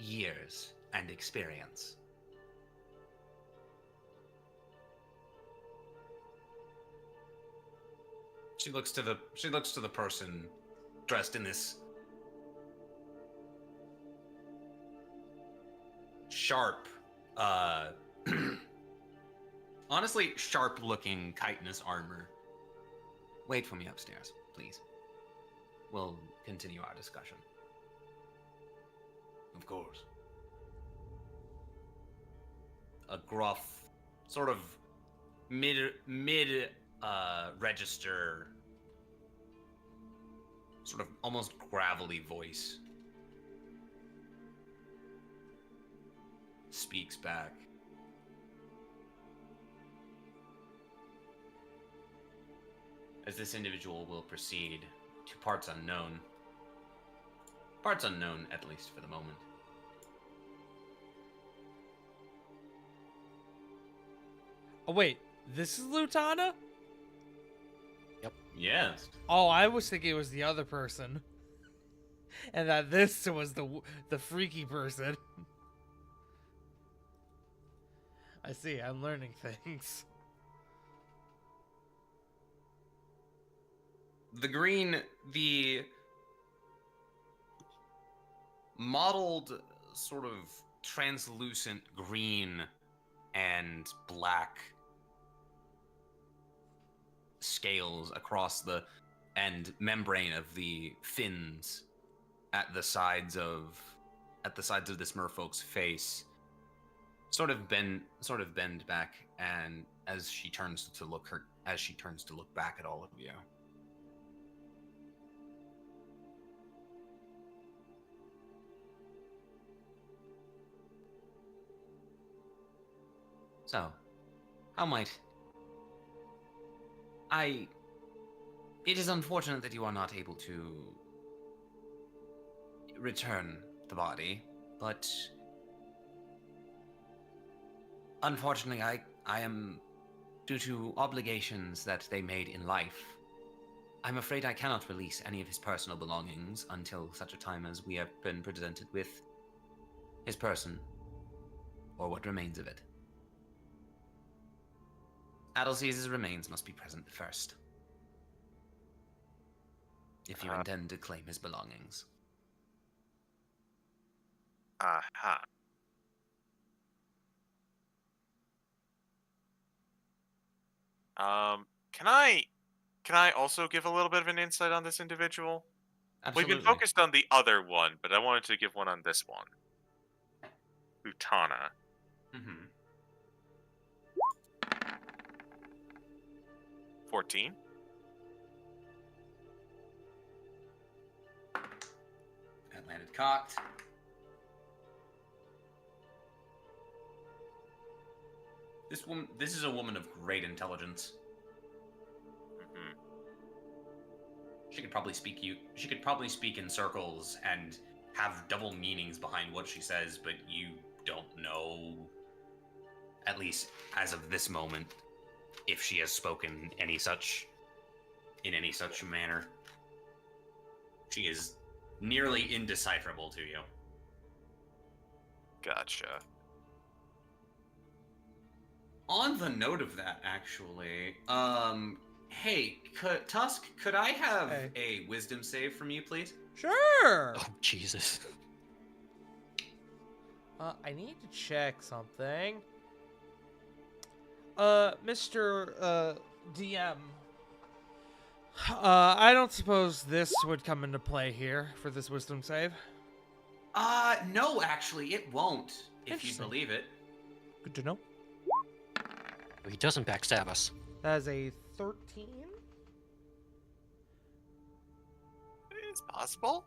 years and experience. She looks to the person dressed in this sharp, honestly sharp-looking chitinous armor. Wait for me upstairs, please. We'll continue our discussion. Of course. A gruff, sort of mid register, sort of almost gravelly voice speaks back. As this individual will proceed to parts unknown. Parts unknown, at least for the moment. Oh wait, this is Lutana? Yes. Oh, I was thinking it was the other person, and that this was the freaky person. I see. I'm learning things. The mottled, sort of translucent green and black scales across the and membrane of the fins at the sides of this merfolk's face sort of bend back, and as she turns to look back at all of you. So, how might I... It is unfortunate that you are not able to return the body, but unfortunately I am, due to obligations that they made in life, I'm afraid I cannot release any of his personal belongings until such a time as we have been presented with his person, or what remains of it. Adelce's remains must be present first, if you intend to claim his belongings. Aha. Can I also give a little bit of an insight on this individual? Absolutely. We've been focused on the other one, but I wanted to give one on this one. Utana. Mm-hmm. 14. That landed cocked. This is a woman of great intelligence. Mm-hmm. She could probably speak in circles and have double meanings behind what she says, but you don't know, at least as of this moment, if she has spoken in any such manner. She is nearly indecipherable to you. Gotcha. On the note of that, actually, hey, Tusk, could I have a wisdom save from you, please? Sure. Oh, Jesus. I need to check something. Mr. DM. I don't suppose this would come into play here for this wisdom save. No, actually, it won't, if you Interesting. believe it. Good to know. He doesn't backstab us. That is a 13. It's possible.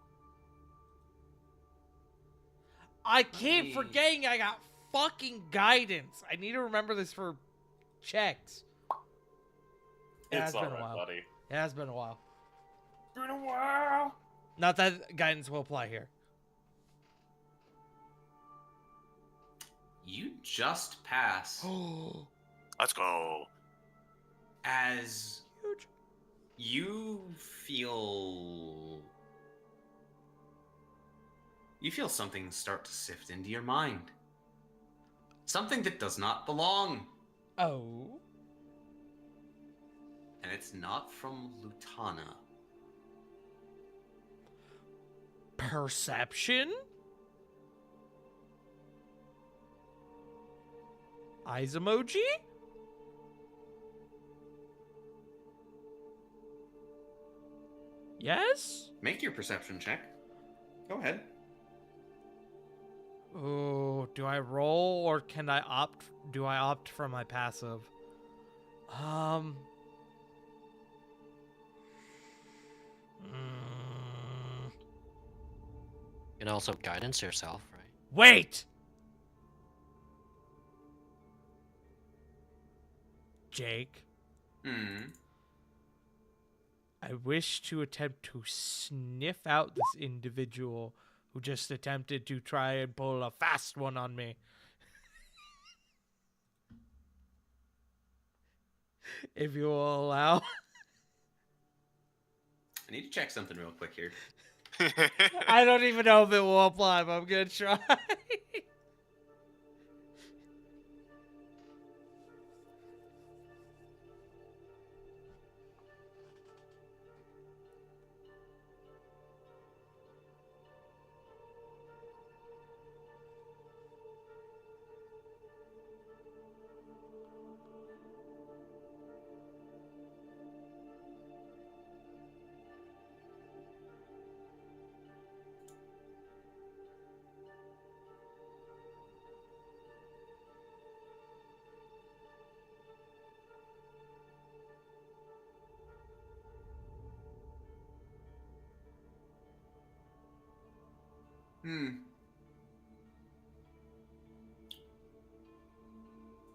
I keep me- forgetting I got fucking guidance. I need to remember this for checks. It has It's been a alright, while. buddy. It has been a while. Been a while. Not that guidance will apply here. You just pass Oh, Let's go. as huge. you feel something start to sift into your mind. Something that does not belong. Oh. And it's not from Lutana. Perception? Eyes emoji? Yes? Make your perception check. Go ahead. Oh, do I roll or can I opt? Do I opt for my passive? mm, You can also guidance yourself, right? Wait! Jake, I wish to attempt to sniff out this individual who just attempted to try and pull a fast one on me. If you will allow. I need to check something real quick here. I don't even know if it will apply, but I'm gonna try.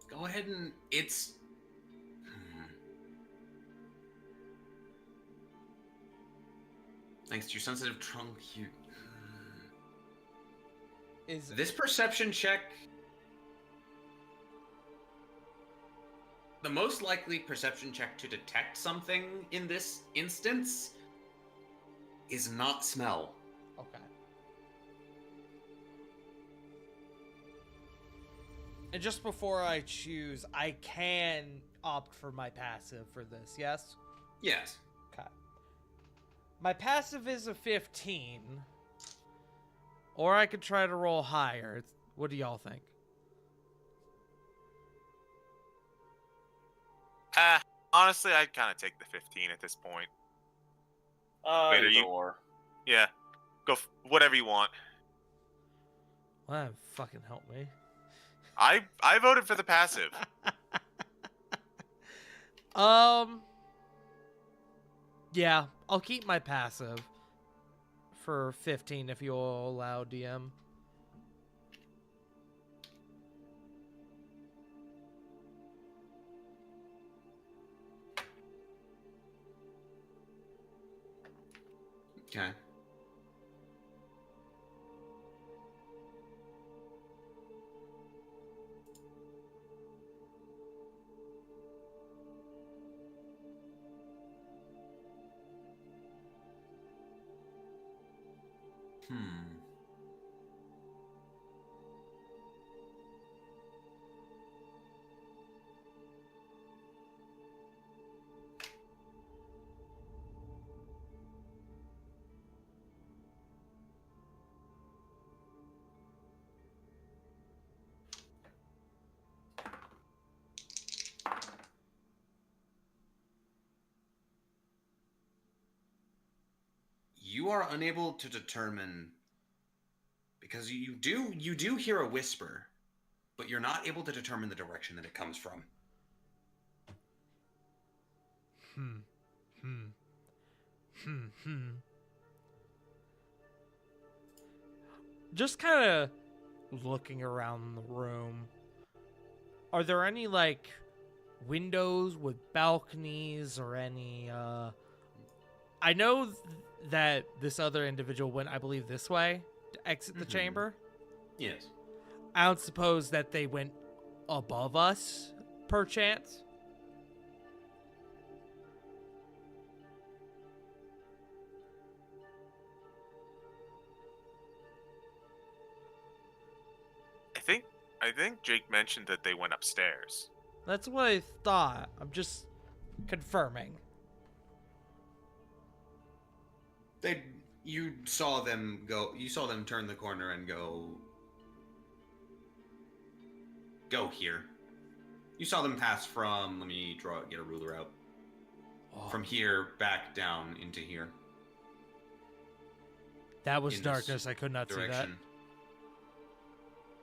Go ahead and it's. Thanks to your sensitive trunk, you. Is This perception check. The most likely perception check to detect something in this instance is not smell. okay. And just before I choose, I can opt for my passive for this, yes? Yes. Okay. My passive is a 15. Or I could try to roll higher. What do y'all think? Honestly, I'd kind of take the 15 at this point. Wait, are Either you- or. Yeah, whatever you want. Well, that fucking help me. I voted for the passive. Yeah, I'll keep my passive for 15 if you'll allow, DM. Okay. You are unable to determine, because you do hear a whisper, but you're not able to determine the direction that it comes from. Just kind of looking around the room. Are there any like windows with balconies or any I know that this other individual went, I believe, this way to exit the chamber. Yes. I don't suppose that they went above us, perchance. I think Jake mentioned that they went upstairs. That's what I thought. I'm just confirming. You saw them go. You saw them turn the corner and go here. You saw them pass from. Let me get a ruler out. Oh, From here back down into here. that was in darkness. this I could not see that. Direction.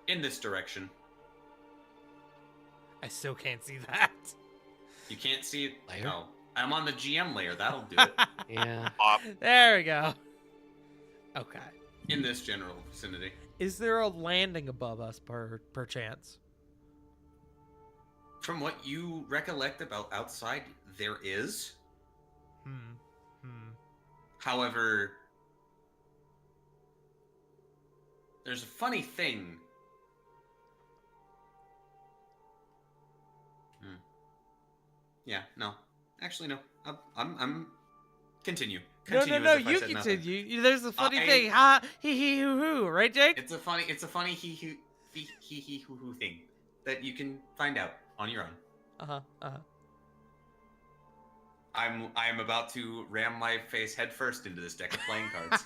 In this direction. I still can't see that. You can't see it. Layer? No. I'm on the GM layer. That'll do it. Yeah. There we go. Okay. In this general vicinity. Is there a landing above us, perchance? From what you recollect about outside, there is. However, there's a funny thing. Yeah, no. Actually, no. I'm continue. No, Continue no, as if I you said nothing. continue. There's a funny I- thing. Ha, hee, hoo, hoo. Right, Jake? It's a funny he hoo hoo thing that you can find out on your own. I'm about to ram my face headfirst into this deck of playing cards.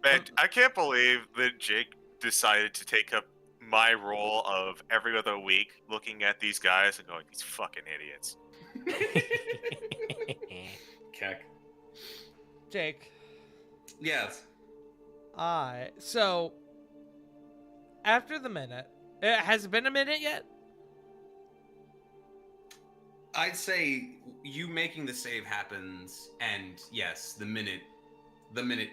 Man, I can't believe that Jake decided to take up my role of every other week looking at these guys and going, these fucking idiots. Keck. Jake. Yes. So, after the minute, has it been a minute yet? I'd say you making the save happens, and yes, the minute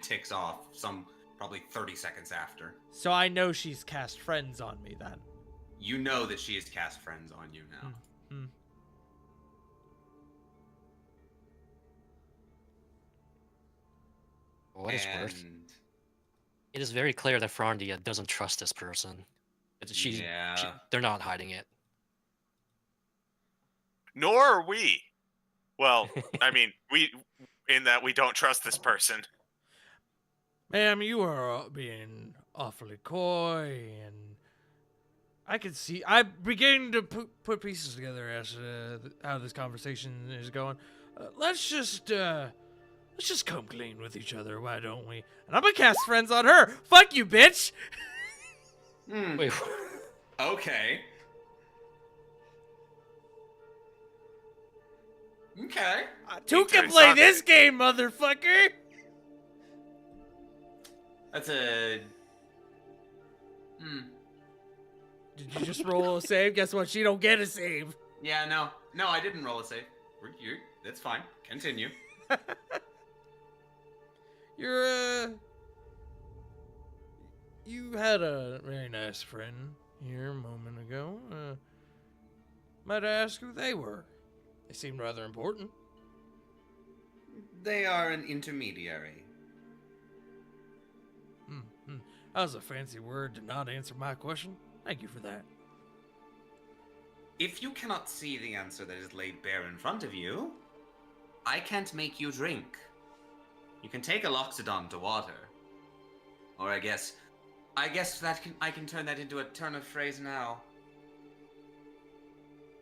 ticks off. Some probably 30 seconds after. So I know she's cast friends on me then. You know that she has cast friends on you now. For what it's worth, And it is very clear that Frondia doesn't trust this person. yeah. They're not hiding it. Nor are we. Well, I mean, in that we don't trust this person. Ma'am, you are being awfully coy, and I can see. I'm beginning to put pieces together as how this conversation is going. Let's just come clean with each other, why don't we? And I'm gonna cast friends on her. Fuck you, bitch. Wait, Okay. Okay. Two can play this game, motherfucker. That's a. Did you just roll a save? Guess what? She don't get a save. Yeah, no, I didn't roll a save. That's fine. Continue. You had a very nice friend here a moment ago. Might I ask who they were? They seemed rather important. They are an intermediary. That was a fancy word to not answer my question. Thank you for that. If you cannot see the answer that is laid bare in front of you, I can't make you drink. You can take a loxodon to water. Or I guess I can turn that into a turn of phrase now.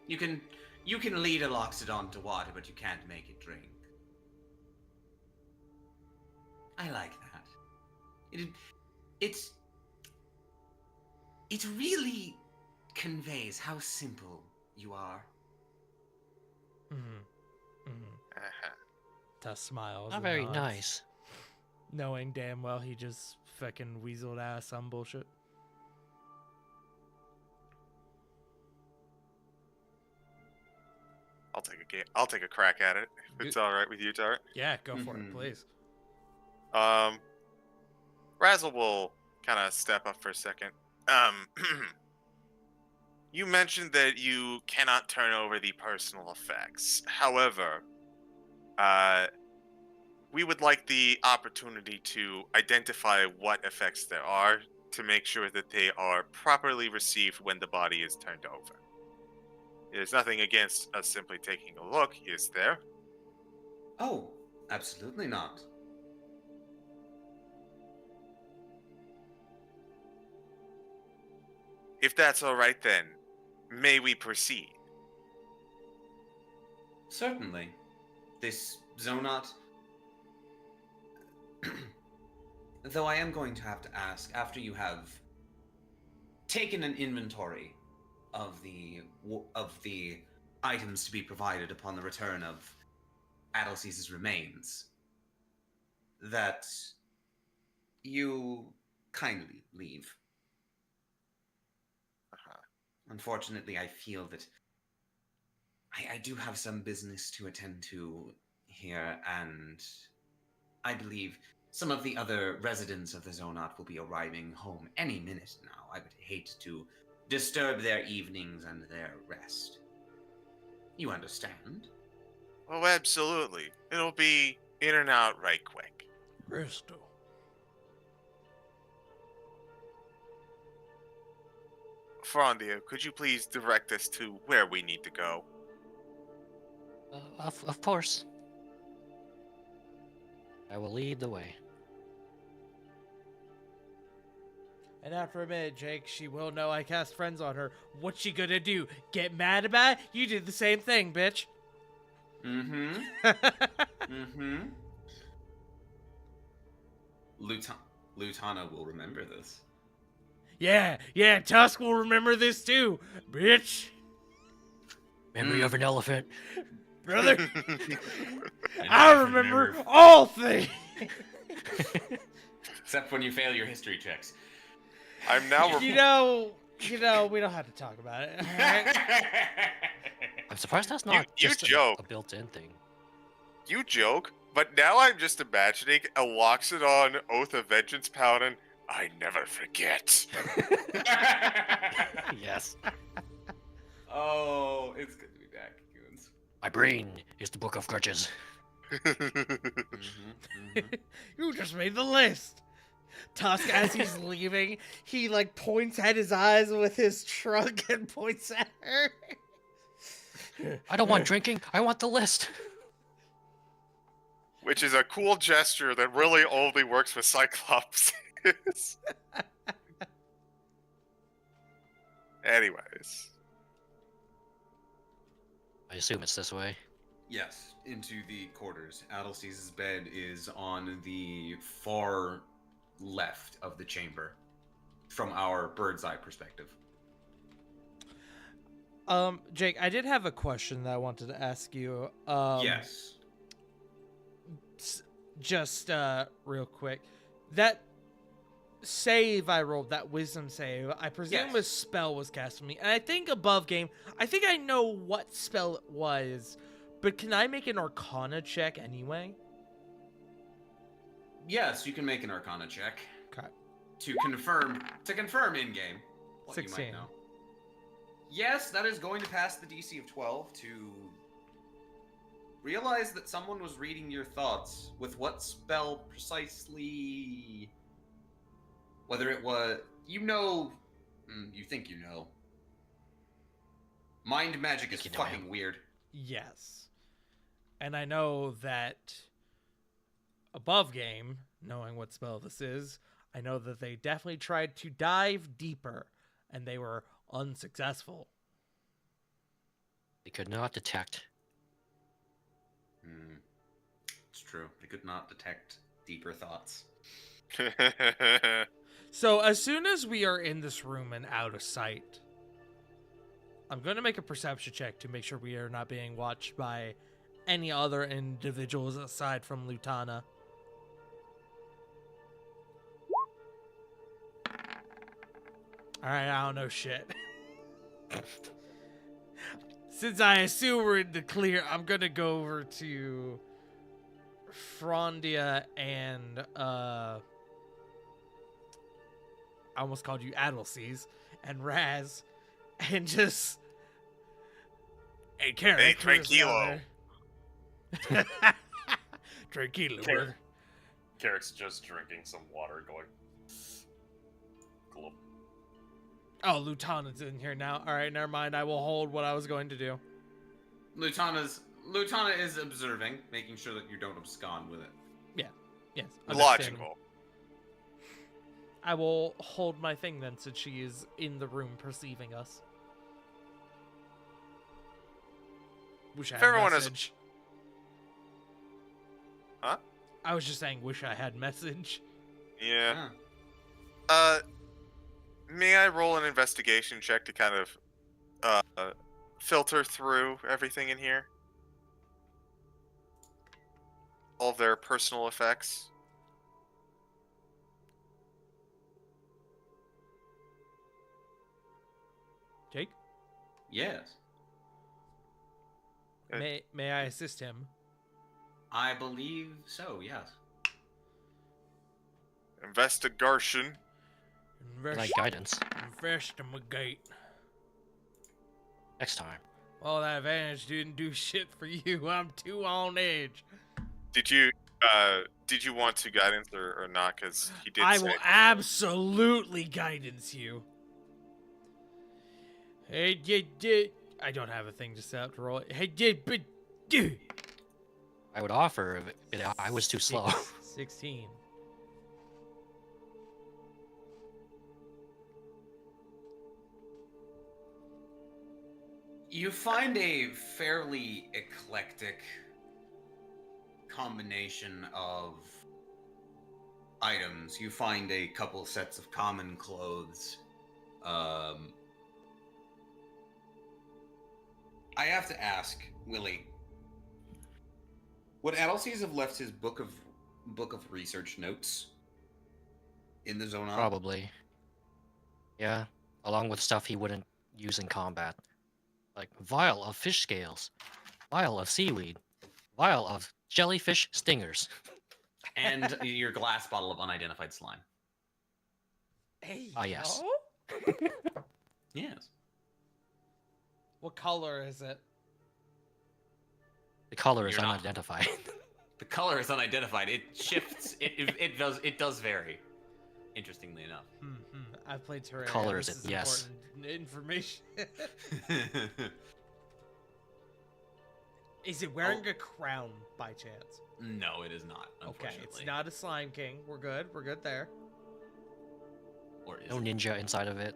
You can lead a loxodon to water, but you can't make it drink. I like that. It really conveys how simple you are. Tusk smiles. Not and very nods, nice. knowing damn well he just fucking weaseled out of some bullshit. I'll take a crack at it. If it's all right with you, Tart. Yeah, go for it, Mhm. please. Razzle will kind of step up for a second. You mentioned that you cannot turn over the personal effects. However, we would like the opportunity to identify what effects there are to make sure that they are properly received when the body is turned over. There's nothing against us simply taking a look, is there? Oh, absolutely not. If that's all right, then may we proceed? Certainly. This Zonot. Though I am going to have to ask, after you have taken an inventory of the items to be provided upon the return of Adelses's remains, that you kindly leave. Unfortunately, I feel that I do have some business to attend to here, and I believe some of the other residents of the Zonot will be arriving home any minute now. I would hate to disturb their evenings and their rest. You understand? Oh, absolutely. It'll be in and out right quick. Bristol. Frondia, could you please direct us to where we need to go? Of course. I will lead the way. And after a minute, Jake, she will know I cast friends on her. What's she gonna do? Get mad about it? You did the same thing, bitch. Mm-hmm. Mm-hmm. Lutana will remember this. Yeah, Tusk will remember this too, bitch. Memory of an elephant. Brother, I remember all things. Except when you fail your history checks. I'm now. You know, we don't have to talk about it. All right? I'm surprised that's not You just joke. a built-in thing. You joke, but now I'm just imagining a Loxodon Oath of Vengeance Paladin. I never forget. Yes. Oh, it's good to be back, goons. My brain is the book of grudges. You just made the list. Tusk, as he's leaving, he like points at his eyes with his trunk and points at her. I don't want drinking. I want the list. Which is a cool gesture that really only works with Cyclops. Anyways. I assume it's this way. Yes, into the quarters. Adelses's bed is on the far left of the chamber, from our bird's eye perspective. Jake, I did have a question that I wanted to ask you. Yes. Just real quick, that save I rolled, that wisdom save, I presume Yes. a spell was cast on me, and I think above game, I think I know what spell it was, but can I make an Arcana check anyway? Yes, you can make an Arcana check Okay. to confirm in game what 16. you might know. Yes, that is going to pass the DC of 12 to realize that someone was reading your thoughts. With what spell precisely? Whether it was, you think you know. Mind magic is Think you know fucking weird. Yes. And I know that above game, knowing what spell this is, I know that they definitely tried to dive deeper, and they were unsuccessful. They could not detect. It's true. They could not detect deeper thoughts. So as soon as we are in this room and out of sight, I'm going to make a perception check to make sure we are not being watched by any other individuals aside from Lutana. Alright, I don't know shit. Since I assume we're in the clear, I'm gonna go over to Frondia and I almost called you Adelseas and Raz and just hey Karen, Hey, tranquilo. Tranquilo, Karen. brother. Carrick's just drinking some water, going. Glub. Oh, Lutana's in here now. All right, never mind. I will hold what I was going to do. Lutana is observing, making sure that you don't abscond with it. Yes. Logical. I will hold my thing then, since she is in the room perceiving us. Wish I If had everyone has- message. Huh? I was just saying, wish I had message. Yeah. Yeah. May I roll an investigation check to kind of filter through everything in here? All of their personal effects. Jake, Yes. may I assist him? I believe so, yes. Investigation. Like guidance. Investigate. Next time. Well, that advantage didn't do shit for you. I'm too on edge. Did you want to guidance or not? Because he did I say will absolutely guidance you. Hey, I don't have a thing to set up to roll it. Hey, but dude. I would offer if I was too slow. 16. You find a fairly eclectic combination of items. You find a couple sets of common clothes. I have to ask, Willie, would Adelseas have left his book of research notes in the zone? Probably. Yeah, along with stuff he wouldn't use in combat. Like vial of fish scales, vial of seaweed, vial of jellyfish stingers. And your glass bottle of unidentified slime. Hey. Ah, yes. yo. Yes. What color is it? The color is You're not- unidentified. The color is unidentified. It shifts. It does vary. Interestingly enough. I've played Terraria. color This is it? Yes. important information. Is it wearing a crown by chance? No, it is not. Okay, Unfortunately. it's not a Slime King. We're good. We're good there. Or is No it? ninja inside of it.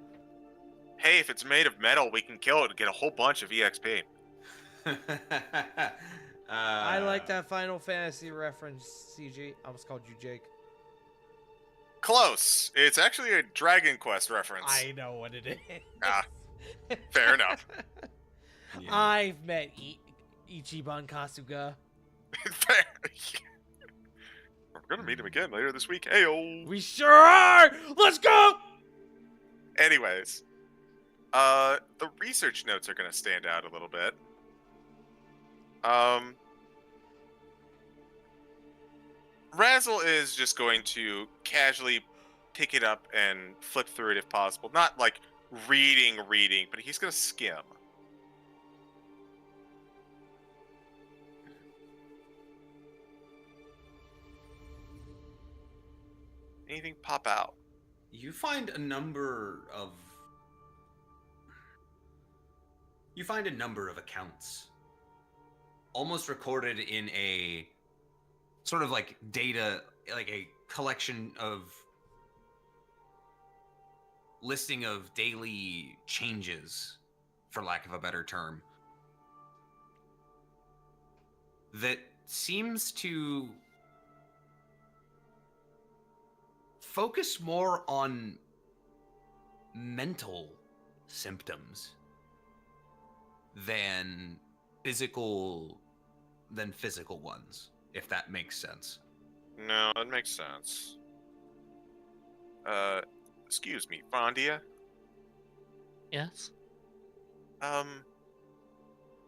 hey, if it's made of metal, we can kill it and get a whole bunch of EXP. I like that Final Fantasy reference, CG. I almost called you Jake. Close. It's actually a Dragon Quest reference. I know what it is. Ah, fair enough. Yeah. I've met Ichiban Kasuga. Fair. We're gonna meet him again later this week. Heyo. We sure are! Let's go! Anyways, the research notes are gonna stand out a little bit. Razzle is just going to casually pick it up and flip through it if possible. Not like reading, but he's gonna skim. Anything pop out? You find a number of accounts almost recorded in a sort of like data, like a collection of listing of daily changes, for lack of a better term, that seems to focus more on mental symptoms than physical than physical ones, if that makes sense. No, it makes sense. Excuse me, Fondia. Yes?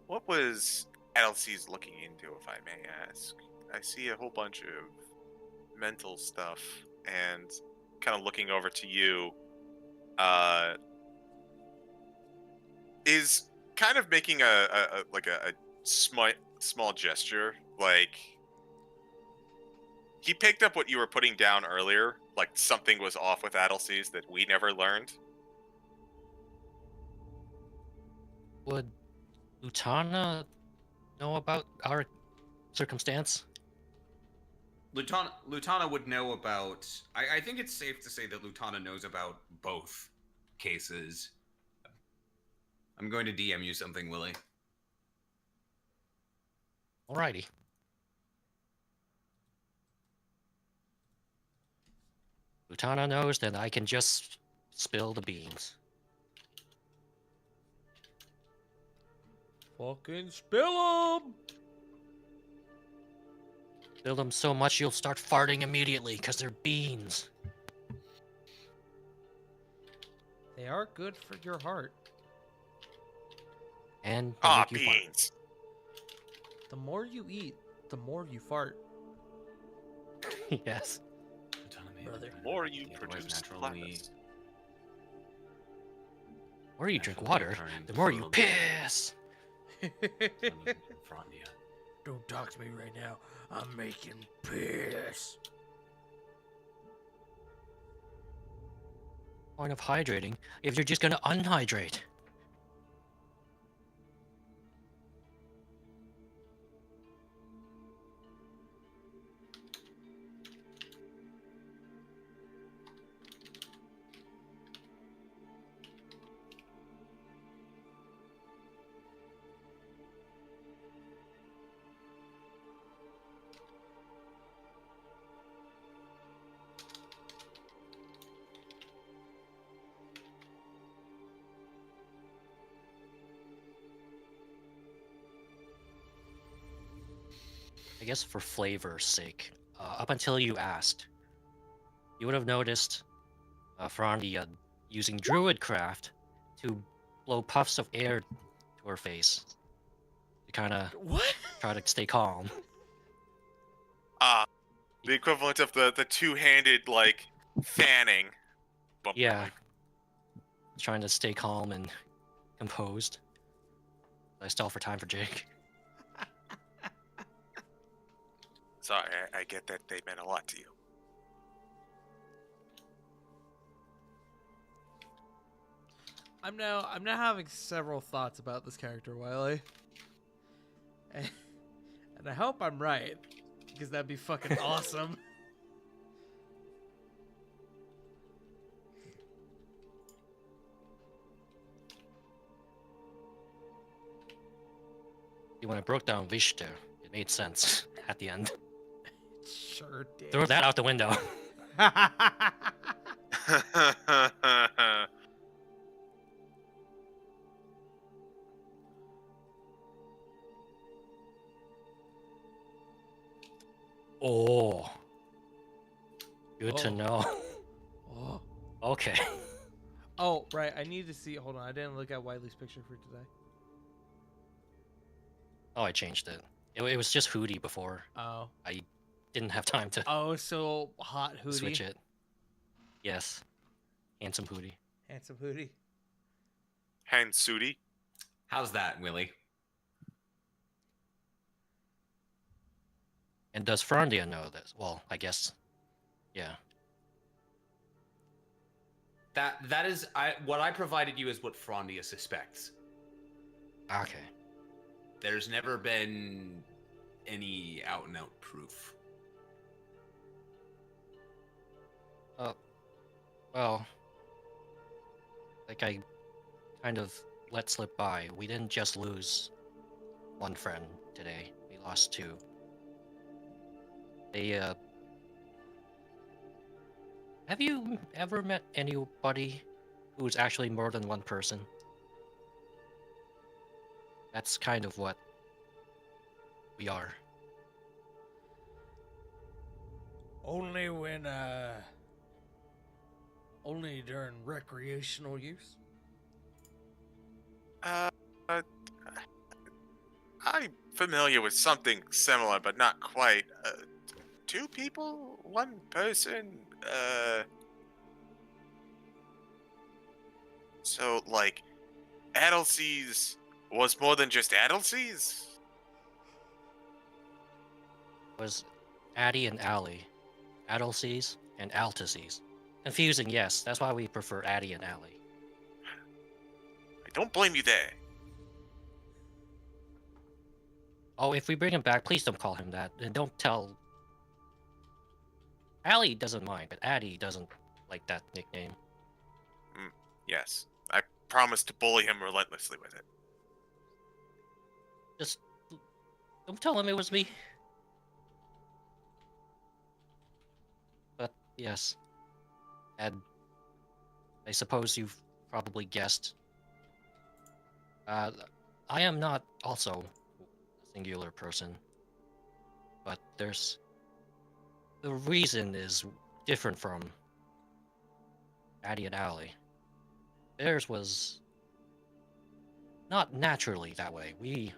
What was Elsie's looking into, if I may ask? I see a whole bunch of mental stuff, and kind of looking over to you, is kind of making a small gesture, like he picked up what you were putting down earlier, like something was off with Adelcies that we never learned. Would Lutana know about our circumstance? Lutana would know about. I think it's safe to say that Lutana knows about both cases. I'm going to DM you something, Willie. Alrighty. Lutana knows that I can just spill the beans. Fucking spill them! Spill them so much you'll start farting immediately, because they're beans. They are good for your heart. And they Ah, make you fart. beans. The more you eat, the more you fart. Yes. Brother. The more you produce naturally. platypus. The more you drink Naturally water, occurring the more you fluid. piss. Frontier. Don't talk to me right now. I'm making piss. Point of hydrating if you're just gonna unhydrate. I guess for flavor's sake, up until you asked, you would have noticed Frondia using Druidcraft to blow puffs of air to her face to kind of What? try to stay calm. The equivalent of the two-handed, like, fanning. Bump, Yeah. like, Trying to stay calm and composed. I stall for time for Jake. sorry, I get that they meant a lot to you. I'm now having several thoughts about this character, Wiley. And I hope I'm right, because that'd be fucking awesome. When I broke down Vishta, it made sense at the end. Sure did. Throw that out the window. Oh. Good to Oh. know. Oh. Okay. Oh, right. I need to see. Hold on. I didn't look at Wiley's picture for today. Oh, I changed it. It was just Hootie before. Oh. I didn't have time to Oh, so hot Hootie. switch it. Yes. Handsome Hootie. Handsome Hootie. Hansudi. How's that, Willie? And does Frondia know this? Well, I guess. Yeah. That is what I provided you is what Frondia suspects. Okay. There's never been any out and out proof. Well, like I kind of let slip by, we didn't just lose one friend today. We lost two. Have you ever met anybody who's actually more than one person? That's kind of what we are. Only when, only during recreational use? Uh, I'm familiar with something similar, but not quite. Two people? One person? So, like, Adelseas was more than just Adelseas? Was Addy and Allie, Adelseas and Altaseas. Confusing, yes. That's why we prefer Addy and Allie. I don't blame you there. Oh, if we bring him back, please don't call him that, and don't tell. Allie doesn't mind, but Addy doesn't like that nickname. Yes. I promise to bully him relentlessly with it. Just don't tell him it was me. But yes, and I suppose you've probably guessed. I am not also a singular person, but the reason is different from Addy and Allie. Theirs was not naturally that way. We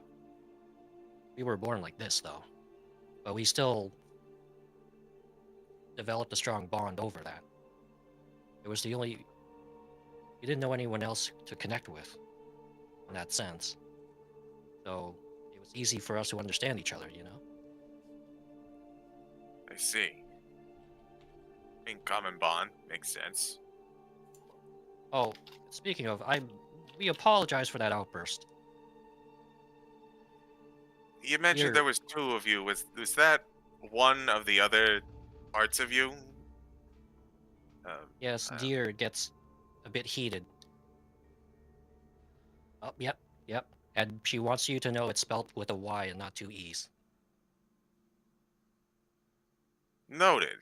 were born like this, though, but we still developed a strong bond over that. It was the only. We didn't know anyone else to connect with, in that sense. So it was easy for us to understand each other, you know? I see. In common bond makes sense. Oh, speaking of, we apologize for that outburst. You mentioned You're- there was two of you. Was that one of the other parts of you? Yes, Deer gets a bit heated. Oh, yep. And she wants you to know it's spelt with a Y and not two E's. Noted.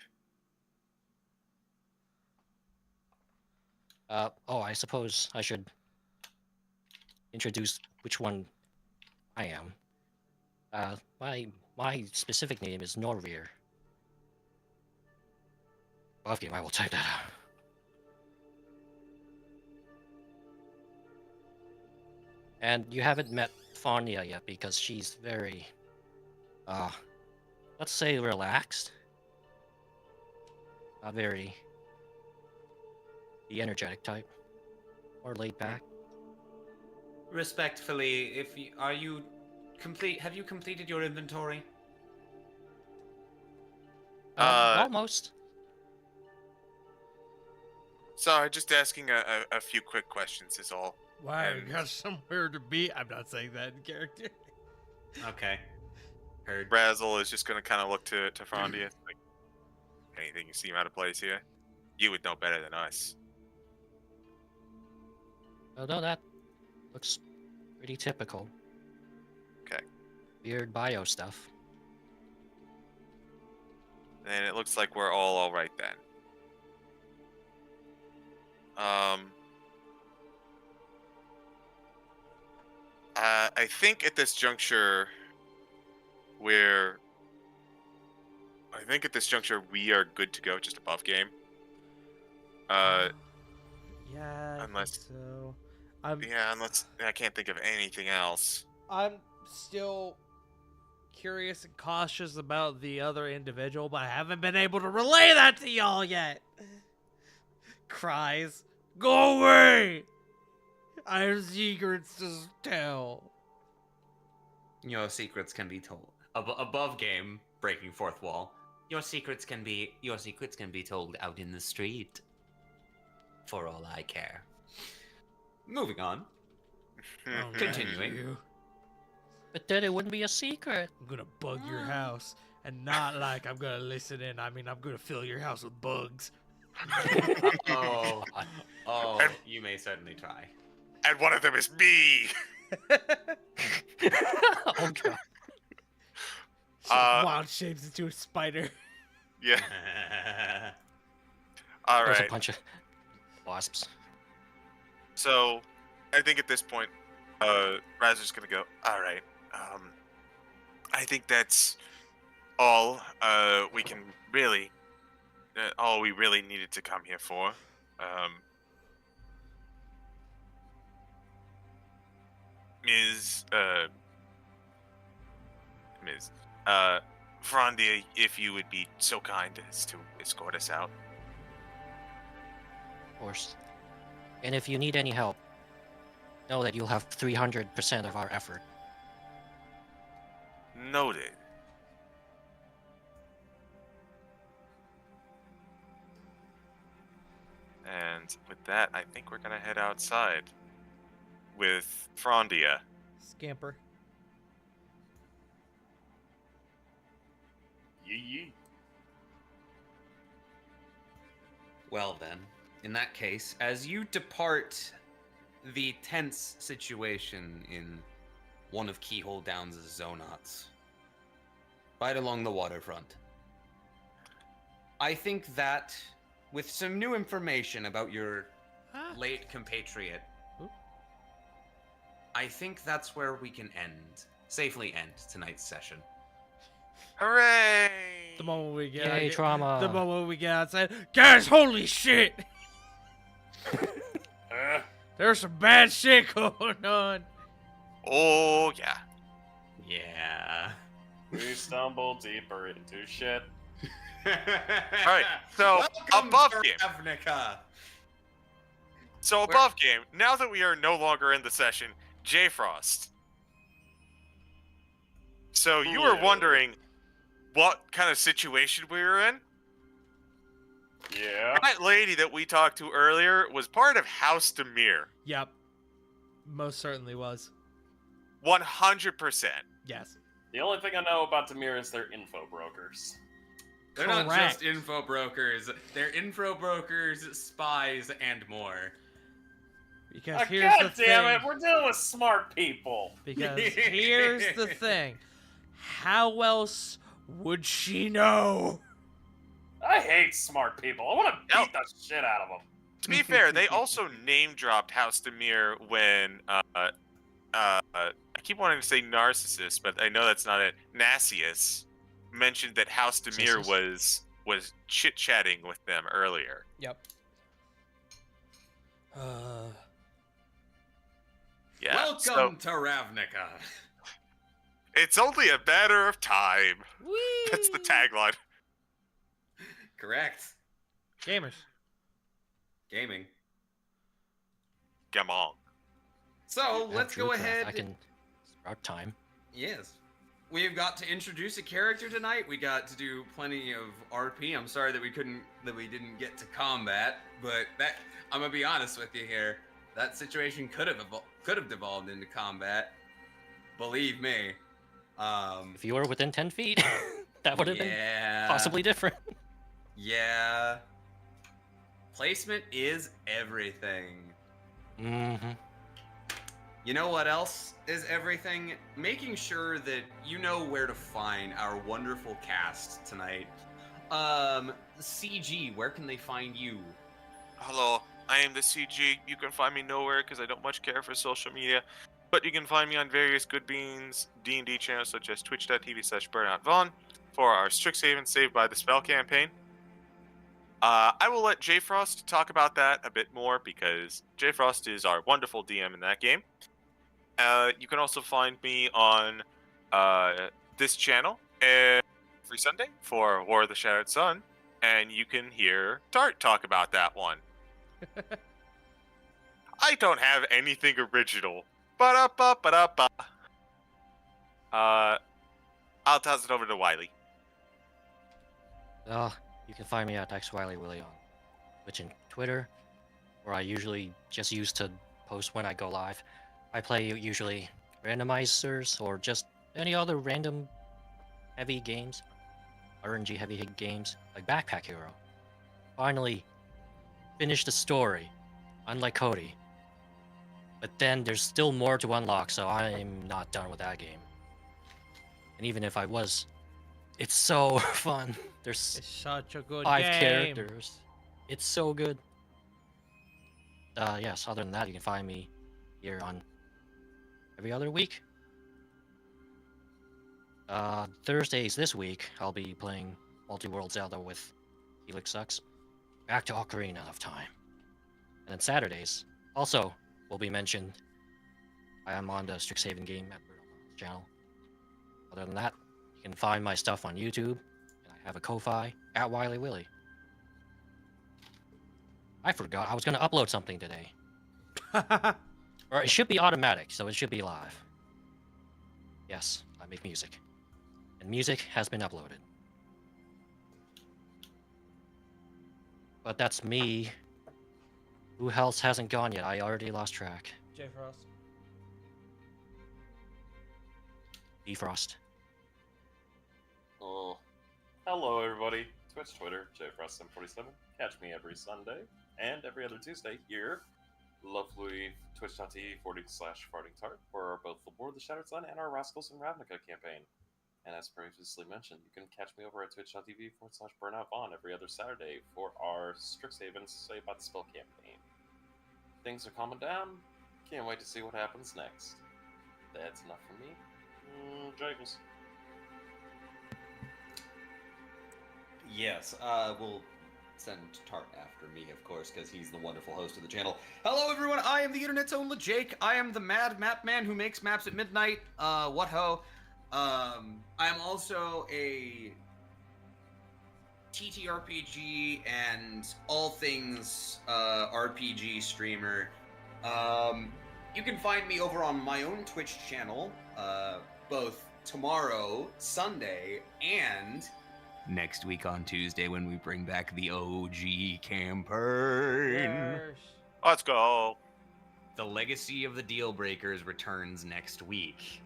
Oh, I suppose I should introduce which one I am. My specific name is Norvir. Above game, I will type that out. And you haven't met Fania yet because she's very, let's say relaxed. Not very the energetic type, or laid back. Respectfully, are you complete? Have you completed your inventory? Almost. Sorry, just asking a few quick questions is all. Why, And- you got somewhere to be? I'm not saying that in character. Okay. Heard. Razzle is just gonna kind of look to Frondia. Like, anything you seem out of place here? You would know better than us. Oh no, that looks pretty typical. Okay. Weird bio stuff. And it looks like we're all right then. I think at this juncture, we are good to go, just above game. Yeah, Unless- so. Yeah, unless I can't think of anything else. I'm still curious and cautious about the other individual, but I haven't been able to relay that to y'all yet. Cries, go away! I have secrets to tell. Your secrets can be told. Above game, breaking fourth wall. Your secrets can be told out in the street. For all I care. Moving on. I'll Continuing. get you. But then it wouldn't be a secret. I'm gonna bug your house, and not like I'm gonna listen in. I mean, I'm gonna fill your house with bugs. Oh, you may certainly try. And one of them is me. Oh god. Wild shapes into a spider. Yeah. All There's a right. bunch of wasps. So, I think at this point, Razor's gonna go. All right. I think that's all we can really, all we really needed to come here for. Ms. Ms. Frondia, if you would be so kind as to escort us out. Of course. And if you need any help, know that you'll have 300% of our effort. Noted. And with that, I think we're gonna head outside with Frondia. Scamper. Yee. Well then, in that case, as you depart the tense situation in one of Keyhole Downs' zonauts, right along the waterfront, I think that with some new information about your late compatriot, I think that's where we can safely end tonight's session. Hooray! The moment we get Yay, trauma. The moment we get outside, guys, holy shit! There's some bad shit going on. Oh yeah. Yeah. We stumble deeper into shit. Alright, so Welcome above to game. Ravnica. So above game, now that we are no longer in the session, J Frost. So you were wondering what kind of situation we were in? Yeah. That lady that we talked to earlier was part of House Demir. Yep. Most certainly was. 100%. Yes. The only thing I know about Demir is they're info brokers. They're not Correct. just info brokers. They're info brokers, spies, and more. Because here's God the damn thing. it, we're dealing with smart people. Because here's the thing. How else would she know? I hate smart people. I want to beat the shit out of them. To be fair, they also name dropped House Demir when I keep wanting to say Narcissus, but I know that's not it. Nassius mentioned that House Demir was chit chatting with them earlier. Yep. Yeah. Welcome so to Ravnica. it's only a matter of time. Whee! That's the tagline. Correct. Gamers. Gaming. Come on. So, let's go ahead. I can start time. Yes. We've got to introduce a character tonight. We got to do plenty of RP. I'm sorry that we didn't get to combat, but I'm gonna be honest with you here. That situation could have devolved into combat. Believe me. If you were within 10 feet, that would have been possibly different. Yeah. Placement is everything. Mm-hmm. You know what else is everything? Making sure that you know where to find our wonderful cast tonight. CG, where can they find you? Hello, I am the CG. You can find me nowhere because I don't much care for social media. But you can find me on various Good Beans D&D channels such as twitch.tv/BurnoutVaughn for our Strixhaven Saved by the Spell campaign. I will let J Frost talk about that a bit more because J Frost is our wonderful DM in that game. You can also find me on this channel every Sunday for War of the Shattered Sun, and you can hear Tart talk about that one. I don't have anything original. Ba-da-ba-ba-da-ba. I'll toss it over to Wiley. You can find me at XWileyWilly on Twitch and Twitter, where I usually just use to post when I go live. I play usually randomizers or just any other random heavy games, RNG heavy games, like Backpack Hero. Finally, finished the story, unlike Cody. But then there's still more to unlock, so I'm not done with that game. And even if I was, it's so fun. There's It's such a good 5 game. characters. It's so good. Yes, other than that, you can find me here on every other week. Thursdays this week, I'll be playing Multi-World Zelda with Helix Sucks. Back to Ocarina of Time. And then Saturdays, also will be mentioned. I am on the Strixhaven game at Bruno's channel. Other than that, you can find my stuff on YouTube, and I have a Ko-Fi at Wily Willy. I forgot I was gonna upload something today. Or it should be automatic, so it should be live. Yes, I make music. And music has been uploaded. But that's me. Who else hasn't gone yet? I already lost track. J Frost. Defrost. Oh, hello everybody. Twitch, Twitter, JFrost747. Catch me every Sunday and every other Tuesday here. Lovely twitch.tv/FartingTart for both the War of the Shattered Sun and our Rascals and Ravnica campaign. And as previously mentioned, you can catch me over at twitch.tv/BurnoutVaughn every other Saturday for our Strixhaven Say About the Spell campaign. Things are calming down. Can't wait to see what happens next. That's enough for me. Jagles. Yes, we'll send Tart after me, of course, because he's the wonderful host of the channel. Hello, everyone. I am the internet's own Jake. I am the mad map man who makes maps at midnight. What ho? I'm also a TTRPG and all things RPG streamer. You can find me over on my own Twitch channel, both tomorrow, Sunday, and next week on Tuesday when we bring back the OG campaign. Let's go. The Legacy of the Deal Breakers returns next week.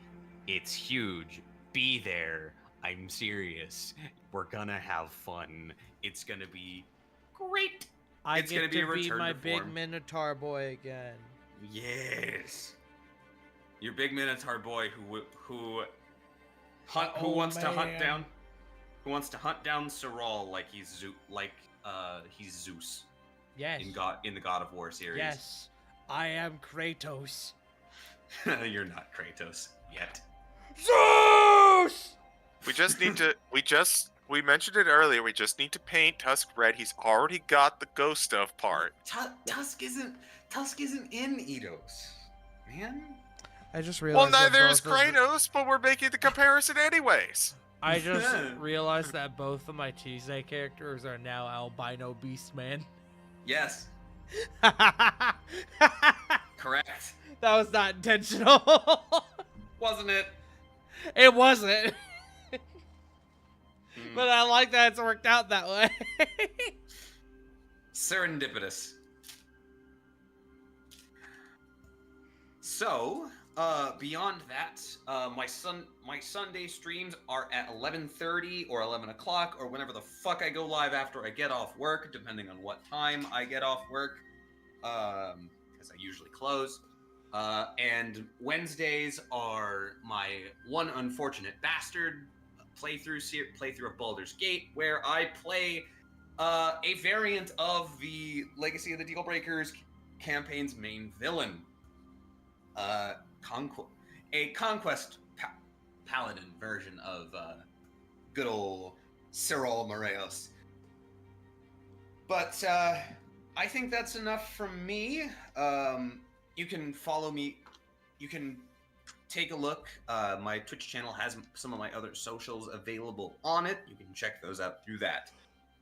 It's huge. Be there. I'm serious. We're gonna have fun. It's gonna be great. It's gonna be my big Minotaur boy again. Yes. Your big Minotaur boy who wants to hunt down Serral like he's Zeus. Yes. In the God of War series. Yes. I am Kratos. You're not Kratos yet. Zeus! We just need to. We mentioned it earlier. We just need to paint Tusk red. He's already got the ghost stuff part. Tusk isn't in Eidos, man. I just Well, realized. neither is Kratos, but we're making the comparison anyways. I just realized that both of my Tuesday characters are now albino Beastman. Yes. Correct. That was not intentional. Wasn't it? It wasn't. But I like that it's worked out that way. Serendipitous. So, beyond that, my Sunday streams are at 11:30 or 11 o'clock or whenever the fuck I go live after I get off work, depending on what time I get off work, because I usually close. And Wednesdays are my one unfortunate bastard playthrough of Baldur's Gate, where I play a variant of the Legacy of the Dealbreakers campaign's main villain. A conquest paladin version of good old Cyril Moreos. But I think that's enough from me. You can follow me. You can take a look. My Twitch channel has some of my other socials available on it. You can check those out through that.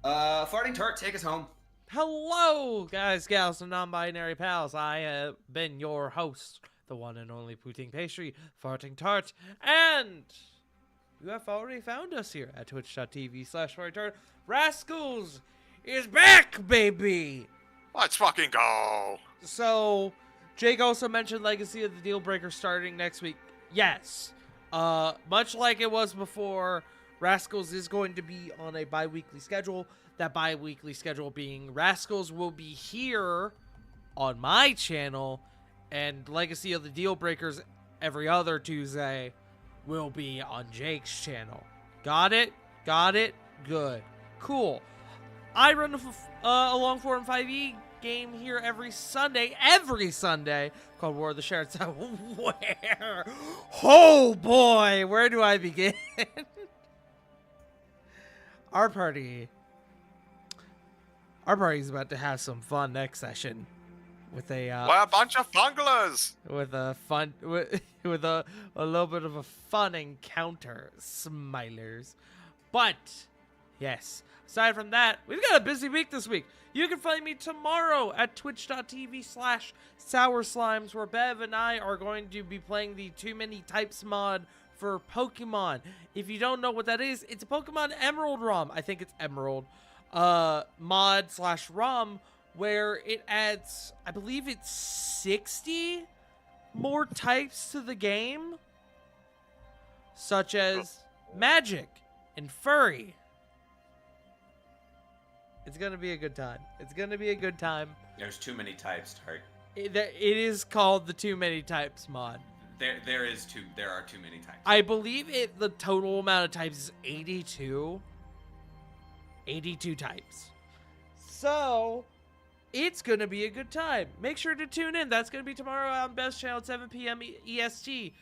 FartingTart, take us home. Hello, guys, gals, and non-binary pals. I have been your host, the one and only Poutine Pastry, FartingTart, and you have already found us here at twitch.tv/FartingTart. Rascals is back, baby! Let's fucking go. So, Jake also mentioned Legacy of the Dealbreaker starting next week. Yes. Much like it was before, Rascals is going to be on a bi-weekly schedule. That bi-weekly schedule being Rascals will be here on my channel, and Legacy of the Dealbreakers every other Tuesday will be on Jake's channel. Got it? Got it? Good. Cool. I run a long form 5e game here every Sunday, called War of the Shared. So where? Oh boy, where do I begin? Our party's about to have some fun next session with a We're a bunch of funglers. with a fun with a little bit of a fun encounter, smilers. But yes, aside from that, we've got a busy week this week. You can find me tomorrow at twitch.tv/SourSlimes, where Bev and I are going to be playing the Too Many Types mod for Pokemon. If you don't know what that is, it's a Pokemon Emerald ROM. I think it's Emerald mod/ROM, where it adds, I believe it's 60 more types to the game, such as magic and furry. It's gonna be a good time. It's gonna be a good time. There's too many types, Tart. It is called the Too Many Types mod. There are too many types. I believe the total amount of types is 82. 82 types. So it's gonna be a good time. Make sure to tune in. That's gonna be tomorrow on Best Channel at 7 p.m. EST.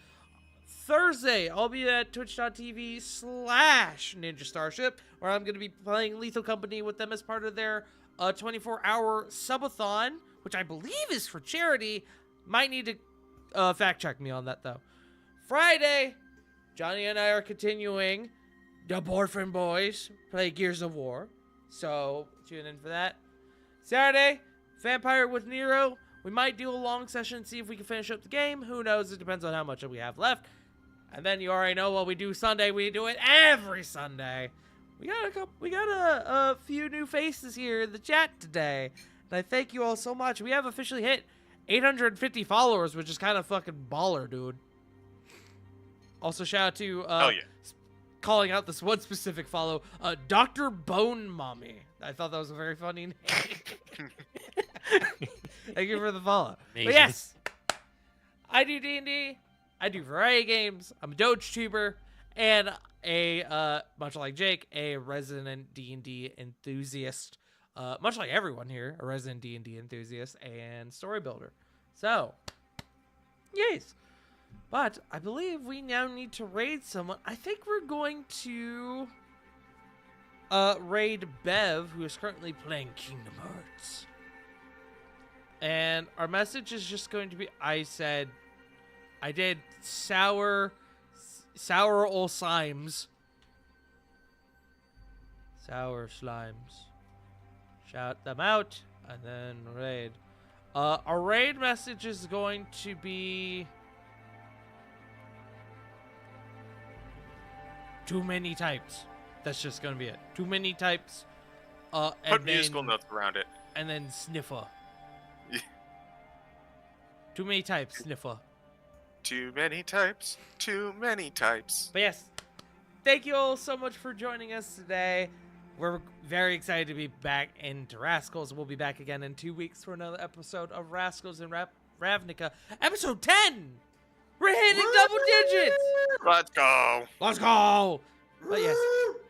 Thursday, I'll be at twitch.tv/Ninja Starship, where I'm going to be playing Lethal Company with them as part of their 24-hour subathon, which I believe is for charity. Might need to fact check me on that, though. Friday, Johnny and I are continuing the Boyfriend Boys play Gears of War, so tune in for that. Saturday, Vampire with Nero. We might do a long session, see if we can finish up the game. Who knows? It depends on how much we have left. And then you already know what we do Sunday. We do it every Sunday. We got a few new faces here in the chat today, and I thank you all so much. We have officially hit 850 followers, which is kind of fucking baller, dude. Also, shout out to calling out this one specific follow, Dr. Bone Mommy. I thought that was a very funny name. Thank you for the follow. Amazing. But yes, I do D&D. I do variety games. I'm a Doge tuber, and much like Jake, a resident D&D enthusiast. Much like everyone here, a resident D&D enthusiast and story builder. So, yes. But I believe we now need to raid someone. I think we're going to raid Bev, who is currently playing Kingdom Hearts. And our message is just going to be, I did sour old slimes. Sour slimes. Shout them out and then raid. Our raid message is going to be too many types. That's just going to be it. Too many types. Put musical notes around it. And then sniffer. Too many types, sniffer. Too many types. Too many types. But yes, thank you all so much for joining us today. We're very excited to be back into Rascals. We'll be back again in 2 weeks for another episode of Rascals and Ravnica. Episode 10! We're hitting double digits! Let's go! Let's go! But yes,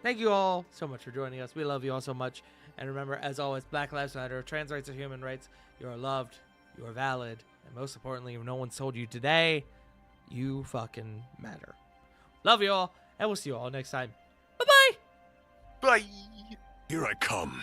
thank you all so much for joining us. We love you all so much. And remember, as always, Black Lives Matter, trans rights are human rights. You are loved, you are valid, and most importantly, if no one's told you today, you fucking matter. Love you all, and we'll see you all next time. Bye-bye! Bye! Here I come.